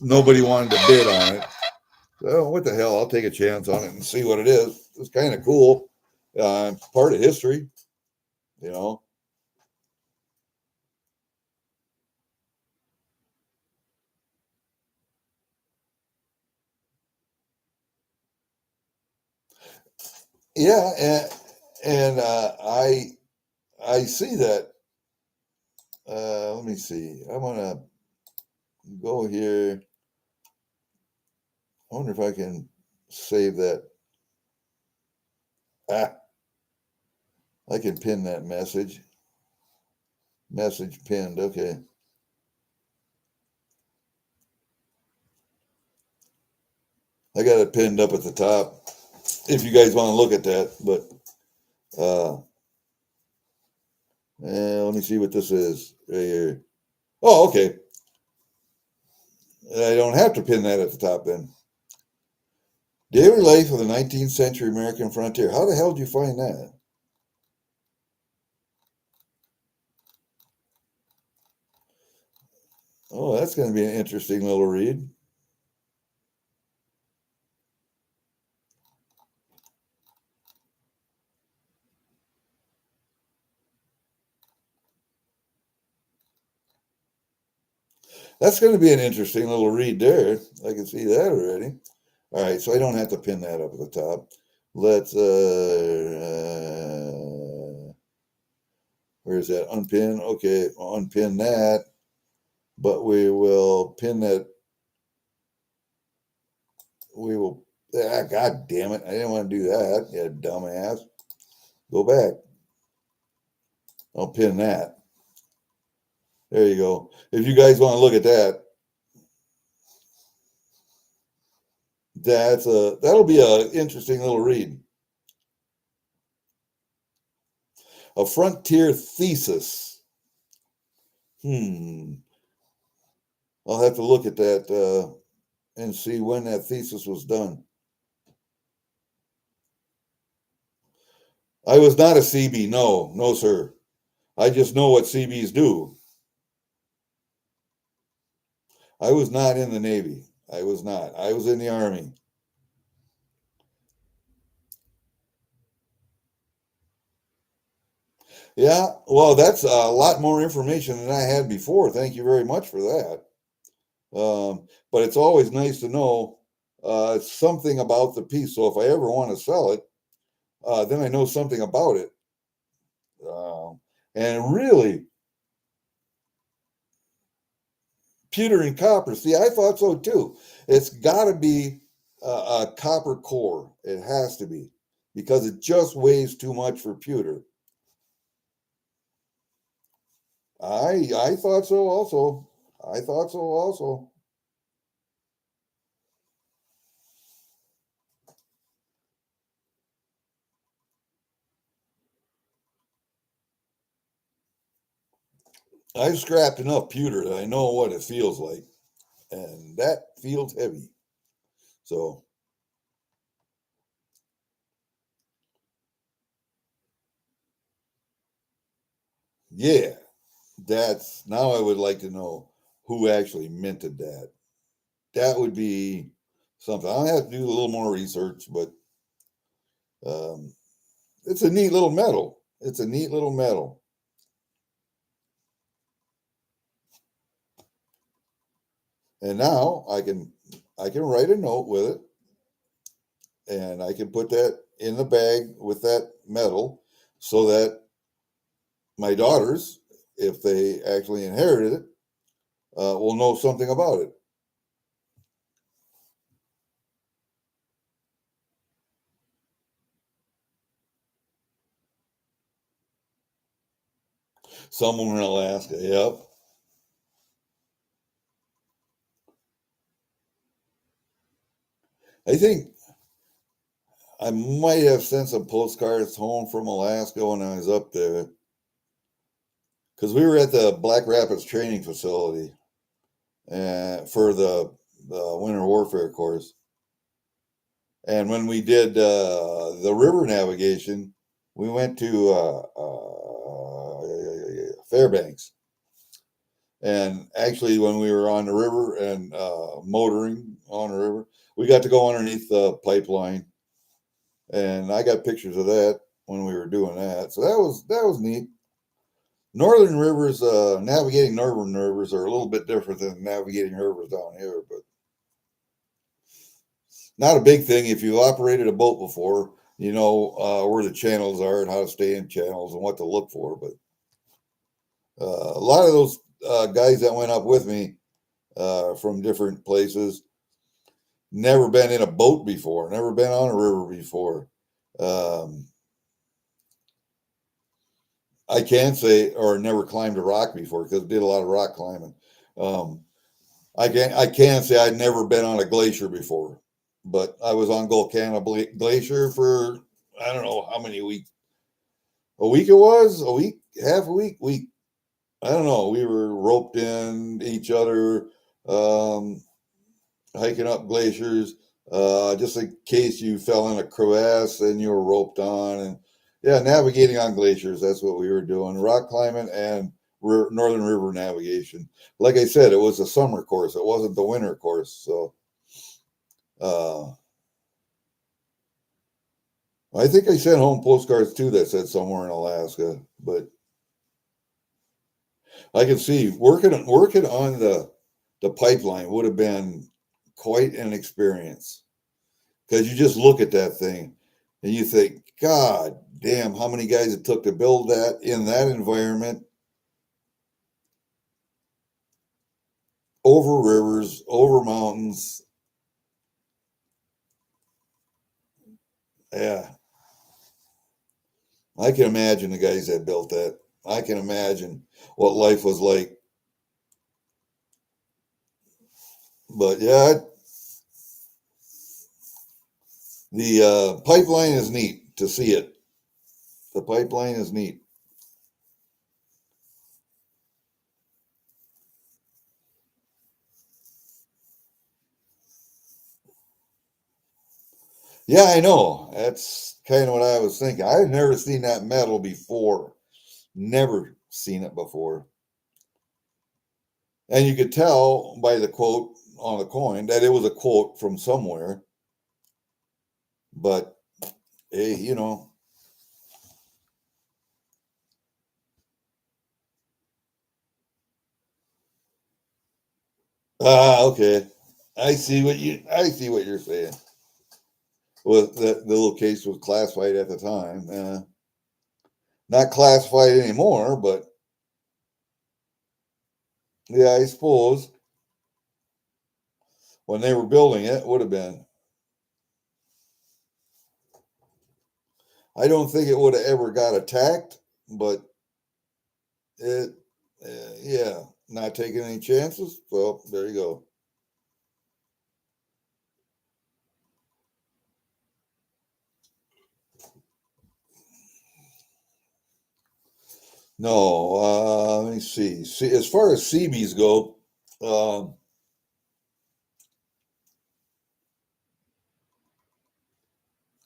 nobody wanted to bid on it. So what the hell? I'll take a chance on it and see what it is. It's kind of cool. Part of history, you know. Yeah, and I see that. Let me see. I'm gonna go here. I wonder if I can save that. Ah, I can pin that message. Message pinned. Okay. I got it pinned up at the top if you guys want to look at that. But let me see what this is right here. Oh, okay. I don't have to pin that at the top then. Daily life of the 19th century American frontier. How the hell did you find that? Oh, that's going to be an interesting little read. That's going to be an interesting little read there. I can see that already. All right, so I don't have to pin that up at the top. Let's, where's that? Unpin. Okay, I'll unpin that. But we will pin that. We will, God damn it. I didn't want to do that. You dumbass. Go back. I'll pin that. There you go. If you guys want to look at that, that'll be an interesting little read. A frontier thesis. I'll have to look at that and see when that thesis was done. I was not a CB. No, sir. I just know what CBs do. I was not in the Navy. I was not. I was in the Army. Yeah, well, that's a lot more information than I had before. Thank you very much for that. But it's always nice to know something about the piece. So if I ever want to sell it, then I know something about it. And really, pewter and copper. See, I thought so too. It's got to be a copper core. It has to be because it just weighs too much for pewter. I thought so also. I thought so also. I've scrapped enough pewter that I know what it feels like, and that feels heavy. So, yeah, that's now I would like to know who actually minted that. That would be something. I'll have to do a little more research, but um, it's a neat little medal. It's a neat little medal. And now I can write a note with it, and I can put that in the bag with that medal, so that my daughters, if they actually inherited it, will know something about it. Someone in Alaska. Yep. I think I might have sent some postcards home from Alaska when I was up there, because we were at the Black Rapids training facility for the winter warfare course. And when we did the river navigation, we went to Fairbanks. And actually, when we were on the river and motoring on the river, we got to go underneath the pipeline, and I got pictures of that when we were doing that. So that was neat. Northern rivers, navigating northern rivers are a little bit different than navigating rivers down here, but not a big thing. If you've operated a boat before, you know where the channels are and how to stay in channels and what to look for. But a lot of those guys that went up with me from different places never been in a boat before, never been on a river before. Um, I can say, or never climbed a rock before because I did a lot of rock climbing. Um, I can say I'd never been on a glacier before, but I was on Golcana Glacier for I don't know how many weeks. A week it was a week, half a week. I don't know. We were roped in each other, um, hiking up glaciers, just in case you fell in a crevasse and you were roped on. And yeah, navigating on glaciers. That's what we were doing. Rock climbing and Northern River navigation. Like I said, it was a summer course. It wasn't the winter course. So uh, I think I sent home postcards too that said somewhere in Alaska. But I can see working on the pipeline would have been quite an experience, because you just look at that thing and you think, God damn, how many guys it took to build that in that environment, over rivers, over mountains. Yeah, I can imagine the guys that built that. I can imagine what life was like. But yeah, the pipeline is neat to see it. The pipeline is neat. Yeah, I know. That's kind of what I was thinking. I've never seen that metal before. Never seen it before. And you could tell by the quote on the coin that it was a quote from somewhere. But hey, okay. I see what you're saying. Well, the little case was classified at the time. Not classified anymore, but yeah, I suppose. when they were building it, would have been. I don't think it would have ever got attacked, but it, yeah, not taking any chances. Well, there you go. No, let me see. See, as far as CBs go,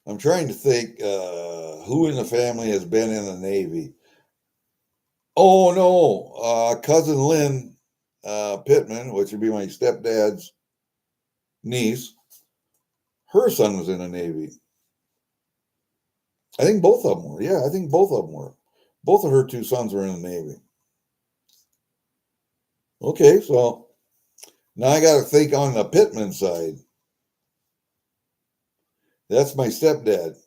I'm trying to think who in the family has been in the Navy. Oh no, cousin Lynn Pittman, which would be my stepdad's niece. Her son was in the Navy. I think both of them were. Yeah, I think both of them were. Both of her two sons were in the Navy. Okay, so now I got to think on the Pittman side. That's my stepdad.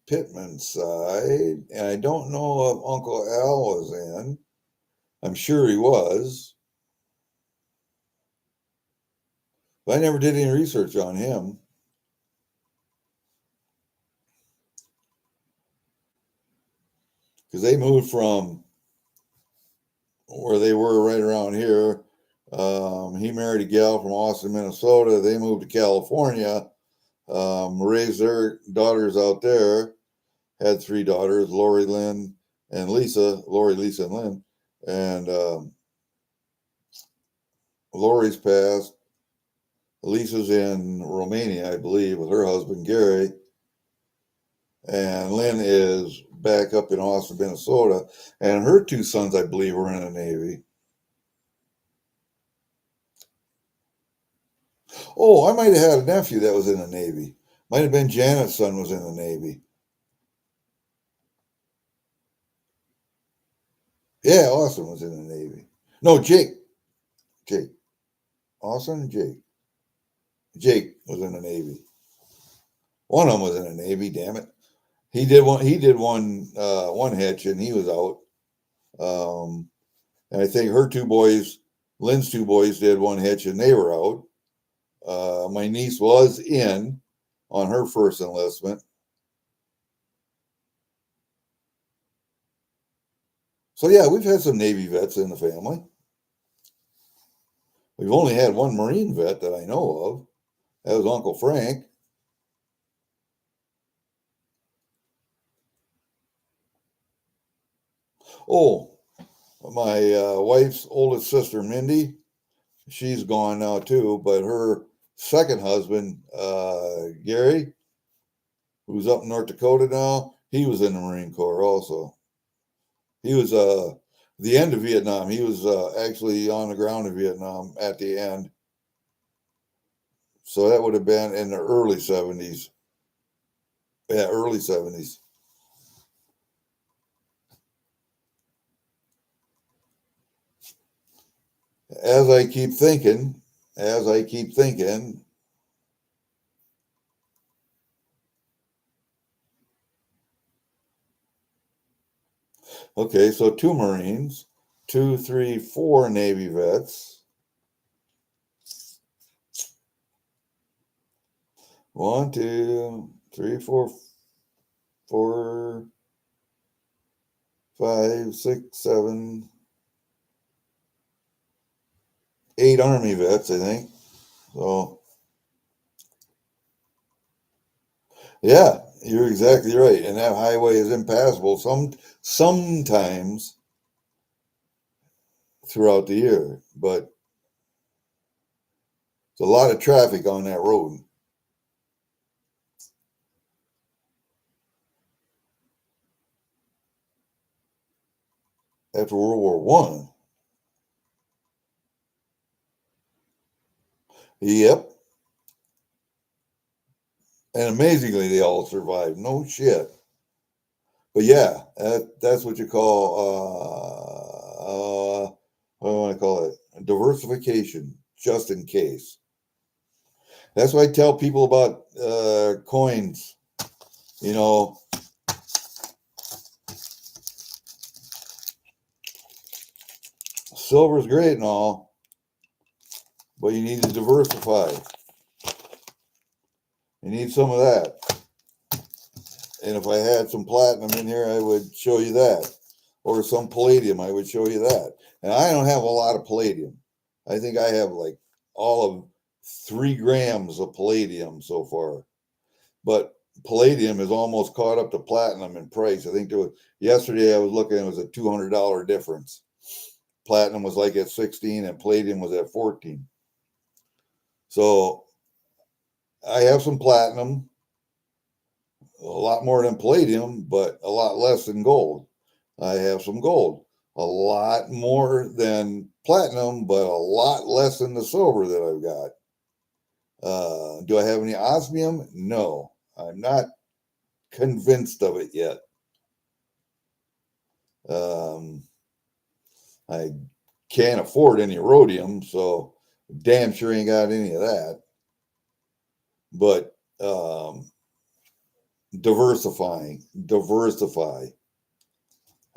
Pittman side, and I don't know if Uncle Al was in. I'm sure he was. But I never did any research on him. Because they moved from where they were right around here. He married a gal from Austin, Minnesota. They moved to California, raised their daughters out there. Had three daughters, Lori, Lynn, and Lisa. Lori, Lisa, and Lynn. And Lori's passed. Lisa's in Romania, I believe, with her husband, Gary. And Lynn is back up in Austin, Minnesota. And her two sons, I believe, were in the Navy. Oh, I might have had a nephew that was in the Navy. Might have been Janet's son was in the Navy. Yeah, Austin was in the Navy. No, Jake. Austin and Jake. Jake was in the Navy. One of them was in the Navy, damn it. He did one hitch and he was out. And I think her two boys, Lynn's two boys, did one hitch and they were out. My niece was in on her first enlistment. So yeah, we've had some Navy vets in the family. We've only had one Marine vet that I know of. That was Uncle Frank. Oh, my wife's oldest sister, Mindy, she's gone now too, but her second husband, Gary, who's up in North Dakota now, he was in the Marine Corps also. He was the end of Vietnam. He was actually on the ground in Vietnam at the end. So that would have been in the early 70s. Yeah, early 70s. As I keep thinking, okay, so two Marines, 2, 3, 4 Navy vets. 1, 2, 3, 4, 4, 5, 6, 7, 8 Army vets, I think. So, yeah, you're exactly right. And that highway is impassable sometimes throughout the year, but there's a lot of traffic on that road. After World War One. Yep. And amazingly, they all survived. No shit. But yeah, that's what you call, what do I want to call it? Diversification, just in case. That's why I tell people about coins. You know, silver's great and all, but you need to diversify. You need some of that. And if I had some platinum in here, I would show you that. Or some palladium, I would show you that. And I don't have a lot of palladium. I think I have like all of 3 grams of palladium so far. But palladium is almost caught up to platinum in price. I think yesterday I was looking, it was a $200 difference. Platinum was like at 16 and palladium was at 14. So I have some platinum, a lot more than palladium, but a lot less than gold. I have some gold, a lot more than platinum, but a lot less than the silver that I've got. Do I have any osmium? No, I'm not convinced of it yet. I can't afford any rhodium, so damn sure ain't got any of that. But diversify.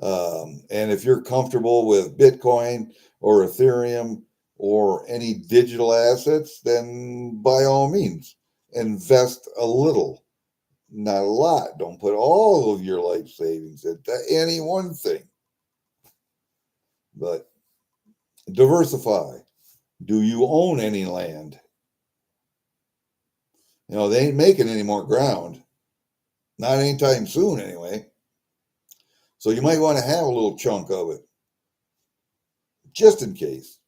And if you're comfortable with Bitcoin or Ethereum or any digital assets, then by all means, invest a little, not a lot. Don't put all of your life savings into any one thing, but diversify. Do you own any land? You know, they ain't making any more ground. Not anytime soon, anyway. So you might want to have a little chunk of it, just in case.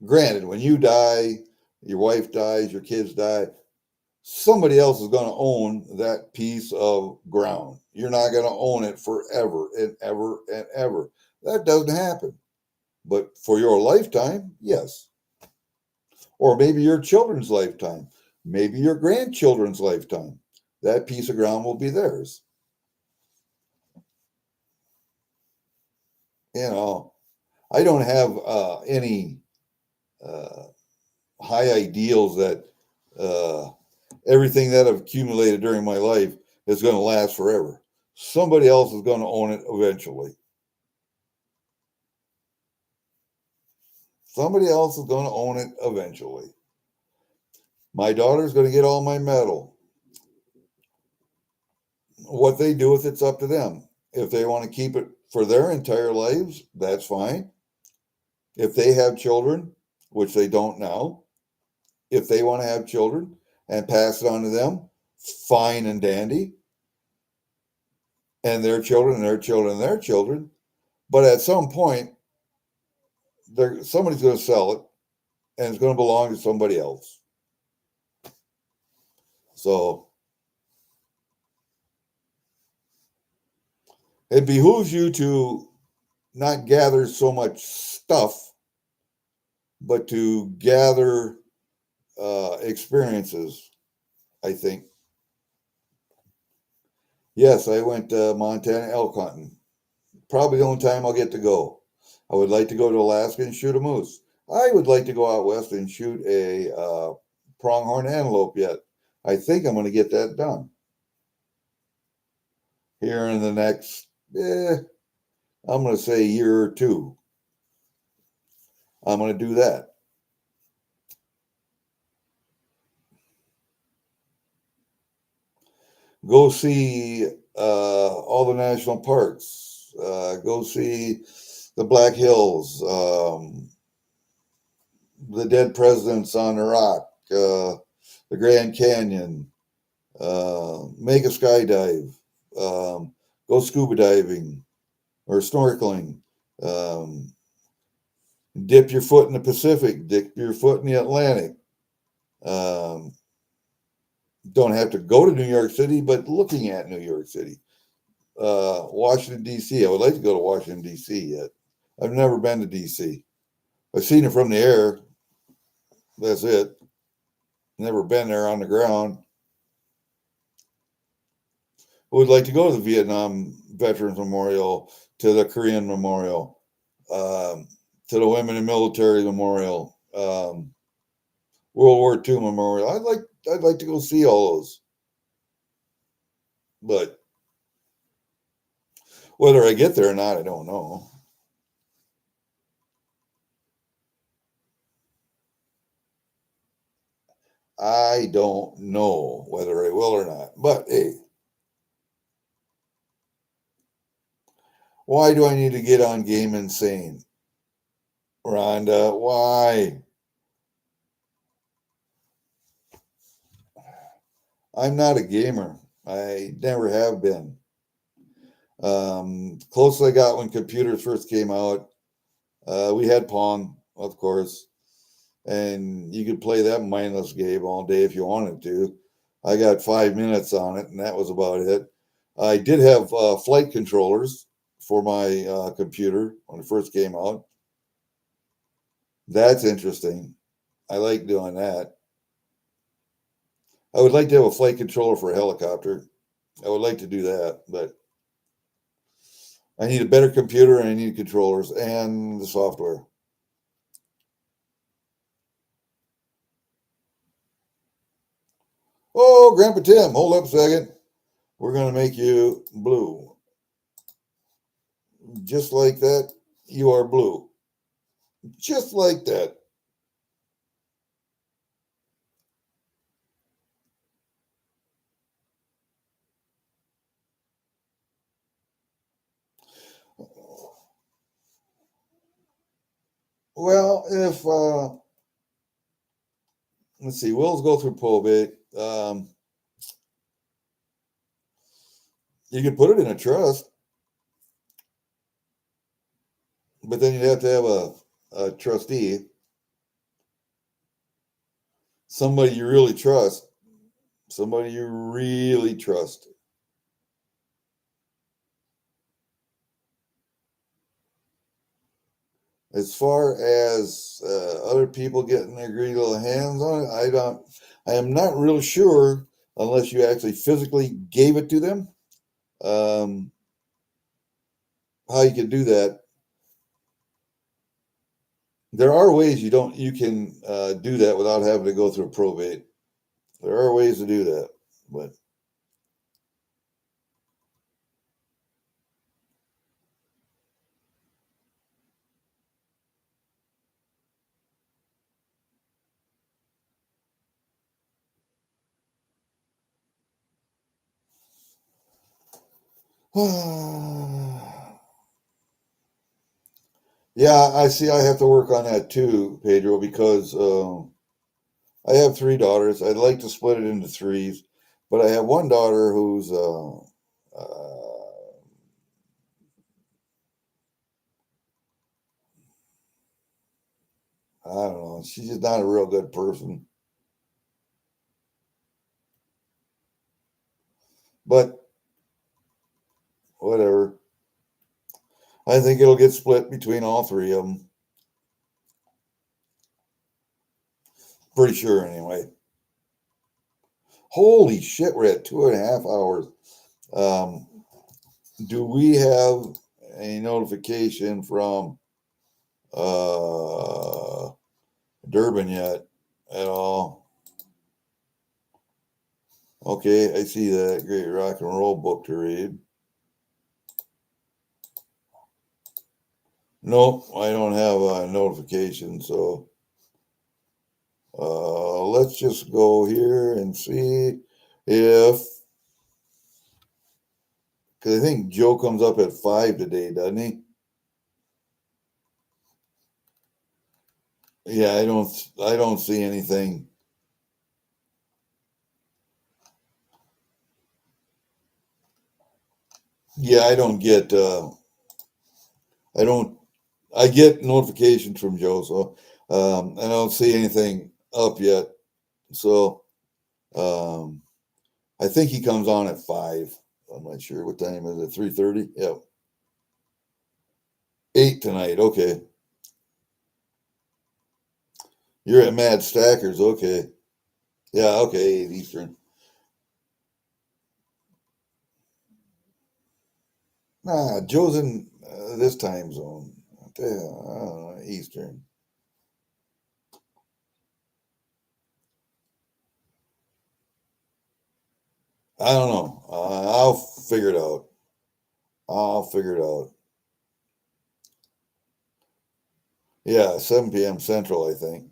Granted, when you die, your wife dies, your kids die, somebody else is going to own that piece of ground. You're not going to own it forever and ever and ever. That doesn't happen. But for your lifetime, yes. Or maybe your children's lifetime, maybe your grandchildren's lifetime. That piece of ground will be theirs. You know, I don't have any high ideals that everything that I've accumulated during my life is going to last forever. Somebody else is going to own it eventually. Somebody else is going to own it eventually. My daughter's going to get all my metal. What they do with it's up to them. If they want to keep it for their entire lives, that's fine. If they have children, which they don't now, if they want to have children and pass it on to them, fine and dandy. And their children, and their children, and their children. But at some point, somebody's going to sell it, and it's going to belong to somebody else. So it behooves you to not gather so much stuff, but to gather experiences, I think. Yes, I went Montana elk hunting. Probably the only time I'll get to go. I would like to go to Alaska and shoot a moose. I would like to go out west and shoot a pronghorn antelope yet. I think I'm going to get that done here in the next, I'm going to say a year or two. I'm going to do that. Go see all the national parks. Go see the Black Hills, the dead presidents on Iraq, the Grand Canyon. Make a skydive. Go scuba diving or snorkeling. Dip your foot in the Pacific. Dip your foot in the Atlantic. Don't have to go to New York City, but looking at New York City. Washington, D.C. I would like to go to Washington, D.C. yet. I've never been to D.C. I've seen it from the air. That's it. Never been there on the ground. I would like to go to the Vietnam Veterans Memorial, to the Korean Memorial, to the Women in Military Memorial, World War II Memorial. I'd like to go see all those. But whether I get there or not, I don't know. I don't know whether I will or not. But hey, why do I need to get on Game Insane? Rhonda, why? I'm not a gamer. I never have been. Closest I got when computers first came out, we had Pong, of course, and you could play that mindless game all day if you wanted to. I got 5 minutes on it, and that was about it. I did have flight controllers for my computer when it first came out. That's interesting. I like doing that. I would like to have a flight controller for a helicopter. I would like to do that, but I need a better computer and I need controllers and the software. Oh, Grandpa Tim, hold up a second. We're going to make you blue. Just like that, you are blue. Just like that. Well, if, let's see, wills go through probate. You could put it in a trust, but then you'd have to have a trustee, somebody you really trust. Somebody you really trust. As far as other people getting their greedy little hands on it, I am not real sure unless you actually physically gave it to them. Um, how you can do that. There are ways you can do that without having to go through probate. There are ways to do that, but yeah, I see. I have to work on that too, Pedro, because I have three daughters. I'd like to split it into threes, but I have one daughter who's I don't know. She's just not a real good person. But whatever. I think it'll get split between all three of them. Pretty sure, anyway. Holy shit, we're at 2.5 hours. Um, do we have a notification from uh, Durbin yet at all? Okay, I see that. Great rock and roll book to read. Nope, I don't have a notification, so let's just go here and see if, because I think Joe comes up at 5 today, doesn't he? Yeah, I don't see anything. Yeah, I don't, I get notifications from Joe, so I don't see anything up yet. So um, I think he comes on at 5. I'm not sure what time is it. 3:30. Yeah, 8 tonight. Okay, you're at Mad Stackers. Okay, yeah. Okay, 8 Eastern. Nah, Joe's in this time zone. What the hell? I don't know, Eastern. I don't know. I'll figure it out. I'll figure it out. Yeah, 7 p.m. Central, I think.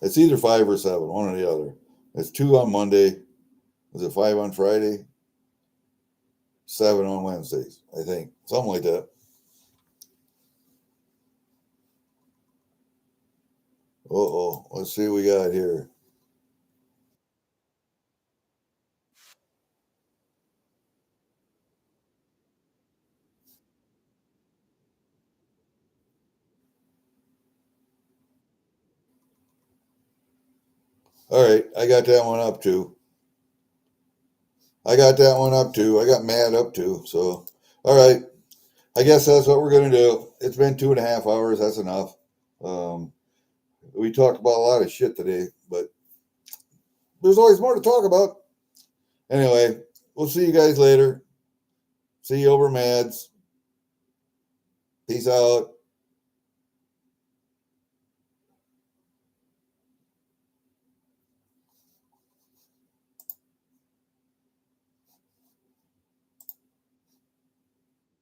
It's either 5 or 7, one or the other. It's 2 on Monday. Was it 5 on Friday? 7 on Wednesdays, I think. Something like that. Uh-oh. Let's see what we got here. All right. I got that one up too. I got mad up too. So, all right. I guess that's what we're going to do. It's been 2.5 hours. That's enough. Um, we talked about a lot of shit today, but there's always more to talk about. Anyway, we'll see you guys later. See you over Mads. Peace out.